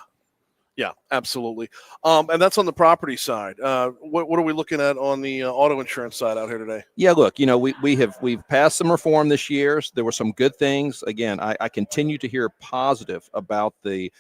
Yeah, absolutely. And that's on the property side. What are we looking at on the auto insurance side out here today? Yeah, look, we've passed some reform this year. There were some good things. Again, I continue to hear positive about the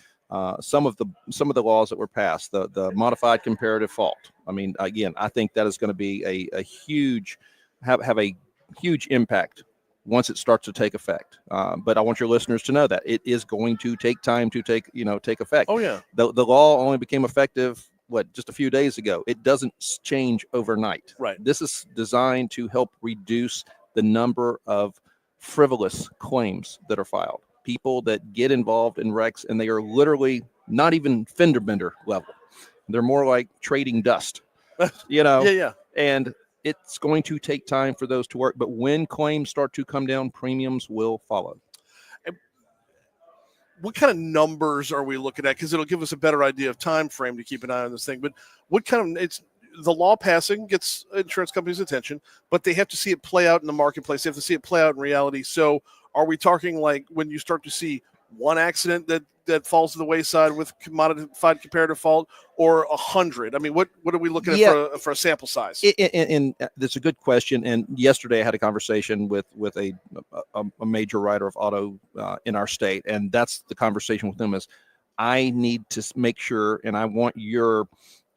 some of the laws that were passed. The modified comparative fault. I mean, again, I think that is going to be a huge have a huge impact once it starts to take effect. But I want your listeners to know that it is going to take time to take effect. Oh, yeah. The law only became effective, just a few days ago. It doesn't change overnight. Right. This is designed to help reduce the number of frivolous claims that are filed. People that get involved in wrecks, and they are literally not even fender bender level. They're more like trading dust, Yeah. And it's going to take time for those to work, but when claims start to come down, premiums will follow. What kind of numbers are we looking at? Because it'll give us a better idea of time frame to keep an eye on this thing. But what kind of the law passing gets insurance companies' attention, but they have to see it play out in the marketplace. They have to see it play out in reality. So are we talking like when you start to see one accident that falls to the wayside with modified comparative fault, or 100? I mean, what are we looking at for a sample size? And that's a good question. And yesterday I had a conversation with a major writer of auto in our state, and that's the conversation with them is, I need to make sure, and I want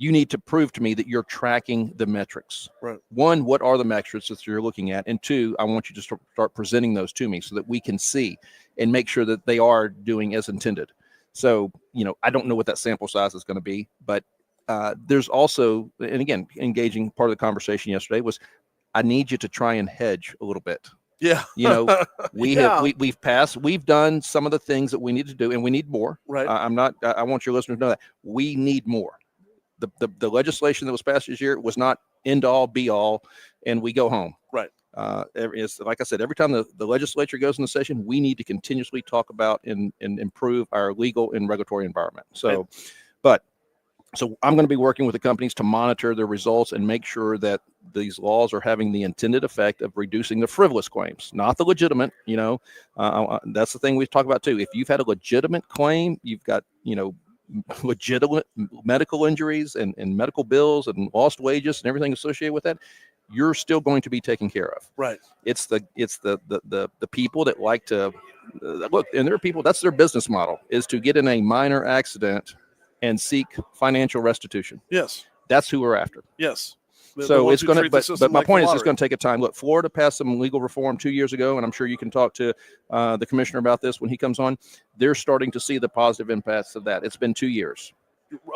you need to prove to me that you're tracking the metrics. Right. One, what are the metrics that you're looking at? And two, I want you to start presenting those to me so that we can see and make sure that they are doing as intended. So, I don't know what that sample size is going to be, but there's also, and again, engaging part of the conversation yesterday was, I need you to try and hedge a little bit. Yeah. We've passed, we've done some of the things that we need to do, and we need more. Right. I want your listeners to know that we need more. The legislation that was passed this year was not end all be all, and we go home. Right. It's like I said, every time the legislature goes into session, we need to continuously talk about and improve our legal and regulatory environment. So I'm going to be working with the companies to monitor their results and make sure that these laws are having the intended effect of reducing the frivolous claims, not the legitimate. That's the thing we talk about too. If you've had a legitimate claim, you've got legitimate medical injuries and medical bills and lost wages and everything associated with that, you're still going to be taken care of. Right. It's the people that like to look, and there are people, that's their business model, is to get in a minor accident and seek financial restitution. Yes. That's who we're after. Yes. So it's going to, but my point is, it's going to take a time. Look, Florida passed some legal reform 2 years ago, and I'm sure you can talk to the commissioner about this when he comes on. They're starting to see the positive impacts of that. It's been 2 years.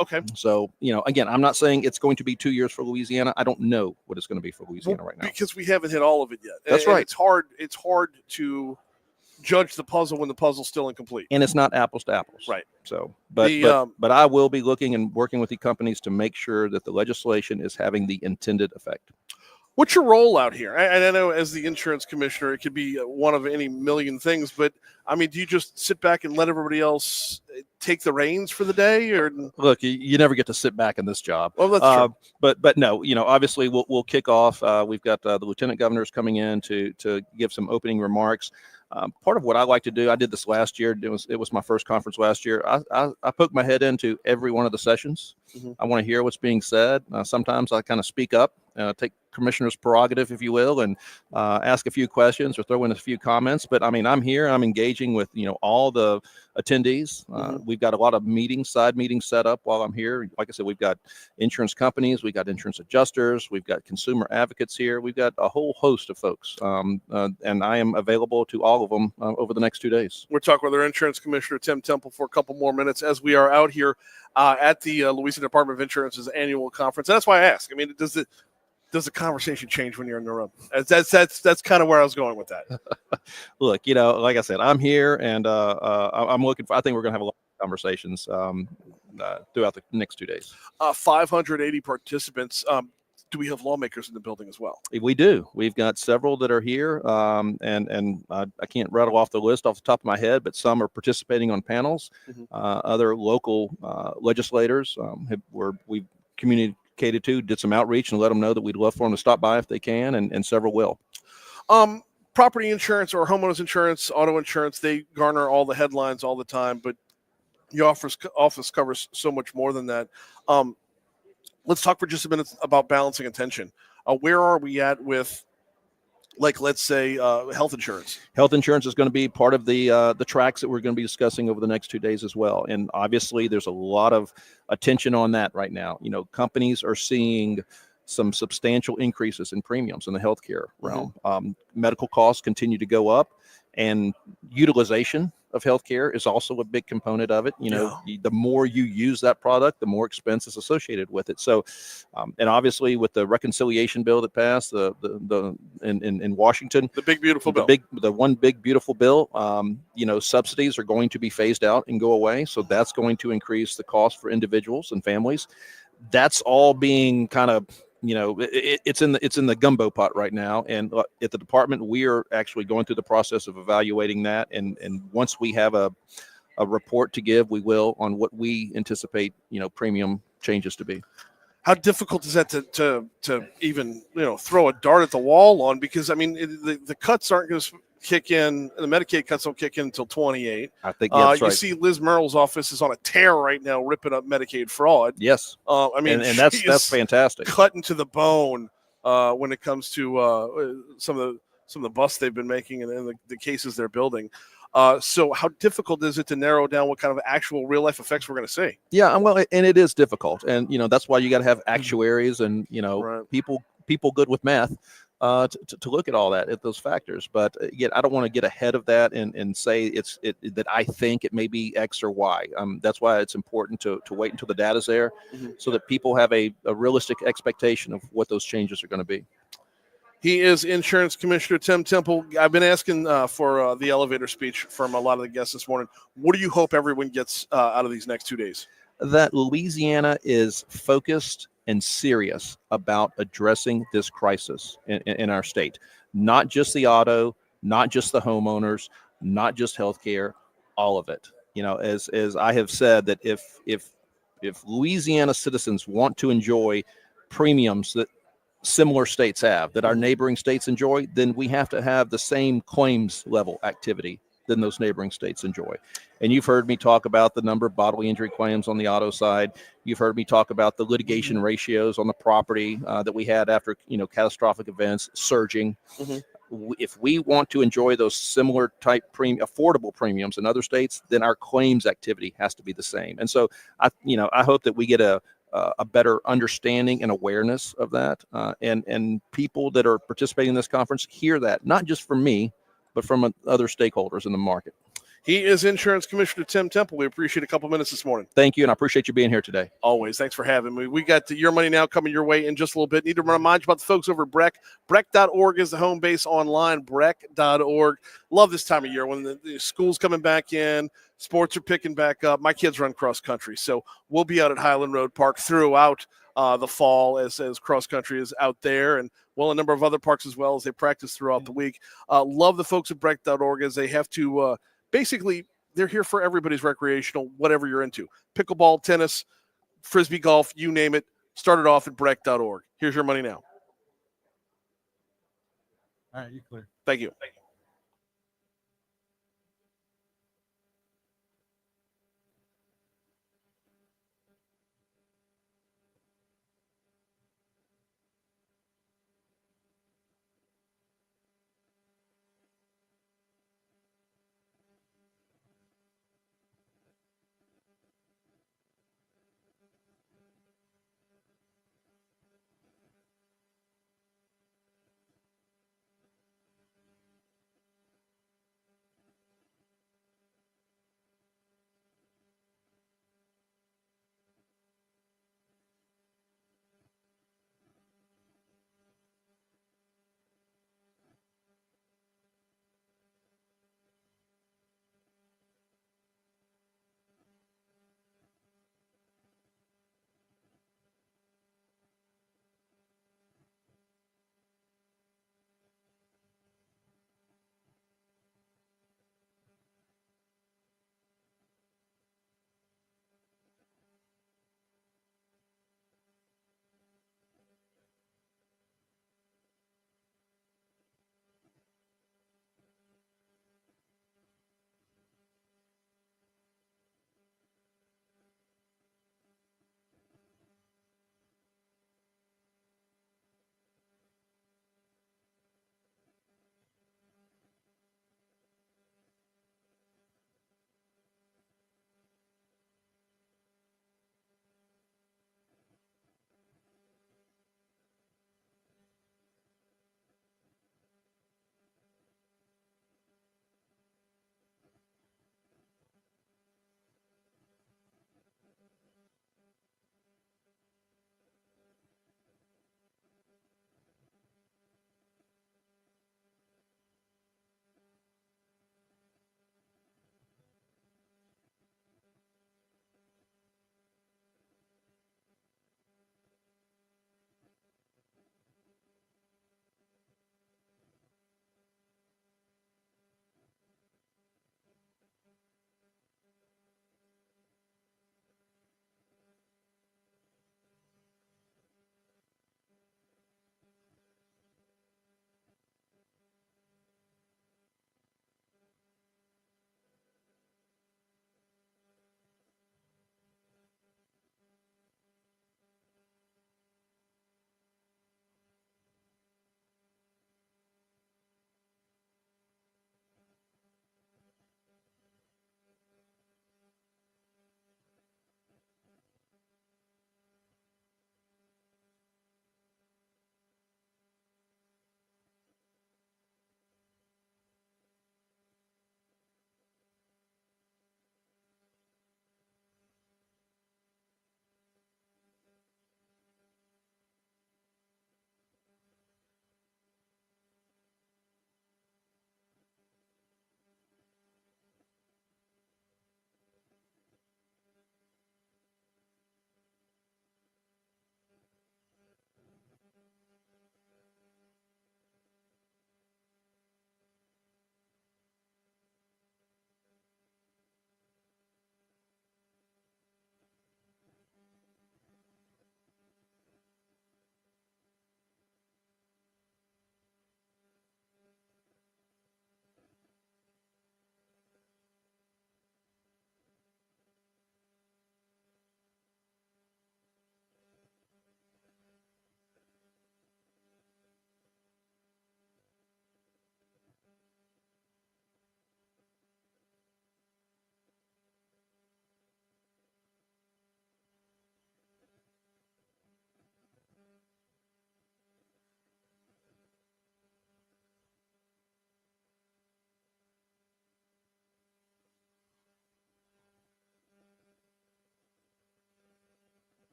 Okay. So, again, I'm not saying it's going to be 2 years for Louisiana. I don't know what it's going to be for Louisiana right now. Because we haven't hit all of it yet. That's right. It's hard to judge the puzzle when the puzzle's still incomplete. And it's not apples to apples. Right. So, but I will be looking and working with the companies to make sure that the legislation is having the intended effect. What's your role out here? And I know as the insurance commissioner, it could be one of any million things, but I mean, do you just sit back and let everybody else take the reins for the day? Or look, you never get to sit back in this job. Well, that's true. But no, obviously we'll kick off. We've got the lieutenant governors coming in to give some opening remarks. Part of what I like to do, I did this last year. It was my first conference last year. I poked my head into every one of the sessions. Mm-hmm. I want to hear what's being said. Sometimes I kind of speak up take commissioner's prerogative, if you will, and ask a few questions or throw in a few comments. But I mean, I'm here. I'm engaging with all the attendees. We've got a lot of side meetings set up while I'm here. Like I said, we've got insurance companies, we've got insurance adjusters, we've got consumer advocates here. We've got a whole host of folks, and I am available to all of them over the next 2 days. We're talking with our insurance commissioner, Tim Temple, for a couple more minutes as we are out here at the Louisiana Department of Insurance's annual conference. And that's why I ask. I mean, does the conversation change when you're in the room? That's kind of where I was going with that. Look, like I said, I'm here, and I'm looking for. I think we're going to have a lot of conversations throughout the next 2 days. 580 participants. Do we have lawmakers in the building as well? We do. We've got several that are here, and I can't rattle off the list off the top of my head, but some are participating on panels. Other local legislators we've communicated to, did some outreach and let them know that we'd love for them to stop by if they can, and several will. Property insurance or homeowners insurance, auto insurance, they garner all the headlines all the time, but your office covers so much more than that. Let's talk for just a minute about balancing attention. Where are we at with, like, let's say, health insurance? Health insurance is going to be part of the tracks that we're going to be discussing over the next 2 days as well. And obviously, there's a lot of attention on that right now. Companies are seeing some substantial increases in premiums in the healthcare realm. Medical costs continue to go up, and utilization of healthcare is also a big component of it. The more you use that product, the more expenses associated with it. So, and obviously with the reconciliation bill that passed in Washington, the big beautiful bill, the one big beautiful bill, subsidies are going to be phased out and go away. So that's going to increase the cost for individuals and families. That's all being kind of, it's in the gumbo pot right now. And at the department, we are actually going through the process of evaluating that. And once we have a report to give, we will, on what we anticipate, premium changes to be. How difficult is that to even, throw a dart at the wall on? Because, I mean, the cuts aren't going to kick in. The Medicaid cuts don't kick in until 28. I think that's right. You see Liz Merrill's office is on a tear right now, ripping up Medicaid fraud. Yes. I mean, and that's fantastic. Cutting to the bone when it comes to some of the busts they've been making and the cases they're building. So how difficult is it to narrow down what kind of actual real life effects we're going to see? Yeah, well, and it is difficult. And, that's why you got to have actuaries and, Right. people good with math to look at all that, at those factors. But again, I don't want to get ahead of that and say that I think it may be X or Y. That's why it's important to wait until the data's there so that people have a realistic expectation of what those changes are going to be. He is Insurance Commissioner Tim Temple. I've been asking for the elevator speech from a lot of the guests this morning. What do you hope everyone gets out of these next 2 days? That Louisiana is focused and serious about addressing this crisis in our state. Not just the auto, not just the homeowners, not just healthcare, all of it. As I have said, that if Louisiana citizens want to enjoy premiums that similar states have, that our neighboring states enjoy, then we have to have the same claims level activity than those neighboring states enjoy. And you've heard me talk about the number of bodily injury claims on the auto side. You've heard me talk about the litigation ratios on the property that we had after catastrophic events surging. If we want to enjoy those similar type affordable premiums in other states, then our claims activity has to be the same. And so I hope that we get a better understanding and awareness of that, and people that are participating in this conference hear that, not just from me, but from other stakeholders in the market. He is Insurance Commissioner Tim Temple. We appreciate a couple minutes this morning. Thank you, and I appreciate you being here today. Always. Thanks for having me. We got Your Money Now coming your way in just a little bit. Need to remind you about the folks over at Breck. Breck.org is the home base online, Breck.org. Love this time of year when the school's coming back in, sports are picking back up. My kids run cross country, so we'll be out at Highland Road Park throughout the fall as cross country is out there, and a number of other parks as well as they practice throughout the week. Love the folks at Breck.org as they have to basically, they're here for everybody's recreational, whatever you're into. Pickleball, tennis, frisbee golf, you name it. Started off at Breck.org. Here's Your Money Now. All right, you clear. Thank you.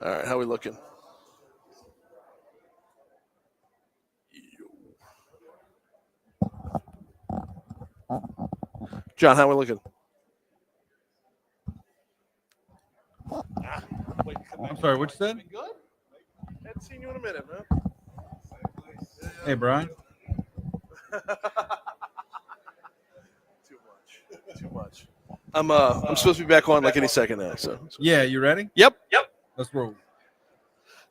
All right, how we looking? John, how we looking? I'm sorry, what you said? Good? Hadn't seen you in a minute, man. Hey, Brian. Too much. I'm supposed to be back on like any second now. So Yeah, you ready? Yep. Let's roll.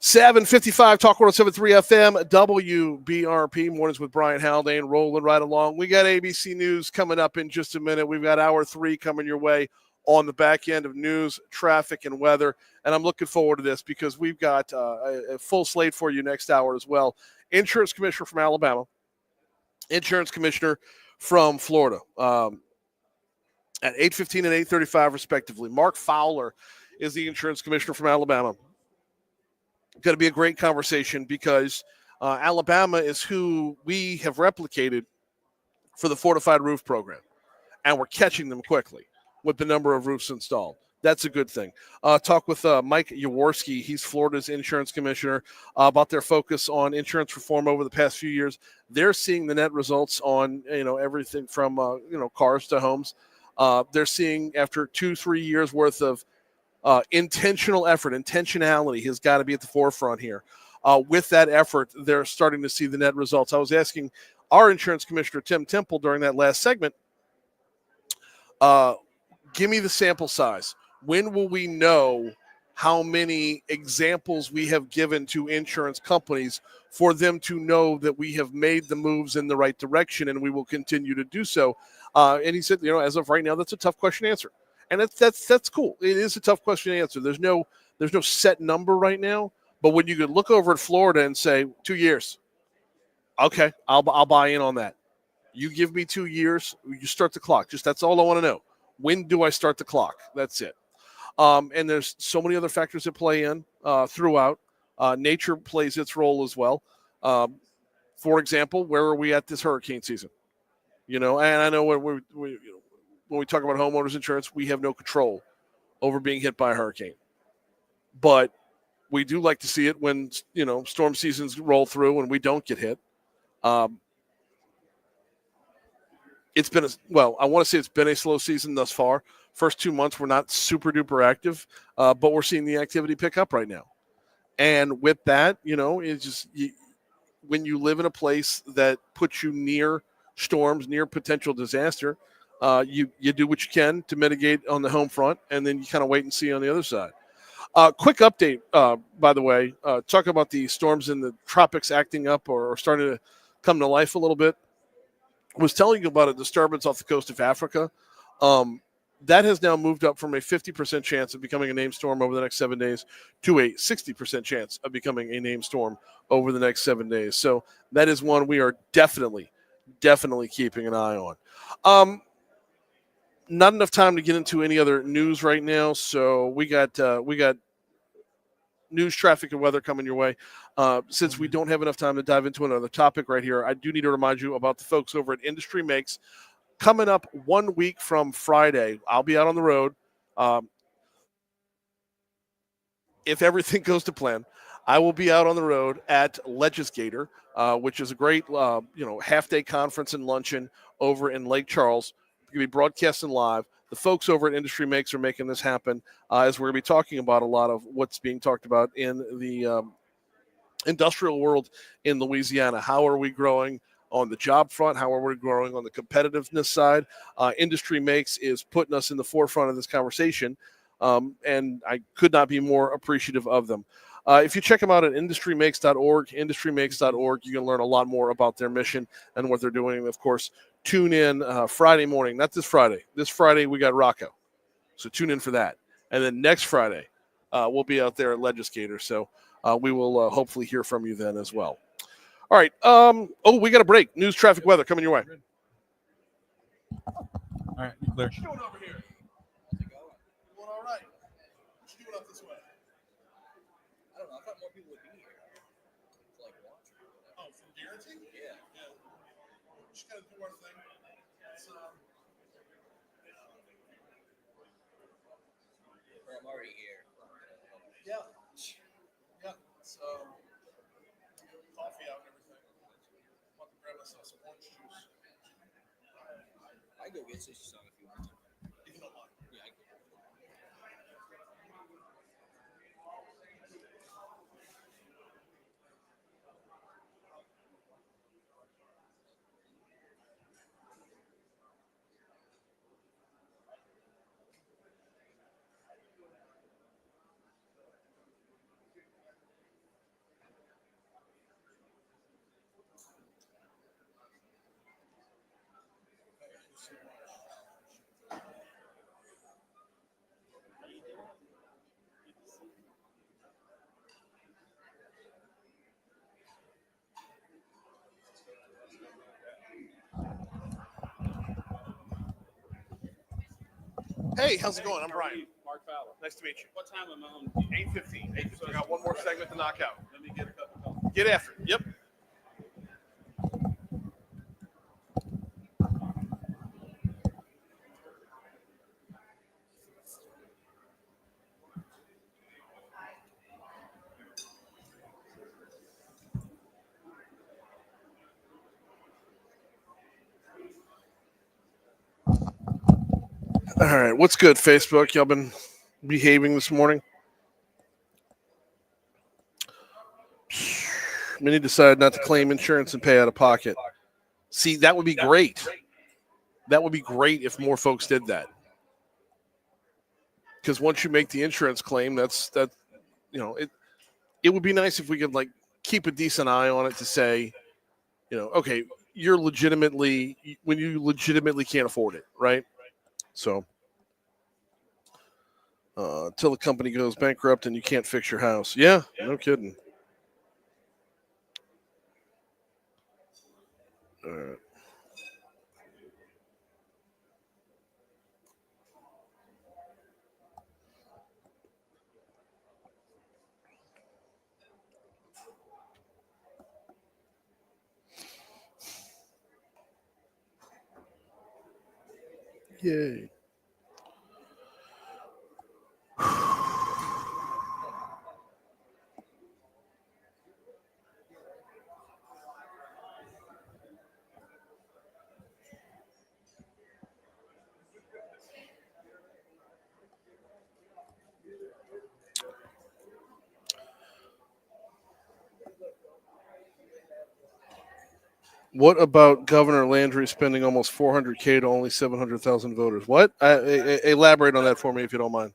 7:55 Talk 107.3 FM WBRP mornings with Brian Haldane rolling right along. We got ABC News coming up in just a minute. We've got hour 3 coming your way on the back end of news, traffic, and weather. And I'm looking forward to this because we've got a full slate for you next hour as well. Insurance commissioner from Alabama, insurance commissioner from Florida at 8:15 and 8:35 respectively. Mark Fowler is the insurance commissioner from Alabama. Going to be a great conversation because Alabama is who we have replicated for the fortified roof program, and we're catching them quickly with the number of roofs installed. That's a good thing. Talk with Mike Jaworski. He's Florida's insurance commissioner about their focus on insurance reform over the past few years. They're seeing the net results on everything from cars to homes. They're seeing after 2-3 years worth of intentional effort, intentionality has got to be at the forefront here. With that effort, they're starting to see the net results. I was asking our insurance commissioner, Tim Temple, during that last segment, give me the sample size. When will we know how many examples we have given to insurance companies for them to know that we have made the moves in the right direction and we will continue to do so? And he said, as of right now, that's a tough question to answer. And that's cool. It is a tough question to answer. There's no set number right now. But when you could look over at Florida and say 2 years, okay, I'll buy in on that. You give me 2 years, you start the clock. Just that's all I want to know. When do I start the clock? That's it. And there's so many other factors that play in throughout. Nature plays its role as well. For example, where are we at this hurricane season? And I know when we talk about homeowners insurance, we have no control over being hit by a hurricane. But we do like to see it when, storm seasons roll through and we don't get hit. It's been I want to say it's been a slow season thus far. First 2 months were not super duper active, but we're seeing the activity pick up right now. And with that, it's just when you live in a place that puts you near storms, near potential disaster, you do what you can to mitigate on the home front, and then you kind of wait and see on the other side. Quick update, by the way, talk about the storms in the tropics acting up or starting to come to life a little bit. I was telling you about a disturbance off the coast of Africa. That has now moved up from a 50% chance of becoming a named storm over the next 7 days to a 60% chance of becoming a named storm over the next 7 days. So that is one we are definitely keeping an eye on. Not enough time to get into any other news right now, so we got news, traffic, and weather coming your way. Since we don't have enough time to dive into another topic right here, I do need to remind you about the folks over at Industry Makes. Coming up 1 week from Friday, I'll be out on the road. If everything goes to plan, I will be out on the road at Legislator, which is a great half-day conference and luncheon over in Lake Charles. It's going to be broadcasting live. The folks over at Industry Makes are making this happen as we're going to be talking about a lot of what's being talked about in the industrial world in Louisiana. How are we growing on the job front? How are we growing on the competitiveness side? Industry Makes is putting us in the forefront of this conversation, and I could not be more appreciative of them. If you check them out at industrymakes.org, industrymakes.org, you can learn a lot more about their mission and what they're doing. Of course, tune in Friday morning, not this Friday. This Friday, we got Rocco. So tune in for that. And then next Friday, we'll be out there at Legislator. So we will hopefully hear from you then as well. All right. We got a break. News, traffic, weather coming your way. All right, you clear. What you doing over here? Doing all right. What you doing up this way? I don't know. I thought more people would be here. To like watch. Oh, from Guarantee? Yeah. Just gotta do our thing. It's, I'm already here. yeah. It's coffee out and everything. I'm about to grab myself some orange juice. I go get 60 some if you want. If you don't mind. Yeah, I go. Hey, how's it going? I'm Brian. Mark Fowler. Nice to meet you. What time am I on? 8:15. So I got one more segment to knock out. Let me get a cup of coffee. Get after it. Yep. All right. What's good, Facebook? Y'all been behaving this morning? Many decided not to claim insurance and pay out of pocket. See, that would be great. That would be great if more folks did that. Because once you make the insurance claim, it would be nice if we could like keep a decent eye on it to say, okay, you're legitimately when you legitimately can't afford it, right? So until the company goes bankrupt and you can't fix your house. Yeah, no kidding. All right. Yay. What about Governor Landry spending almost $400K to only 700,000 voters? What? Elaborate on that for me if you don't mind.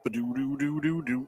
Ba-do-do-do-do-do.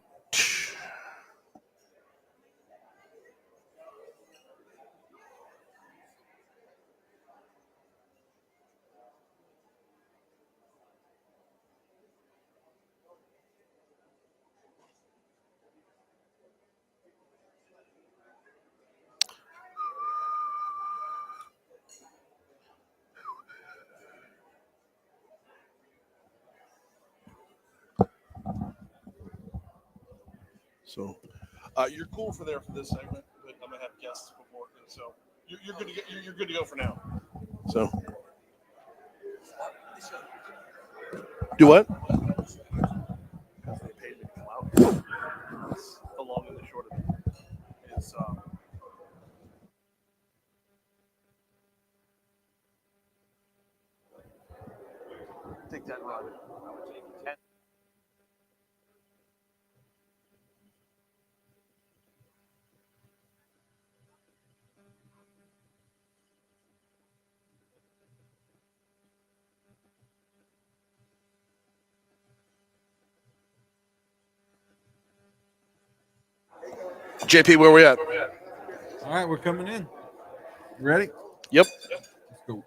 So you're cool for this segment, but I'm gonna have guests before, so you're good to go. You're good to go for now. So do what? They paid me to come out. That's the long and the short of it is. Take that run. JP, where we at? All right, we're coming in. You ready? Yep. Let's go.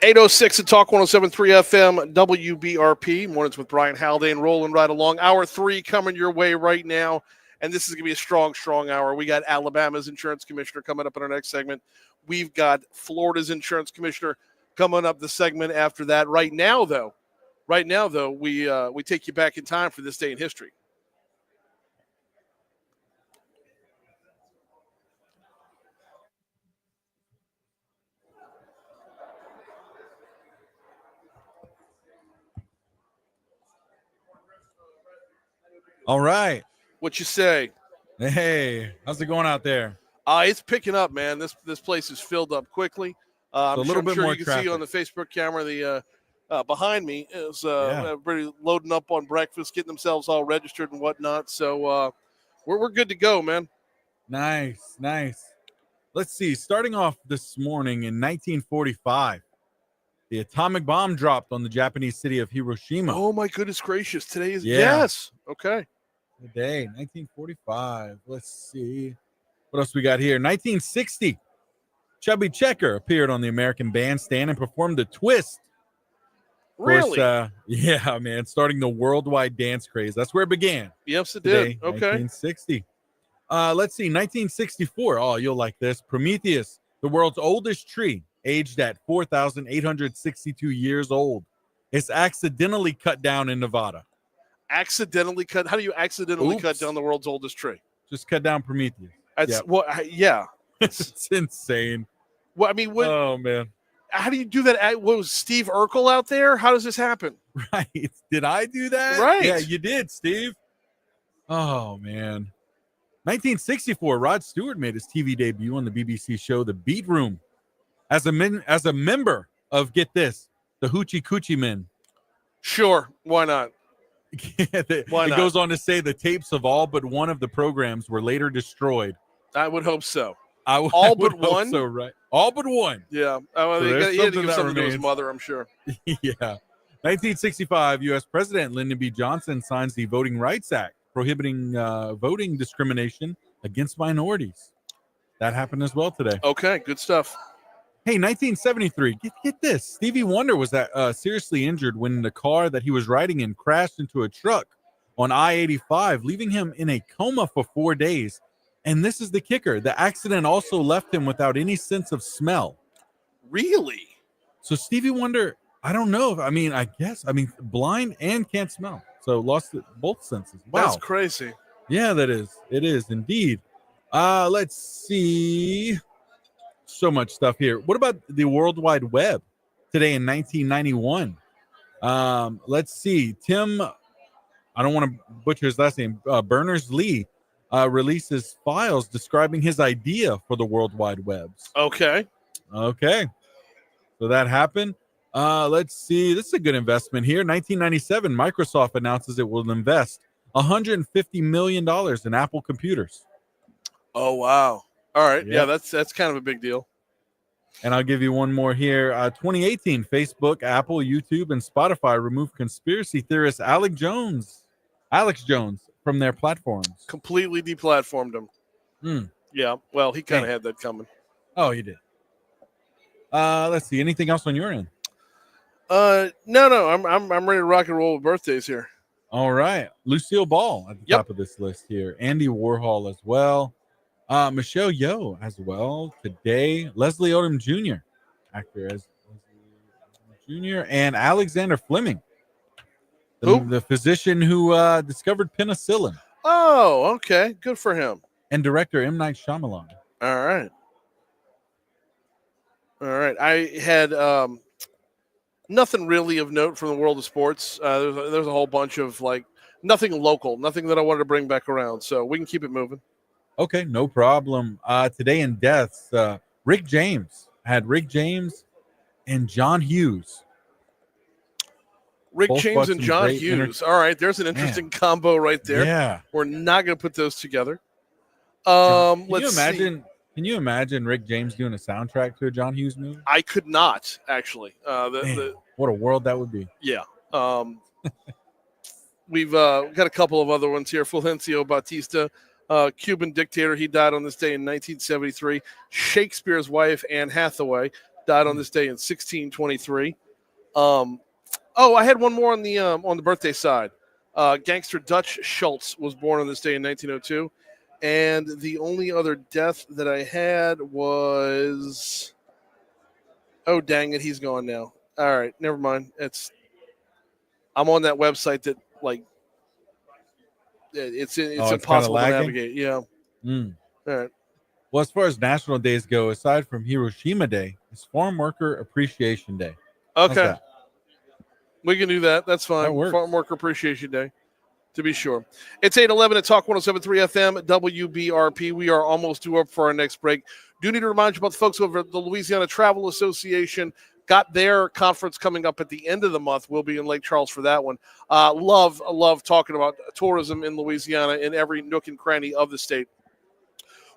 .806 at Talk 107.3 FM WBRP. Mornings with Brian Haldane rolling right along. Hour 3 coming your way right now. And this is going to be a strong, strong hour. We got Alabama's insurance commissioner coming up in our next segment. We've got Florida's insurance commissioner coming up the segment after that. Right now, though, we take you back in time for this day in history. All right. What you say? Hey, how's it going out there? It's picking up, man. This place is filled up quickly. So a little bit more you can see on the Facebook camera the behind me is everybody loading up on breakfast, getting themselves all registered and whatnot. So we're good to go, man. Nice. Let's see. Starting off this morning in 1945, the atomic bomb dropped on the Japanese city of Hiroshima. Oh my goodness gracious! Today is Yeah. yes. Okay. Today, 1945. Let's see. What else we got here? 1960. Chubby Checker appeared on the American Bandstand and performed a twist. Really? Course, yeah, man. Starting the worldwide dance craze. That's where it began. Yes, it Today, did. Okay. 1960. Let's see. 1964. Oh, you'll like this. Prometheus, the world's oldest tree, aged at 4,862 years old. It's accidentally cut down in Nevada. Accidentally cut. How do you accidentally cut Oops. down the world's oldest tree? Just cut down Prometheus. That's Yep. what. Yeah. It's insane. Well, I mean, what? Oh, man. How do you do that? What was Steve Urkel out there? How does this happen? Right. Did I do that? Right. Yeah, you did, Steve. Oh, man. 1964, Rod Stewart made his TV debut on the BBC show The Beat Room as a member of, get this, the Hoochie Coochie Men. Sure. Why not? It goes on to say the tapes of all but one of the programs were later destroyed. I would hope so. All but one? So, right. All but one. Yeah. So He there's had to something give that something to his remains. mother, I'm sure. Yeah. 1965, U.S. President Lyndon B. Johnson signs the Voting Rights Act, prohibiting voting discrimination against minorities. That happened as well today. Okay, good stuff. Hey, 1973. Get this. Stevie Wonder was seriously injured when the car that he was riding in crashed into a truck on I-85, leaving him in a coma for 4 days. And this is the kicker. The accident also left him without any sense of smell. Really? So Stevie Wonder, I don't know. Blind and can't smell. So lost both senses. Wow. That's crazy. Yeah, that is. It is indeed. Let's see. So much stuff here. What about the World Wide Web today in 1991? Let's see. Tim, I don't want to butcher his last name, Berners-Lee releases files describing his idea for the World Wide Webs. Okay. So that happened. Let's see. This is a good investment here. 1997, Microsoft announces it will invest $150 million in Apple computers. Oh, wow. All right. Yep. Yeah, that's kind of a big deal. And I'll give you one more here. 2018, Facebook, Apple, YouTube, and Spotify removed conspiracy theorist Alex Jones from their platforms. Completely deplatformed him. Yeah. Well, he kind of had that coming. Oh, he did. Let's see. Anything else on your end? No. I'm ready to rock and roll with birthdays here. All right. Lucille Ball at the top of this list here. Andy Warhol as well. Michelle Yeoh as well today. Leslie Odom Jr., actor as Leslie Odom Jr. and Alexander Fleming, Who? the physician who discovered penicillin, Oh, okay. Good for him. and director M. Night Shyamalan. All right. All right. I had nothing really of note from the world of sports. There's a whole bunch of nothing local, nothing that I wanted to bring back around. So we can keep it moving. Okay, no problem. Today in deaths, Rick James and John Hughes. Rick Both James fought and some John great Hughes. All right, there's an interesting combo right there. Yeah. We're not going to put those together. Can Let's you imagine? see. Can you imagine Rick James doing a soundtrack to a John Hughes movie? I could not actually. Man, what a world that would be. Yeah. We've got a couple of other ones here. Fulgencio Batista, Cuban dictator. He died on this day in 1973. Shakespeare's wife, Anne Hathaway, died on this day in 1623. I had one more on the birthday side. Gangster Dutch Schultz was born on this day in 1902. And the only other death that I had was, oh, dang it, he's gone now. All right, never mind. I'm on that website that it's impossible to navigate. Yeah. Mm. All right. Well, as far as national days go, aside from Hiroshima Day, it's Farm Worker Appreciation Day. How's Okay. that? We can do that. That's fine. That works. Farm Worker Appreciation Day, to be sure. It's 8:11 at Talk 107.3 FM WBRP. We are almost due up for our next break. Do need to remind you about the folks over at the Louisiana Travel Association. Got their conference coming up at the end of the month. We'll be in Lake Charles for that one. Love talking about tourism in Louisiana in every nook and cranny of the state.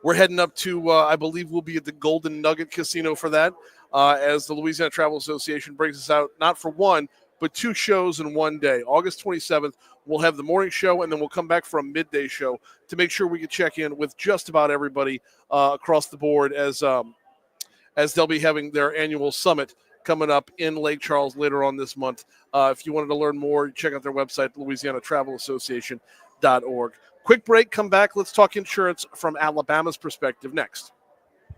We're heading up to, I believe we'll be at the Golden Nugget Casino for that, as the Louisiana Travel Association brings us out, not for one, but two shows in one day. August 27th, we'll have the morning show, and then we'll come back for a midday show to make sure we can check in with just about everybody across the board as they'll be having their annual summit coming up in Lake Charles later on this month. If you wanted to learn more, check out their website, LouisianaTravelAssociation.org. Quick break, come back. Let's talk insurance from Alabama's perspective next.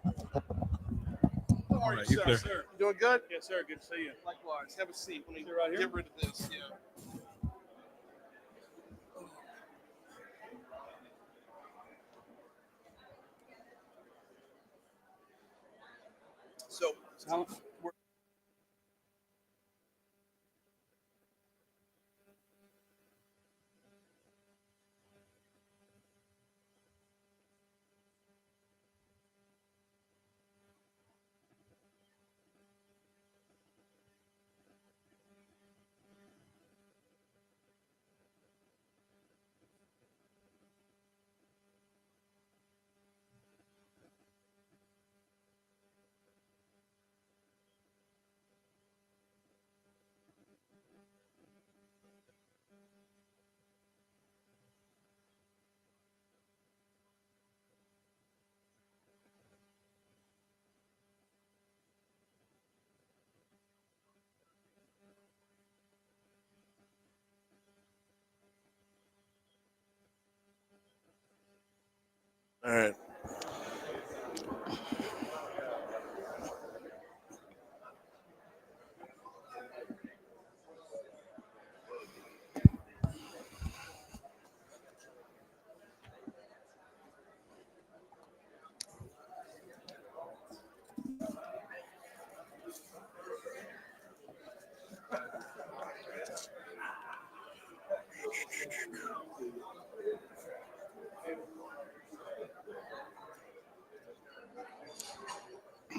How are you, sir? You doing good? Yes, sir. Good to see you. Likewise. Have a seat. Let me right here? get rid of this. Yeah. So we're all right.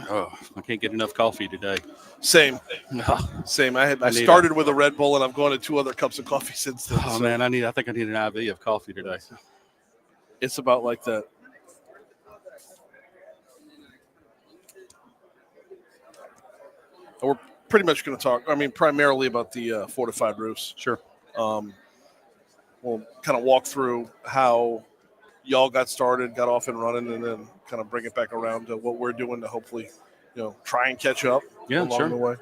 Oh, I can't get enough coffee today. Same. Same. I started with a Red Bull, and I've gone to 2 other cups of coffee since then. Oh so man, I think I need an IV of coffee today. it's about like that. We're pretty much going to talk, primarily about the fortified roofs. Sure. We'll kind of walk through how y'all got started, got off and running, and then kind of bring it back around to what we're doing to hopefully, try and catch up Yeah, along sure. the way.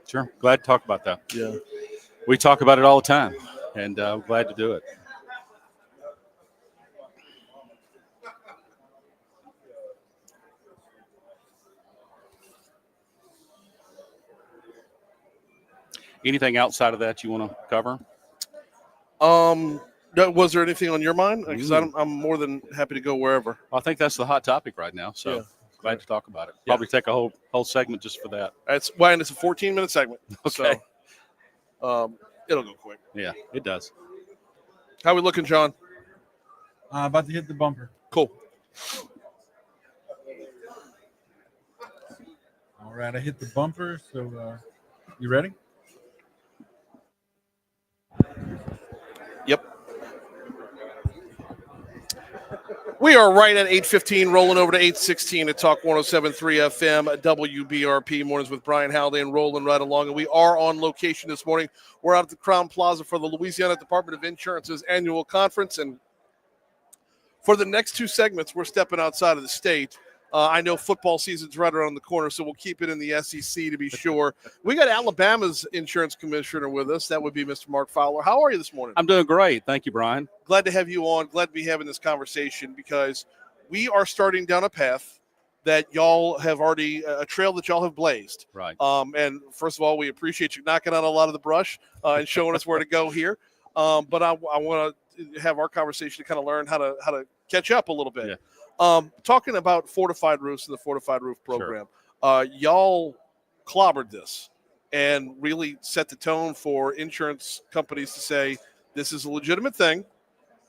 Sure. Glad to talk about that. Yeah. We talk about it all the time, and I'm glad to do it. Anything outside of that you want to cover? Was there anything on your mind? Because I'm more than happy to go wherever. Well, I think that's the hot topic right now. So Yeah. glad to talk about it. Yeah. Probably take a whole segment just for that. It's a 14-minute segment. Okay. So, it'll go quick. Yeah, it does. How we looking, John? About to hit the bumper. Cool. All right, I hit the bumper. So, you ready? Yep. We are right at 8:15, rolling over to 8:16 at Talk 107.3 FM WBRP. Mornings with Brian Haldane, rolling right along. And we are on location this morning. We're out at the Crown Plaza for the Louisiana Department of Insurance's annual conference. And for the next two segments, we're stepping outside of the state. I know football season's right around the corner, so we'll keep it in the SEC to be sure. We got Alabama's insurance commissioner with us. That would be Mr. Mark Fowler. How are you this morning? I'm doing great. Thank you, Brian. Glad to have you on. Glad to be having this conversation because we are starting down a path that y'all have already, a trail that y'all have blazed. Right. And first of all, we appreciate you knocking out a lot of the brush and showing us where to go here. But I want to have our conversation to kind of learn how to catch up a little bit. Yeah. Talking about fortified roofs and the fortified roof program, y'all clobbered this and really set the tone for insurance companies to say this is a legitimate thing.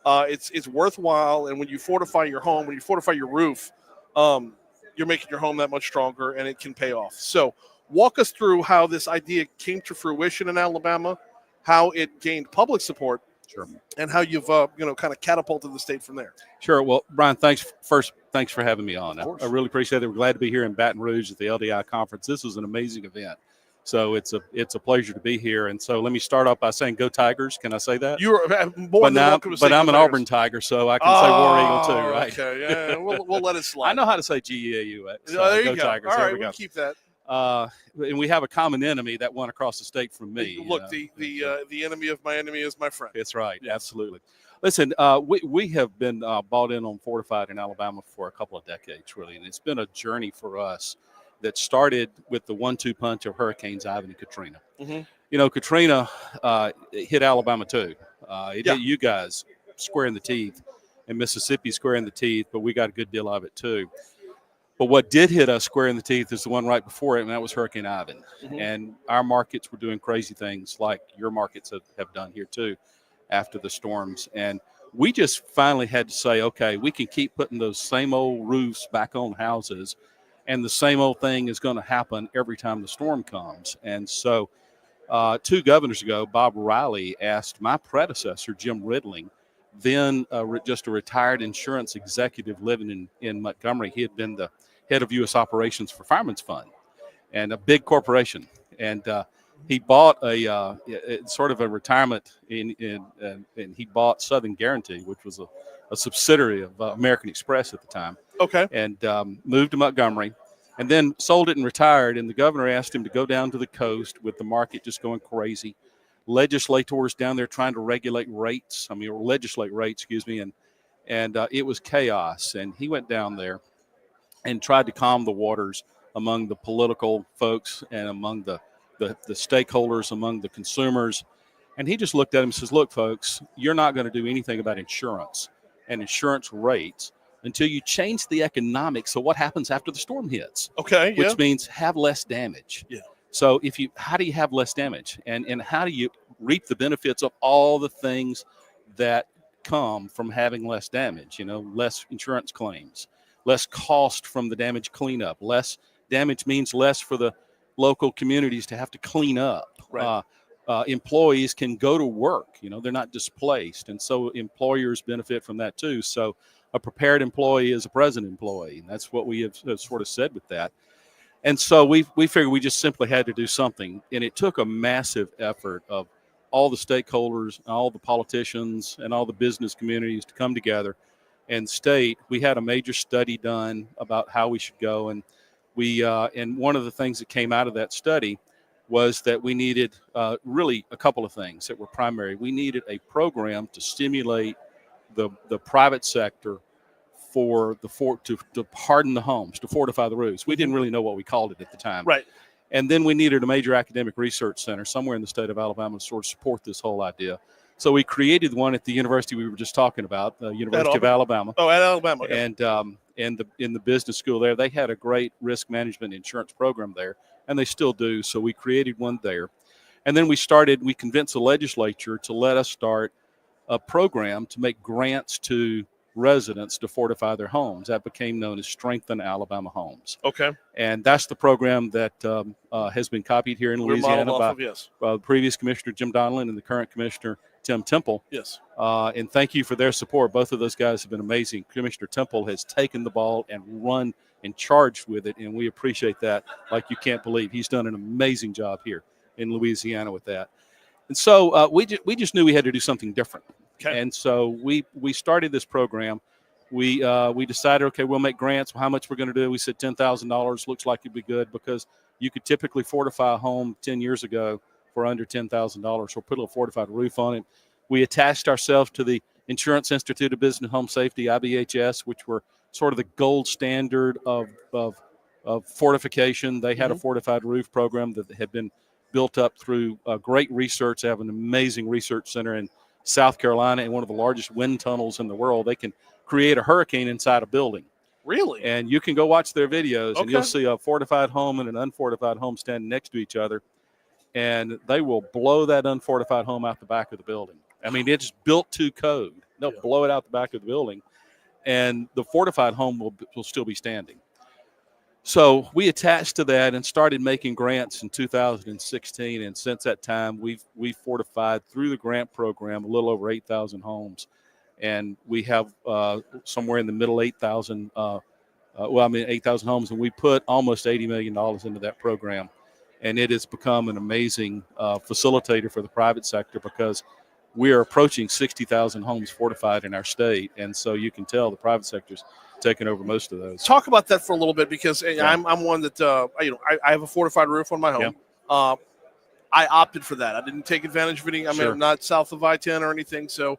It's worthwhile, and when you fortify your home, when you fortify your roof, you're making your home that much stronger, and it can pay off. So, walk us through how this idea came to fruition in Alabama, how it gained public support. Sure. And how you've kind of catapulted the state from there. Sure. Well, Brian, thanks for having me on. I really appreciate it. We're glad to be here in Baton Rouge at the LDI conference. This was an amazing event. So it's a pleasure to be here. And so let me start off by saying go Tigers. Can I say that? You're more than welcome to say But I'm an Tigers. Auburn Tiger, so I can say War Eagle too, right? Okay, yeah, we'll let it slide. I know how to say GEAU. There you go. Tigers. All There right, we go. we'll keep that. And we have a common enemy that won across the state from me. Look, the enemy of my enemy is my friend. That's right. Absolutely. Listen, we have been bought in on fortified in Alabama for a couple of decades, really, and it's been a journey for us that started with the 1-2 punch of Hurricanes Ivan and Katrina. Mm-hmm. You know, Katrina hit Alabama too. It hit you guys square in the teeth, and Mississippi square in the teeth, but we got a good deal of it too. But what did hit us square in the teeth is the one right before it, and that was Hurricane Ivan. Mm-hmm. And our markets were doing crazy things like your markets have done here too after the storms. And we just finally had to say, okay, we can keep putting those same old roofs back on houses, and the same old thing is going to happen every time the storm comes. And so 2 governors ago, Bob Riley asked my predecessor, Jim Ridling, then just a retired insurance executive living in Montgomery. He had been the head of U.S. operations for Fireman's Fund and a big corporation. And he bought a sort of a retirement and he bought Southern Guarantee, which was a subsidiary of American Express at the time. Okay. And moved to Montgomery and then sold it and retired. And the governor asked him to go down to the coast with the market just going crazy. Legislators down there trying to legislate rates, and it was chaos. And he went down there and tried to calm the waters among the political folks and among the stakeholders, among the consumers. And he just looked at him and says, look, folks, you're not going to do anything about insurance and insurance rates until you change the economics of what happens after the storm hits. Okay, which means have less damage. Yeah. So how do you have less damage? And how do you reap the benefits of all the things that come from having less damage? You know, less insurance claims, less cost from the damage cleanup. Less damage means less for the local communities to have to clean up. Right. Employees can go to work, you know, they're not displaced. And so employers benefit from that too. So a prepared employee is a present employee. And that's what we have sort of said with that. And so we figured we just simply had to do something. And it took a massive effort of all the stakeholders, all the politicians, and all the business communities to come together and state. We had a major study done about how we should go. And and one of the things that came out of that study was that we needed really a couple of things that were primary. We needed a program to stimulate the private sector to harden the homes, to fortify the roofs. We didn't really know what we called it at the time. Right. And then we needed a major academic research center somewhere in the state of Alabama to sort of support this whole idea. So we created one at the university we were just talking about, the University of Alabama. Oh, at Alabama. Okay. And in the business school there, they had a great risk management insurance program there, and they still do. So we created one there. And then we convinced the legislature to let us start a program to make grants to residents to fortify their homes. That became known as Strengthen Alabama Homes. Okay. And that's the program that has been copied here in Louisiana by the previous commissioner, Jim Donlan, and the current commissioner, Tim Temple. Yes. And thank you for their support. Both of those guys have been amazing. Commissioner Temple has taken the ball and run and charged with it, and we appreciate that like you can't believe. He's done an amazing job here in Louisiana with that. And so we just knew we had to do something different. Okay. And so we started this program. We decided, okay, we'll make grants. How much we're going to do? We said $10,000 looks like it'd be good because you could typically fortify a home 10 years ago for under $10,000. We'll put a little fortified roof on it. We attached ourselves to the Insurance Institute of Business and Home Safety, IBHS, which were sort of the gold standard of fortification. They had a fortified roof program that had been built up through great research. They have an amazing research center in South Carolina and one of the largest wind tunnels in the world. They can create a hurricane inside a building. Really? And you can go watch their videos, and you'll see a fortified home and an unfortified home standing next to each other, and they will blow that unfortified home out the back of the building. I mean, it's built to code. They'll blow it out the back of the building, and the fortified home will still be standing. So we attached to that and started making grants in 2016. And since that time, we've fortified through the grant program a little over 8,000 homes. And we have somewhere in the middle 8,000, 8,000 homes. And we put almost $80 million into that program. And it has become an amazing facilitator for the private sector because we are approaching 60,000 homes fortified in our state. And so you can tell the private sector's taken over most of those. Talk about that for a little bit because I'm one that I have a fortified roof on my home. Yeah. I opted for that. I didn't take advantage of any. I mean, I'm not south of I-10 or anything, so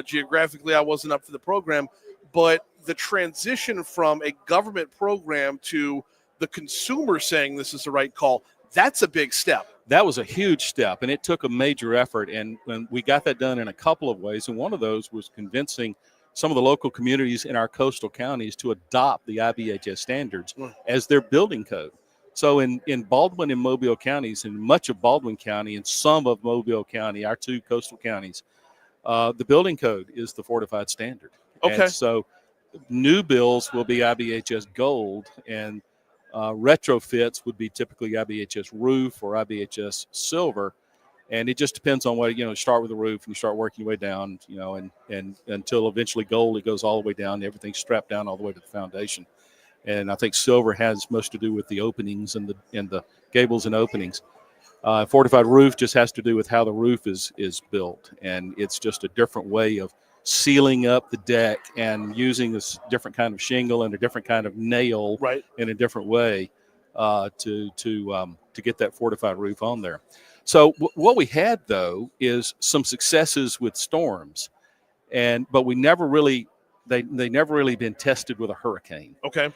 geographically I wasn't up for the program. But the transition from a government program to the consumer saying this is the right call, that's a big step. That was a huge step, and it took a major effort. And we got that done in a couple of ways, and one of those was convincing some of the local communities in our coastal counties to adopt the IBHS standards as their building code. So in Baldwin and Mobile counties, and much of Baldwin County and some of Mobile County, our two coastal counties, the building code is the fortified standard. Okay. And so new builds will be IBHS Gold, and retrofits would be typically IBHS Roof or IBHS Silver. And it just depends on what, start with the roof and you start working your way down, and until eventually gold, it goes all the way down. Everything's strapped down all the way to the foundation. And I think silver has most to do with the openings and the gables and openings. Fortified roof just has to do with how the roof is built. And it's just a different way of sealing up the deck and using this different kind of shingle and a different kind of nail in a different way to get that fortified roof on there. So what we had, though, is some successes with storms, but we never really they never really been tested with a hurricane. Okay.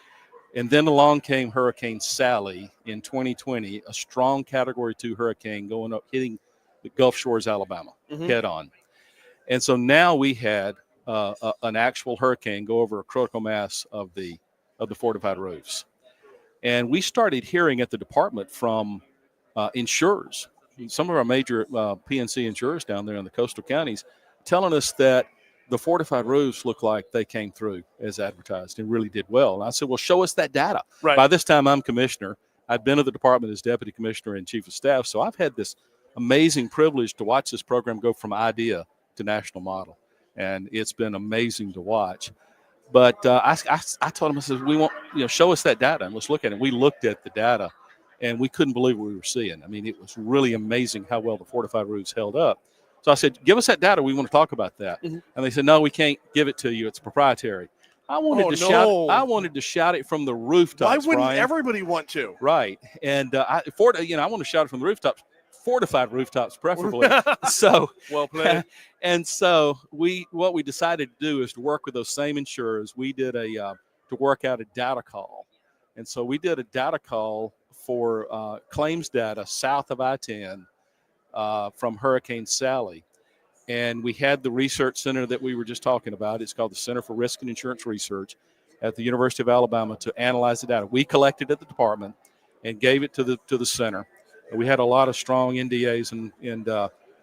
And then along came Hurricane Sally in 2020, a strong Category 2 hurricane going up, hitting the Gulf Shores, Alabama, head on. And so now we had an actual hurricane go over a critical mass of the fortified roofs, and we started hearing at the department from insurers. Some of our major PNC insurers down there in the coastal counties telling us that the fortified roofs look like they came through as advertised and really did well. And I said, well, show us that data. Right. By this time, I'm commissioner. I'd been at the department as deputy commissioner and chief of staff. So I've had this amazing privilege to watch this program go from idea to national model. And it's been amazing to watch. But I told him, I said, we want, show us that data and let's look at it. We looked at the data. And we couldn't believe what we were seeing. I mean, it was really amazing how well the fortified roofs held up. So I said, give us that data. We want to talk about that. And they said, no, we can't give it to you. It's proprietary. I wanted to shout it from the rooftops. Why wouldn't Brian. everybody want to? Right. And I want to shout it from the rooftops, fortified rooftops preferably. So well played. And so what we decided to do is to work with those same insurers. We did to work out a data call. And so we did a data call for claims data south of I-10 from Hurricane Sally. And we had the research center that we were just talking about. It's called the Center for Risk and Insurance Research at the University of Alabama to analyze the data. We collected at the department and gave it to the center. And we had a lot of strong NDAs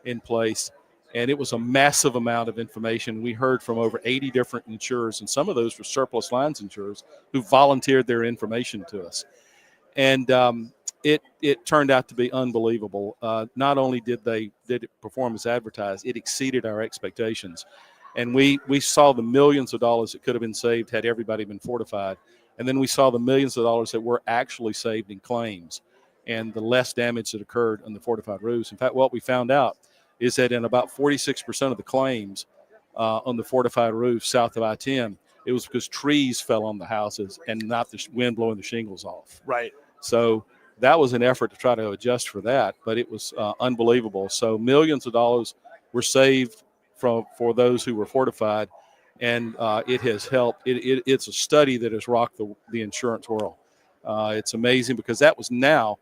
in place, and it was a massive amount of information. We heard from over 80 different insurers, and some of those were surplus lines insurers who volunteered their information to us. And it turned out to be unbelievable. Not only did it perform as advertised, it exceeded our expectations. And we saw the millions of dollars that could have been saved had everybody been fortified. And then we saw the millions of dollars that were actually saved in claims and the less damage that occurred on the fortified roofs. In fact, what we found out is that in about 46% of the claims on the fortified roof south of I-10, it was because trees fell on the houses and not the wind blowing the shingles off. Right. So that was an effort to try to adjust for that, but it was unbelievable. So millions of dollars were saved for those who were fortified, and it has helped. It's a study that has rocked the insurance world. It's amazing because that was now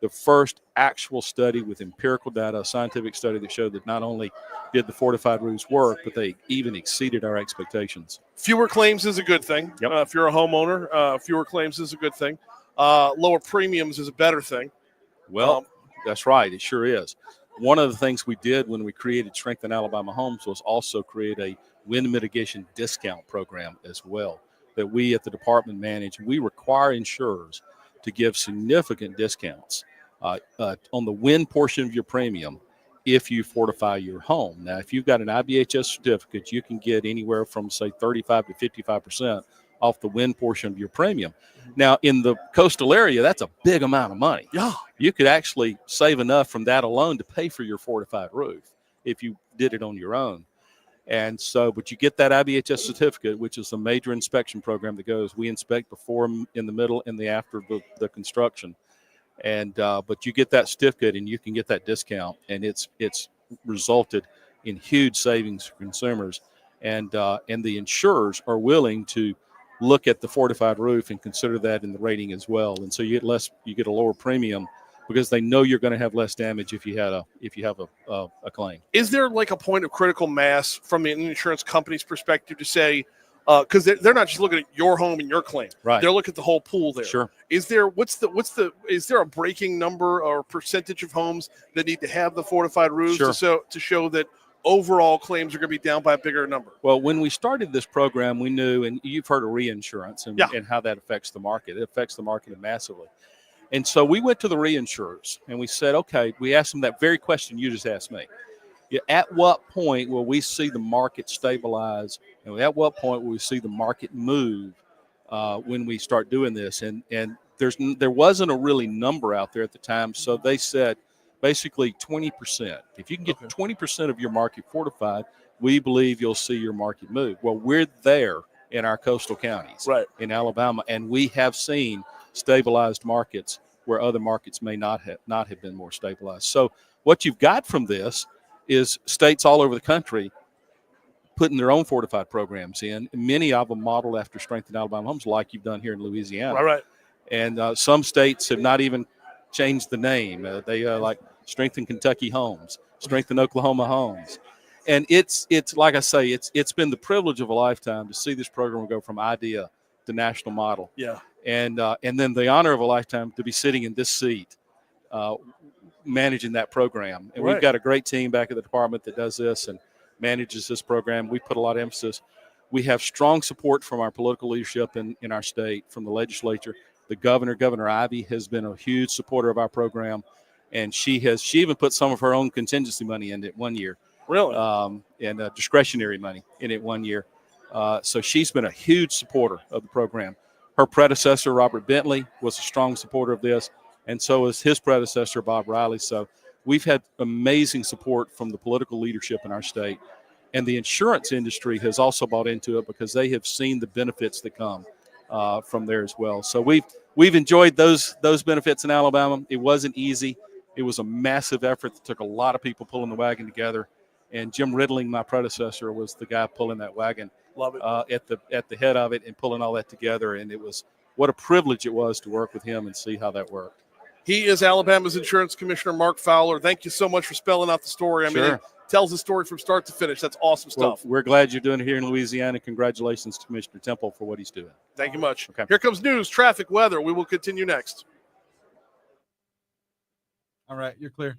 the first actual study with empirical data, a scientific study that showed that not only did the fortified roofs work, but they even exceeded our expectations. Fewer claims is a good thing. Yep. If you're a homeowner, fewer claims is a good thing. Lower premiums is a better thing. Well, that's right. It sure is. One of the things we did when we created Strengthen Alabama Homes was also create a wind mitigation discount program as well that we at the department manage. We require insurers to give significant discounts on the wind portion of your premium if you fortify your home. Now, if you've got an IBHS certificate, you can get anywhere from, say, 35 to 55% off the wind portion of your premium. Now, in the coastal area, that's a big amount of money. Yeah. You could actually save enough from that alone to pay for your fortified roof if you did it on your own. And so, but you get that IBHS certificate, which is a major inspection program that goes, we inspect before, in the middle, and the after the construction. And, but you get that certificate and you can get that discount, and it's resulted in huge savings for consumers. And the insurers are willing to look at the fortified roof and consider that in the rating as well. And so you get a lower premium because they know you're going to have less damage if you have a claim. Is there like a point of critical mass from the insurance company's perspective to say, because they're not just looking at your home and your claim, right? They're looking at the whole pool there. Sure. Is there is there a breaking number or percentage of homes that need to have the fortified roofs Sure. to show that overall claims are going to be down by a bigger number? Well, when we started this program, we knew, and you've heard of reinsurance and how that affects the market. It affects the market massively. And so we went to the reinsurers and we said, okay, we asked them that very question you just asked me. At what point will we see the market stabilize? And at what point will we see the market move when we start doing this? And there wasn't a really number out there at the time. So they said basically 20%. If you can get 20% of your market fortified, we believe you'll see your market move. Well, we're there in our coastal counties, right, in Alabama, and we have seen stabilized markets where other markets may not have been more stabilized. So what you've got from this is states all over the country putting their own fortified programs in. Many of them modeled after Strengthen Alabama Homes, like you've done here in Louisiana. Right. And some states have not even changed the name. They like Strengthen Kentucky Homes, Strengthen Oklahoma Homes. And it's like I say, it's been the privilege of a lifetime to see this program go from idea to national model. Yeah. And then the honor of a lifetime to be sitting in this seat managing that program. And we've got a great team back at the department that does this and manages this program. We put a lot of emphasis. We have strong support from our political leadership in our state, from the legislature. The Governor Ivey, has been a huge supporter of our program. And she even put some of her own contingency money in it one year. Really? And discretionary money in it one year. So she's been a huge supporter of the program. Her predecessor, Robert Bentley, was a strong supporter of this, and so is his predecessor, Bob Riley. So we've had amazing support from the political leadership in our state, and the insurance industry has also bought into it because they have seen the benefits that come from there as well. So we've enjoyed those benefits in Alabama. It wasn't easy. It was a massive effort that took a lot of people pulling the wagon together, and Jim Riddling, my predecessor, was the guy pulling that wagon. Love it. At the head of it and pulling all that together. And it was what a privilege it was to work with him and see how that worked. He is Alabama's insurance commissioner, Mark Fowler. Thank you so much for spelling out the story. I mean, Sure. he tells the story from start to finish. That's awesome Well, stuff. we're glad you're doing it here in Louisiana. Congratulations to Commissioner Temple for what he's doing. Thank you much. Okay. Here comes news, traffic, weather. We will continue next. All right, you're clear.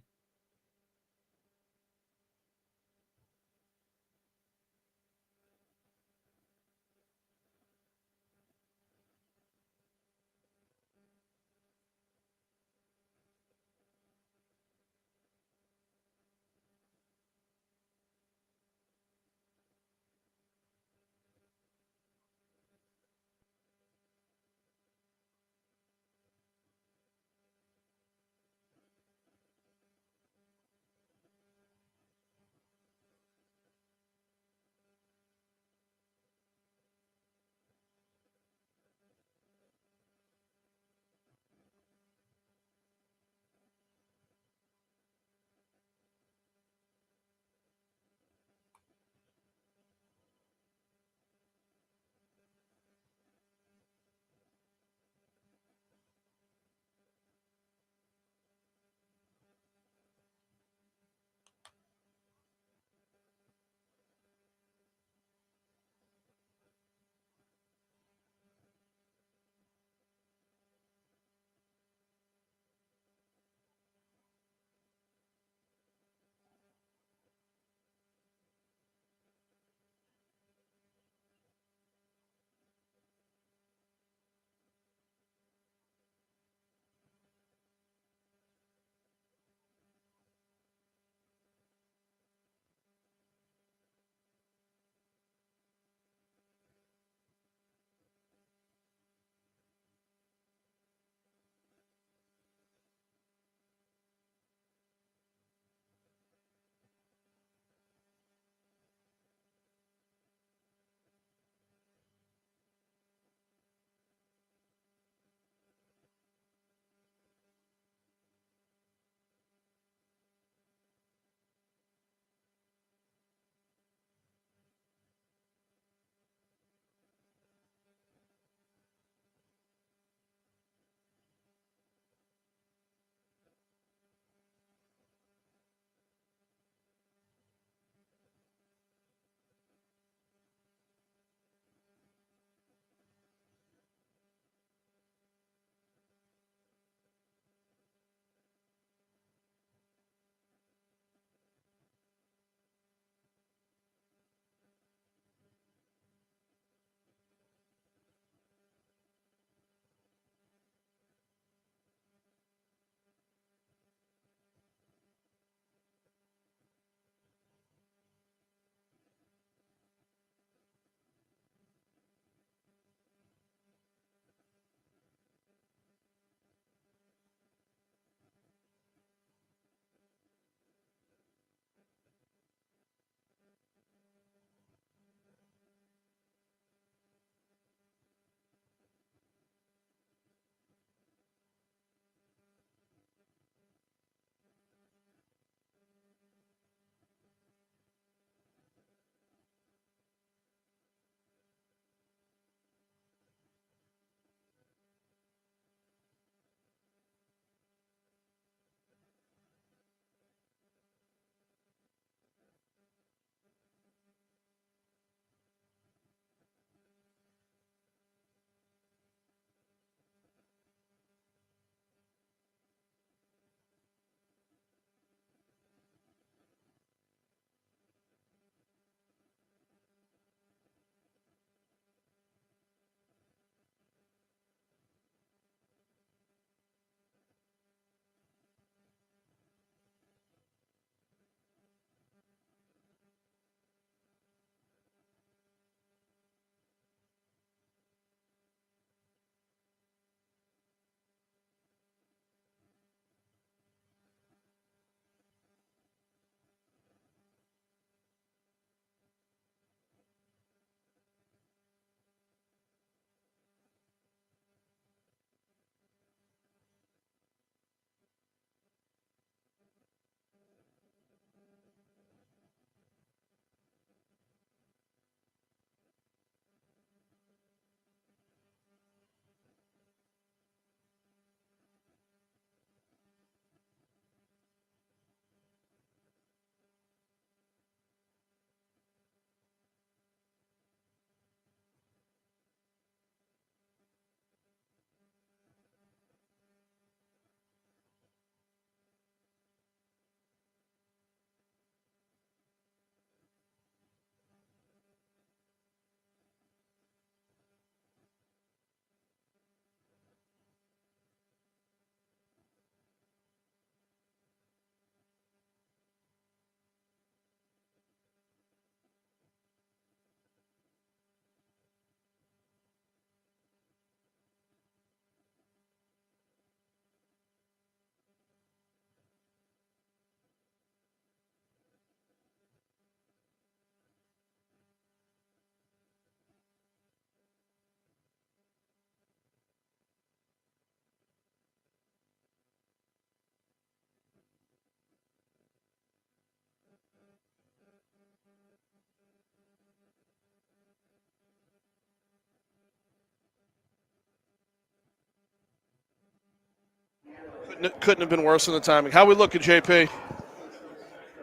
couldn't have been worse in the timing. How we looking, JP?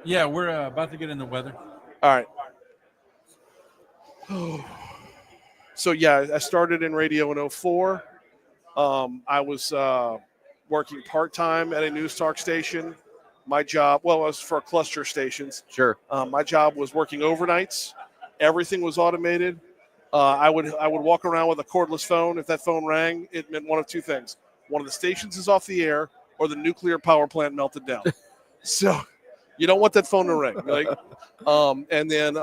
Yeah, we're about to get in the weather. All right. So yeah, I started in radio in 04. I was working part-time at a news talk station. My job, well, it was for cluster stations. Sure. My job was working overnights. Everything was automated. I would walk around with a cordless phone. If that phone rang, it meant one of two things: one of the stations is off the air, or the nuclear power plant melted down. So you don't want that phone to ring. Like, and then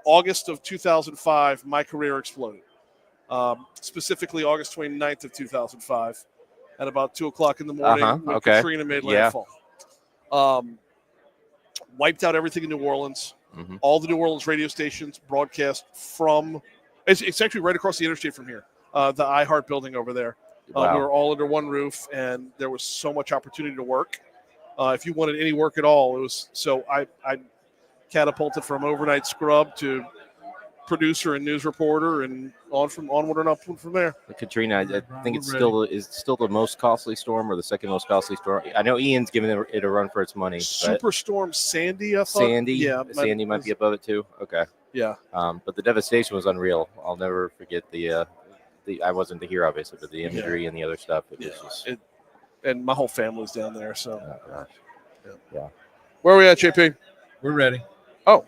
August of 2005, my career exploded. Specifically, August 29th of 2005, at about 2:00 in the morning, when Okay. Katrina made Yeah. landfall. Wiped out everything in New Orleans. Mhm. All the New Orleans radio stations broadcast from. It's actually right across the interstate from here. The iHeart building over there. Wow. We were all under one roof, and there was so much opportunity to work. If you wanted any work at all, it was so. I catapulted from overnight scrub to producer and news reporter, and onward and upward from there. Katrina, I think it's still the most costly storm, or the second most costly storm. I know Ian's giving it a run for its money. But Superstorm Sandy, I thought. Sandy, yeah, Sandy might be above it too. Okay. Yeah. But the devastation was unreal. I'll never forget the I wasn't here obviously, but the imagery and the other stuff. It was just, and my whole family's down there. So, yeah. Where are we at, JP? We're ready. Oh,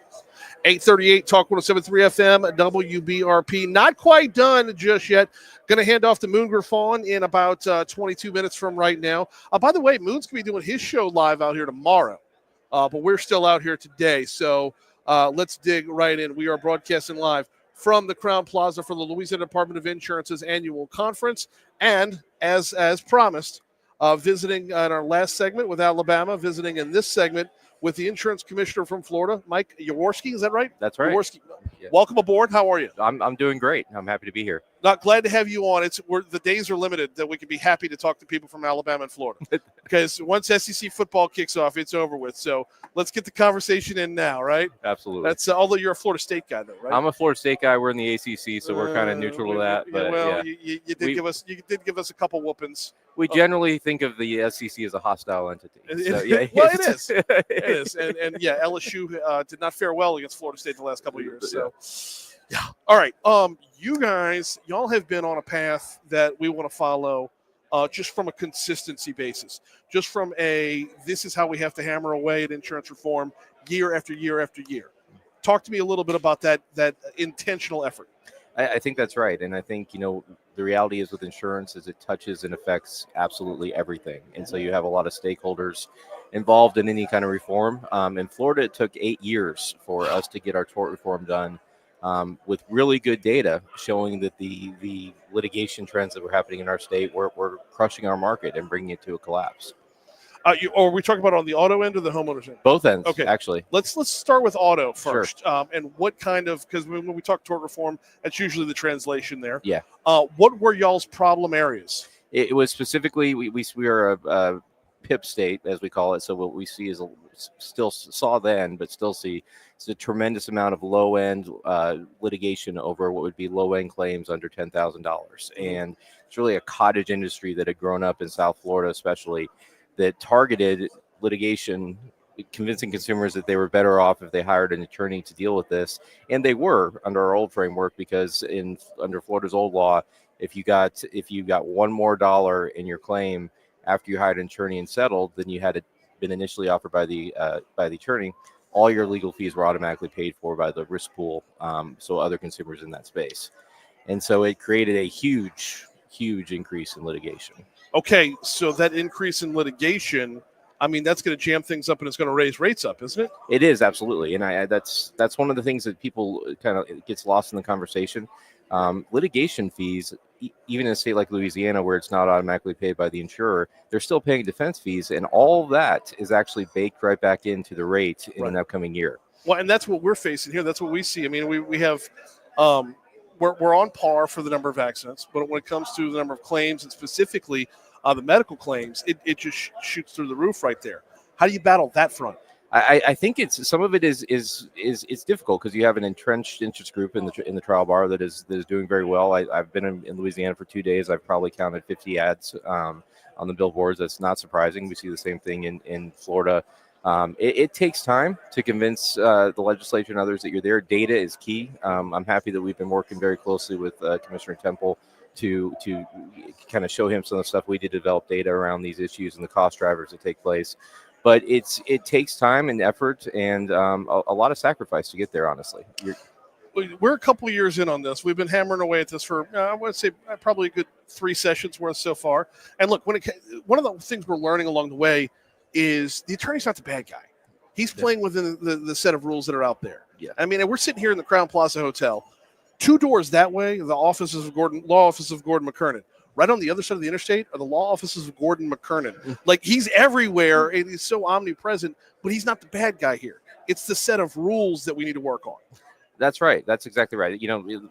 838 Talk 107.3 FM, WBRP. Not quite done just yet. Going to hand off to Moon Griffon in about 22 minutes from right now. By the way, Moon's going to be doing his show live out here tomorrow, but we're still out here today. So let's dig right in. We are broadcasting live from the Crown Plaza for the Louisiana Department of Insurance's annual conference. And as promised, visiting in our last segment with Alabama, visiting in this segment with the insurance commissioner from Florida, Mike Jaworski. Is that right? That's right. Jaworski. Yeah. Welcome aboard. How are you? I'm doing great. I'm happy to be here. Not glad to have you on. The days are limited that we can be happy to talk to people from Alabama and Florida, because once SEC football kicks off, it's over with. So let's get the conversation in now, right? Absolutely. That's although you're a Florida State guy, though, right? I'm a Florida State guy. We're in the ACC, so we're kind of neutral to that. But well, yeah. you did give us a couple whoopings. We generally think of the SEC as a hostile entity. So, yeah, Well, it is. It is. And yeah, LSU did not fare well against Florida State the last couple of years. So, yeah. All right. Y'all have been on a path that we want to follow, just from a consistency basis, just from this is how we have to hammer away at insurance reform year after year after year. Talk to me a little bit about that intentional effort. I think that's right. And I think, the reality is with insurance is it touches and affects absolutely everything. And so you have a lot of stakeholders involved in any kind of reform. In Florida, it took 8 years for us to get our tort reform done, with really good data showing that the litigation trends that were happening in our state were crushing our market and bringing it to a collapse. Are we talking about on the auto end or the homeowners end? Both ends, okay. Actually. Let's start with auto first. Sure. And what kind of, because when we talk tort reform, that's usually the translation there. Yeah. What were y'all's problem areas? It was specifically, we are a PIP state, as we call it. So what we see is still saw then, but still see it's a tremendous amount of low end litigation over what would be low end claims under $10,000. And it's really a cottage industry that had grown up in South Florida, especially, that targeted litigation, convincing consumers that they were better off if they hired an attorney to deal with this. And they were under our old framework, because under Florida's old law, if you got one more dollar in your claim after you hired an attorney and settled, then you had been initially offered by the attorney, all your legal fees were automatically paid for by the risk pool, so other consumers in that space. And so it created a huge increase in litigation. Okay, so that increase in litigation, I mean, that's going to jam things up and it's going to raise rates up, isn't it? It is, absolutely. And that's one of the things that people kind of gets lost in the conversation. Litigation fees, even in a state like Louisiana, where it's not automatically paid by the insurer, they're still paying defense fees. And all that is actually baked right back into the rate in an upcoming year. Well, and that's what we're facing here. That's what we see. I mean, we have we're on par for the number of accidents, but when it comes to the number of claims, and specifically the medical claims, it just shoots through the roof right there. How do you battle that front? I think some of it is it's difficult, because you have an entrenched interest group in the trial bar that is doing very well. I've been in Louisiana for 2 days. I've probably counted 50 ads on the billboards. That's not surprising. We see the same thing in Florida. It takes time to convince the legislature and others that you're there. Data is key. I'm happy that we've been working very closely with Commissioner Temple to kind of show him some of the stuff we did to develop data around these issues and the cost drivers that take place. But it takes time and effort and a lot of sacrifice to get there, honestly. We're a couple of years in on this. We've been hammering away at this for, I would say, probably a good 3 sessions worth so far. And look, one of the things we're learning along the way is the attorney's not the bad guy. He's playing within the set of rules that are out there. Yeah. I mean, we're sitting here in the Crown Plaza Hotel. 2 doors that way, the law offices of Gordon McKernan. Right on the other side of the interstate are the law offices of Gordon McKernan. Like, he's everywhere, and he's so omnipresent, but he's not the bad guy here. It's the set of rules that we need to work on. That's right. That's exactly right.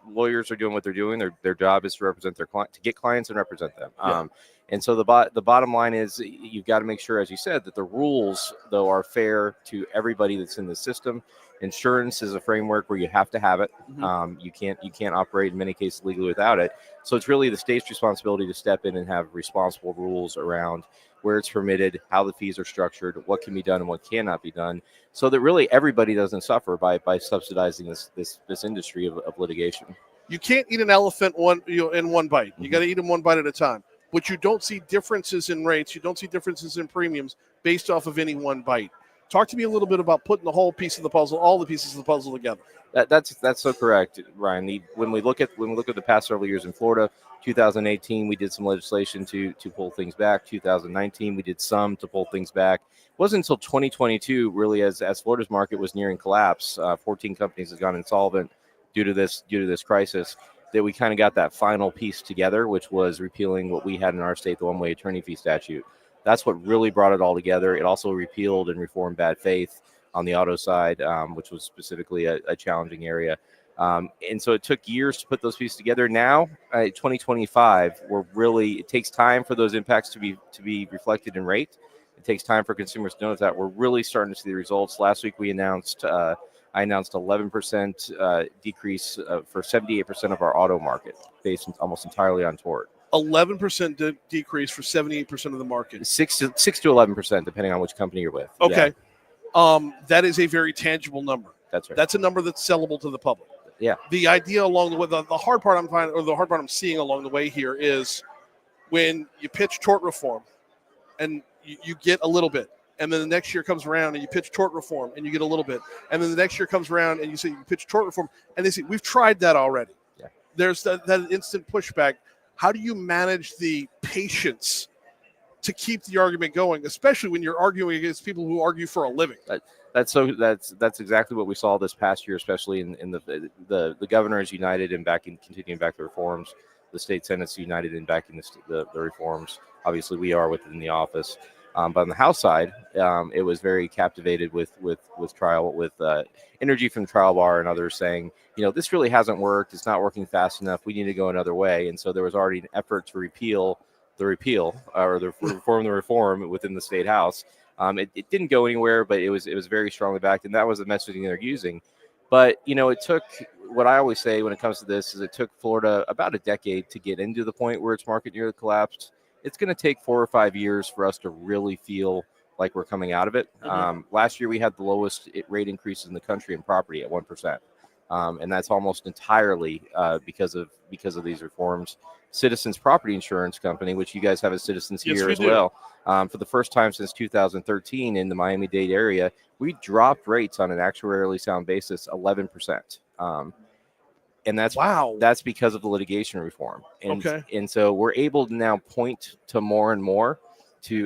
Lawyers are doing what they're doing. Their job is to represent their client, to get clients and represent them. Yeah. And so the bottom line is you've got to make sure, as you said, that the rules, though, are fair to everybody that's in the system. Insurance is a framework where you have to have it. Mm-hmm. You can't operate in many cases legally without it. So it's really the state's responsibility to step in and have responsible rules around where it's permitted, how the fees are structured, what can be done and what cannot be done, so that really everybody doesn't suffer by subsidizing this industry of litigation. You can't eat an elephant in one bite. You got to eat them one bite at a time. But you don't see differences in rates. You don't see differences in premiums based off of any one bite. Talk to me a little bit about putting the whole piece of the puzzle, all the pieces of the puzzle together. That's so correct, Ryan. When we look at the past several years in Florida, 2018 we did some legislation to pull things back. 2019 we did some to pull things back. It wasn't until 2022 really, as Florida's market was nearing collapse, 14 companies have gone insolvent due to this crisis, that we kind of got that final piece together, which was repealing what we had in our state, the one-way attorney fee statute. That's what really brought it all together. It also repealed and reformed bad faith on the auto side, which was specifically a challenging area. And so it took years to put those pieces together. Now, 2025, it takes time for those impacts to be reflected in rate. It takes time for consumers to notice that. We're really starting to see the results. Last week, I announced 11% decrease for 78% of our auto market, based almost entirely on tort. 11% decrease for 78% of the market. 6 to 11%, depending on which company you're with. Okay. Yeah. That is a very tangible number. That's right. That's a number that's sellable to the public. Yeah. The idea along the way, the hard part I'm seeing along the way here is when you pitch tort reform and you get a little bit, and then the next year comes around and you pitch tort reform and you get a little bit, and then the next year comes around and you pitch tort reform, and they say, we've tried that already. Yeah. There's that instant pushback. How do you manage the patience to keep the argument going, especially when you're arguing against people who argue for a living? That's exactly what we saw this past year, especially in the governor is united in continuing back the reforms. The state Senate's united in backing the reforms. Obviously, we are within the office. But on the House side, it was very captivated with energy from the trial bar and others saying, this really hasn't worked. It's not working fast enough. We need to go another way. And so there was already an effort to reform the reform within the state House. It didn't go anywhere, but it was very strongly backed, and that was the messaging they're using. But it took, what I always say when it comes to this is, it took Florida about a decade to get into the point where its market nearly collapsed. It's going to take 4 or 5 years for us to really feel like we're coming out of it. Mm-hmm. Last year we had the lowest rate increases in the country in property at 1%, and that's almost entirely because of these reforms. Citizens Property Insurance Company, which you guys have as Citizens here as well, for the first time since 2013 in the Miami-Dade area, we dropped rates on an actuarially sound basis 11%. And that's because of the litigation reform. And so we're able to now point to more and more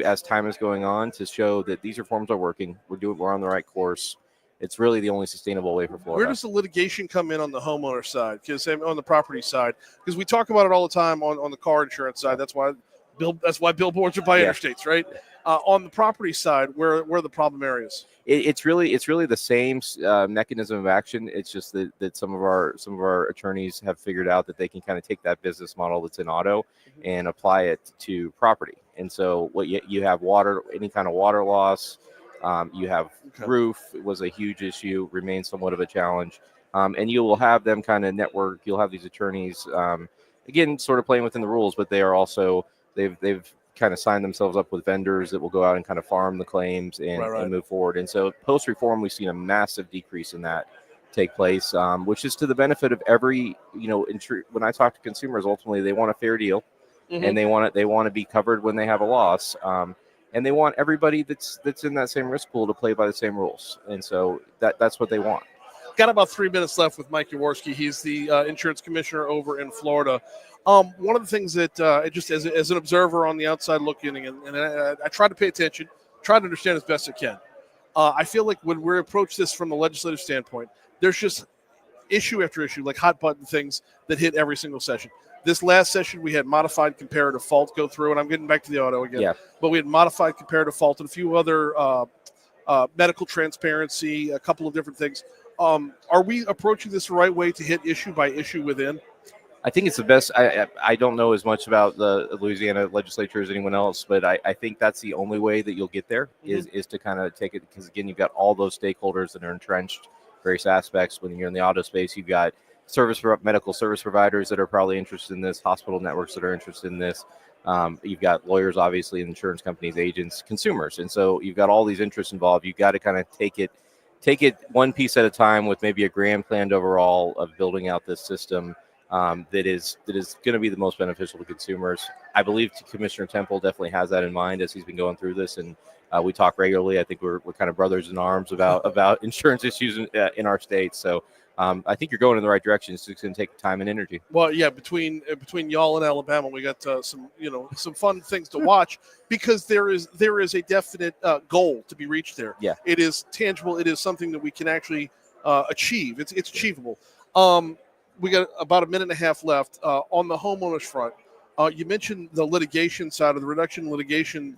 as time is going on to show that these reforms are working. We're on the right course. It's really the only sustainable way for Florida. Where does the litigation come in on the homeowner side? Because on the property side, because we talk about it all the time on the car insurance side. That's why billboards are by interstates, right? On the property side, where are the problem areas? It's really the same mechanism of action. It's just that some of our attorneys have figured out that they can kind of take that business model that's in auto and apply it to property. And so what you have any kind of water loss. You have roof was a huge issue, remains somewhat of a challenge. And you will have them kind of network. You'll have these attorneys, again, sort of playing within the rules, but they are also, they've kind of sign themselves up with vendors that will go out and kind of farm the claims and move forward. And so post reform, we've seen a massive decrease in that take place, which is to the benefit of every, when I talk to consumers, ultimately they want a fair deal, and they want to be covered when they have a loss. And they want everybody that's in that same risk pool to play by the same rules. And so that's what they want. Got about 3 minutes left with Mike Jaworski. He's the insurance commissioner over in Florida. One of the things that just as an observer on the outside looking in, and I try to pay attention, try to understand as best I can. I feel like when we approach this from the legislative standpoint, there's just issue after issue, like hot button things that hit every single session. This last session, we had modified comparative fault go through, and I'm getting back to the auto again. Yeah. But we had modified comparative fault and a few other medical transparency, a couple of different things. Are we approaching this the right way to hit issue by issue within? I think it's the best. I don't know as much about the Louisiana legislature as anyone else, but I think that's the only way that you'll get there is to kind of take it, because again, you've got all those stakeholders that are entrenched various aspects. When you're in the auto space, you've got medical service providers that are probably interested in this, hospital networks that are interested in this. You've got lawyers, obviously, insurance companies, agents, consumers, and so you've got all these interests involved. You've got to kind of take it one piece at a time with maybe a grand plan overall of building out this system that is going to be the most beneficial to consumers. I believe Commissioner Temple definitely has that in mind as he's been going through this, and we talk regularly. I think we're kind of brothers in arms about insurance issues in our state. So I think you're going in the right direction. It's just going to take time and energy. Well, yeah, between y'all and Alabama, we got some fun things to watch, because there is a definite goal to be reached there. Yeah, it is tangible. It is something that we can actually achieve. It's achievable. We got about a minute and a half left on the homeowners front. You mentioned the litigation side of the reduction in litigation,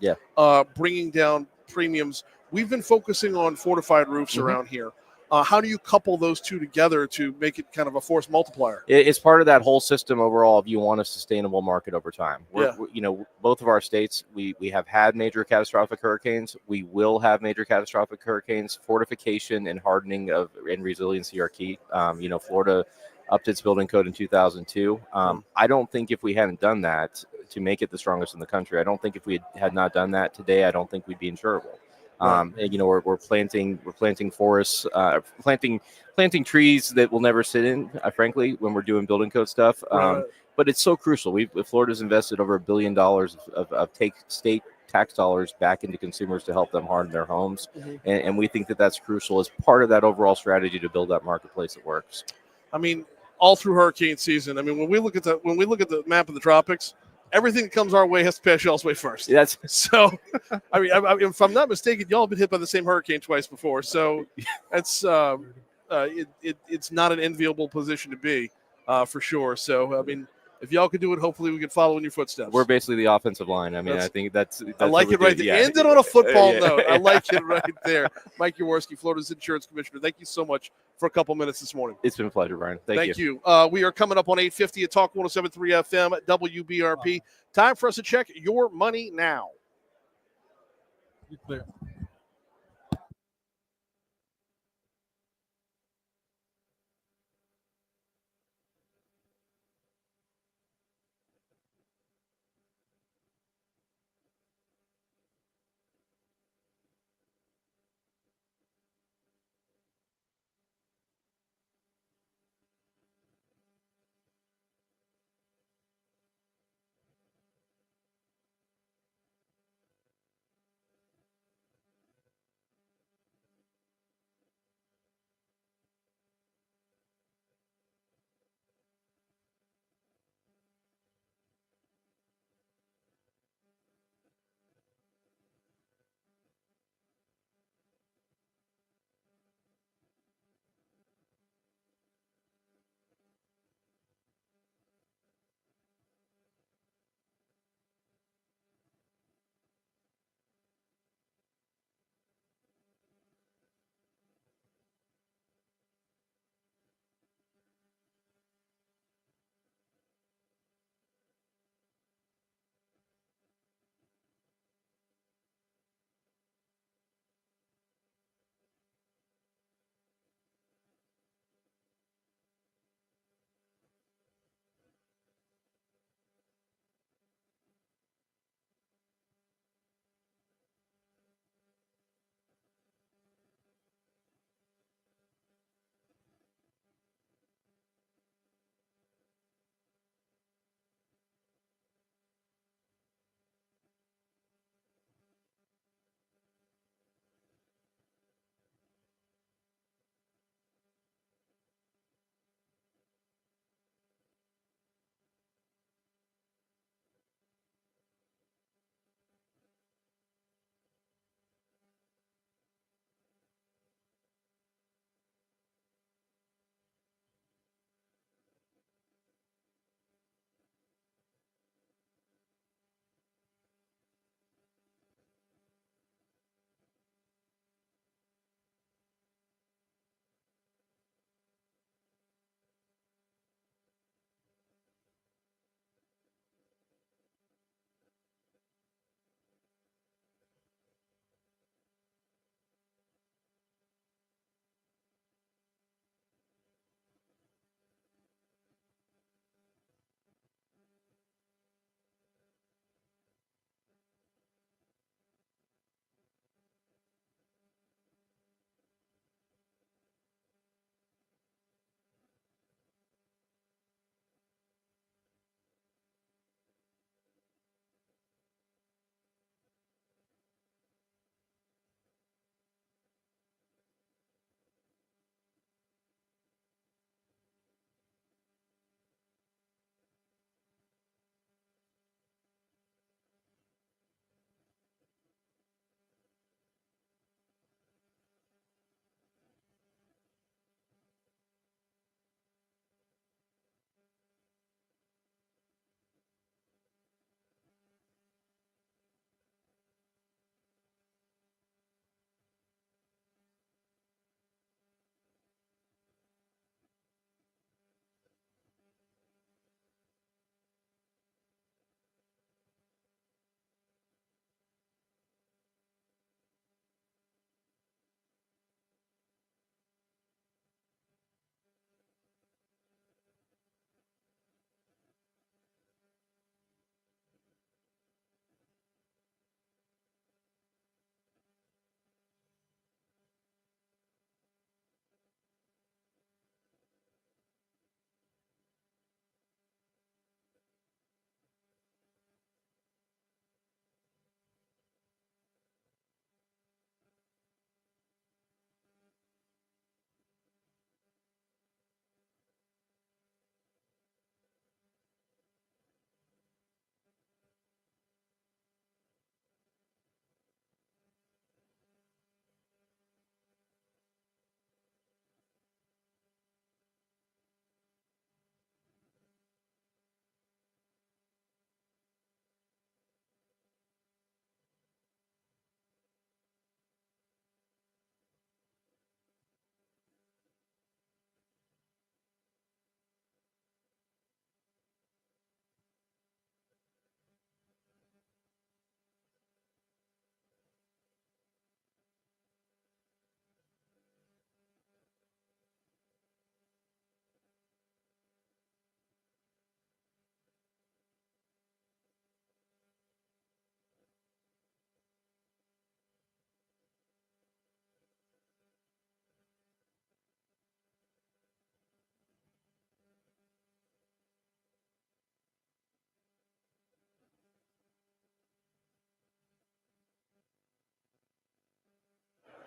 bringing down premiums. We've been focusing on fortified roofs around here. How do you couple those two together to make it kind of a force multiplier? It's part of that whole system overall. If you want a sustainable market over time, both of our states, we have had major catastrophic hurricanes. We will have major catastrophic hurricanes. Fortification and hardening and resiliency are key. Florida upped its building code in 2002. I don't think if we hadn't done that to make it the strongest in the country, I don't think if we had not done that today, I don't think we'd be insurable. We're planting forests, planting trees that we'll never sit in, frankly, when we're doing building code stuff. But it's so crucial. Florida's invested over $1 billion of state tax dollars back into consumers to help them harden their homes, and we think that that's crucial as part of that overall strategy to build that marketplace that works. I mean, all through hurricane season. I mean, when we look at the map of the tropics, everything that comes our way has to pass y'all's way first. That's so. I mean, if I'm not mistaken, y'all have been hit by the same hurricane twice before. So it's it's not an enviable position to be, for sure. So I mean, if y'all could do it, hopefully we can follow in your footsteps. We're basically the offensive line. I mean, I think that's I like it right there. Yeah. Ended on a football note. I like it right there. Mike Jaworski, Florida's insurance commissioner. Thank you so much for a couple minutes this morning. It's been a pleasure, Brian. Thank you. We are coming up on 8:50 at Talk 107.3 FM at WBRP. Time for us to check your money now. Clear.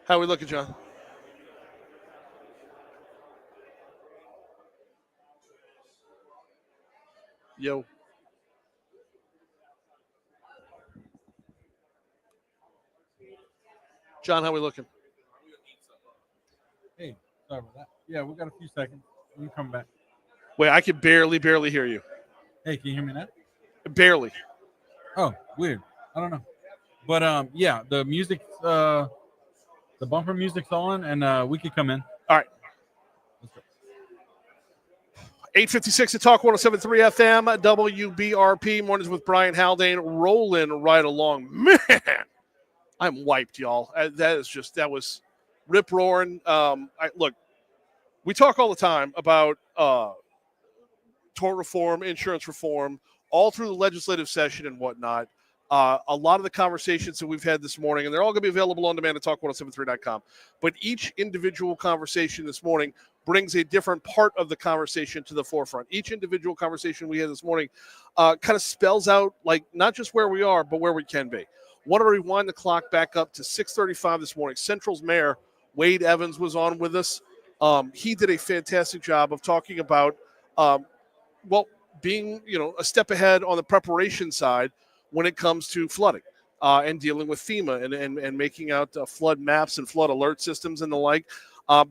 How we looking, John? Yo. John, how we looking? Hey, sorry about that. Yeah, we got a few seconds. We can come back. Wait, I can barely hear you. Hey, can you hear me now? Barely. Oh, weird. I don't know. But yeah, the music, the bumper music's on, and we could come in. All right. 8:56 to Talk 107.3 FM, WBRP. Mornings with Brian Haldane, rolling right along. Man, I'm wiped, y'all. That was rip roaring. Look, we talk all the time about tort reform, insurance reform, all through the legislative session and whatnot. A lot of the conversations that we've had this morning, and they're all going to be available on demand at talk1073.com. But each individual conversation this morning brings a different part of the conversation to the forefront. Each individual conversation we had this morning kind of spells out, like, not just where we are, but where we can be. Want to rewind the clock back up to 6:35 this morning. Central's mayor, Wade Evans, was on with us. He did a fantastic job of talking about, being, a step ahead on the preparation side when it comes to flooding and dealing with FEMA and making out flood maps and flood alert systems and the like.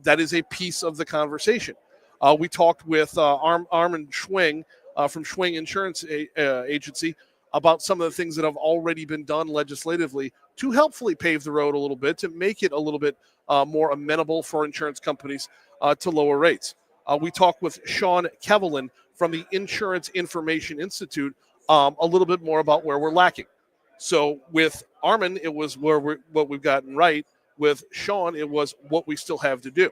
That is a piece of the conversation. We talked with Armin Schwing from Schwing Insurance Agency about some of the things that have already been done legislatively to helpfully pave the road a little bit, to make it a little bit more amenable for insurance companies to lower rates. We talked with Sean Kevelin from the Insurance Information Institute a little bit more about where we're lacking. So with Armin, it was what we've gotten right. With Sean, it was what we still have to do.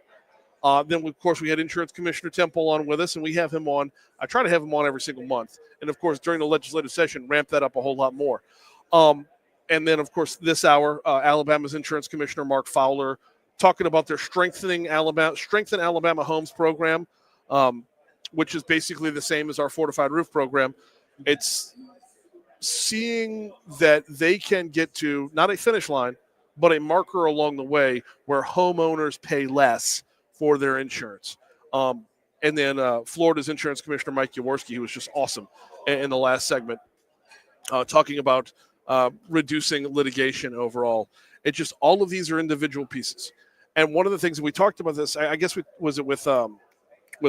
Then, of course, we had Insurance Commissioner Temple on with us, and we have him on. I try to have him on every single month. And, of course, during the legislative session, ramp that up a whole lot more. And then, of course, this hour, Alabama's Insurance Commissioner Mark Fowler talking about their Strengthen Alabama Homes program, which is basically the same as our Fortified Roof program. It's seeing that they can get to not a finish line, but a marker along the way where homeowners pay less for their insurance. And then Florida's Insurance Commissioner Mike Jaworski, who was just awesome in the last segment, talking about reducing litigation overall. It just, all of these are individual pieces. And one of the things that we talked about this, I guess was it with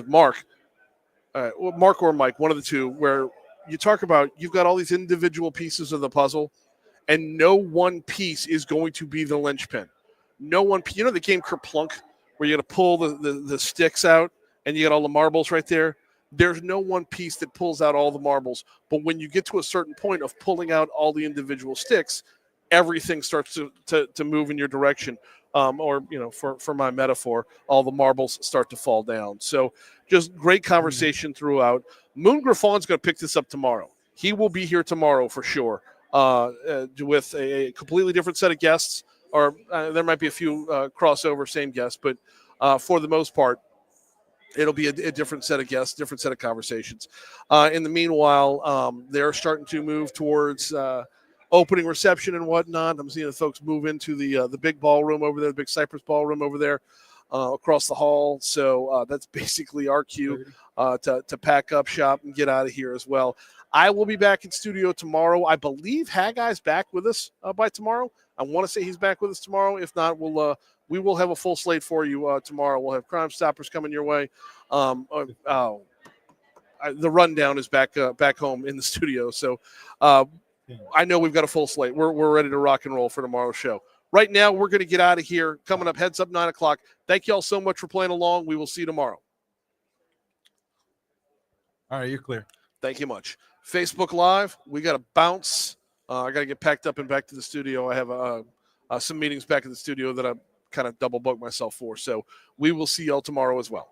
Mark, Mark or Mike, one of the two, where you talk about you've got all these individual pieces of the puzzle, and no one piece is going to be the linchpin. No one, the game Kerplunk, where you got to pull the sticks out and you got all the marbles right there. There's no one piece that pulls out all the marbles. But when you get to a certain point of pulling out all the individual sticks, everything starts to move in your direction. For my metaphor, all the marbles start to fall down. So just great conversation throughout. Moon Graffon's going to pick this up tomorrow. He will be here tomorrow for sure with a completely different set of guests, or there might be a few crossover, same guests, but for the most part, it'll be a different set of guests, different set of conversations. In the meanwhile, they're starting to move towards opening reception and whatnot. I'm seeing the folks move into the big ballroom over there, the big Cypress ballroom over there across the hall. So that's basically our cue to pack up shop and get out of here as well. I will be back in studio tomorrow. I believe Haggai's back with us by tomorrow. I want to say he's back with us tomorrow. If not, we will have a full slate for you tomorrow. We'll have Crime Stoppers coming your way. The rundown is back home in the studio. So I know we've got a full slate. We're ready to rock and roll for tomorrow's show. Right now, we're going to get out of here. Coming up, heads up 9 o'clock. Thank you all so much for playing along. We will see you tomorrow. All right, you're clear. Thank you much. Facebook Live, we got to bounce. I got to get packed up and back to the studio. I have some meetings back in the studio that I kind of double booked myself for. So we will see y'all tomorrow as well.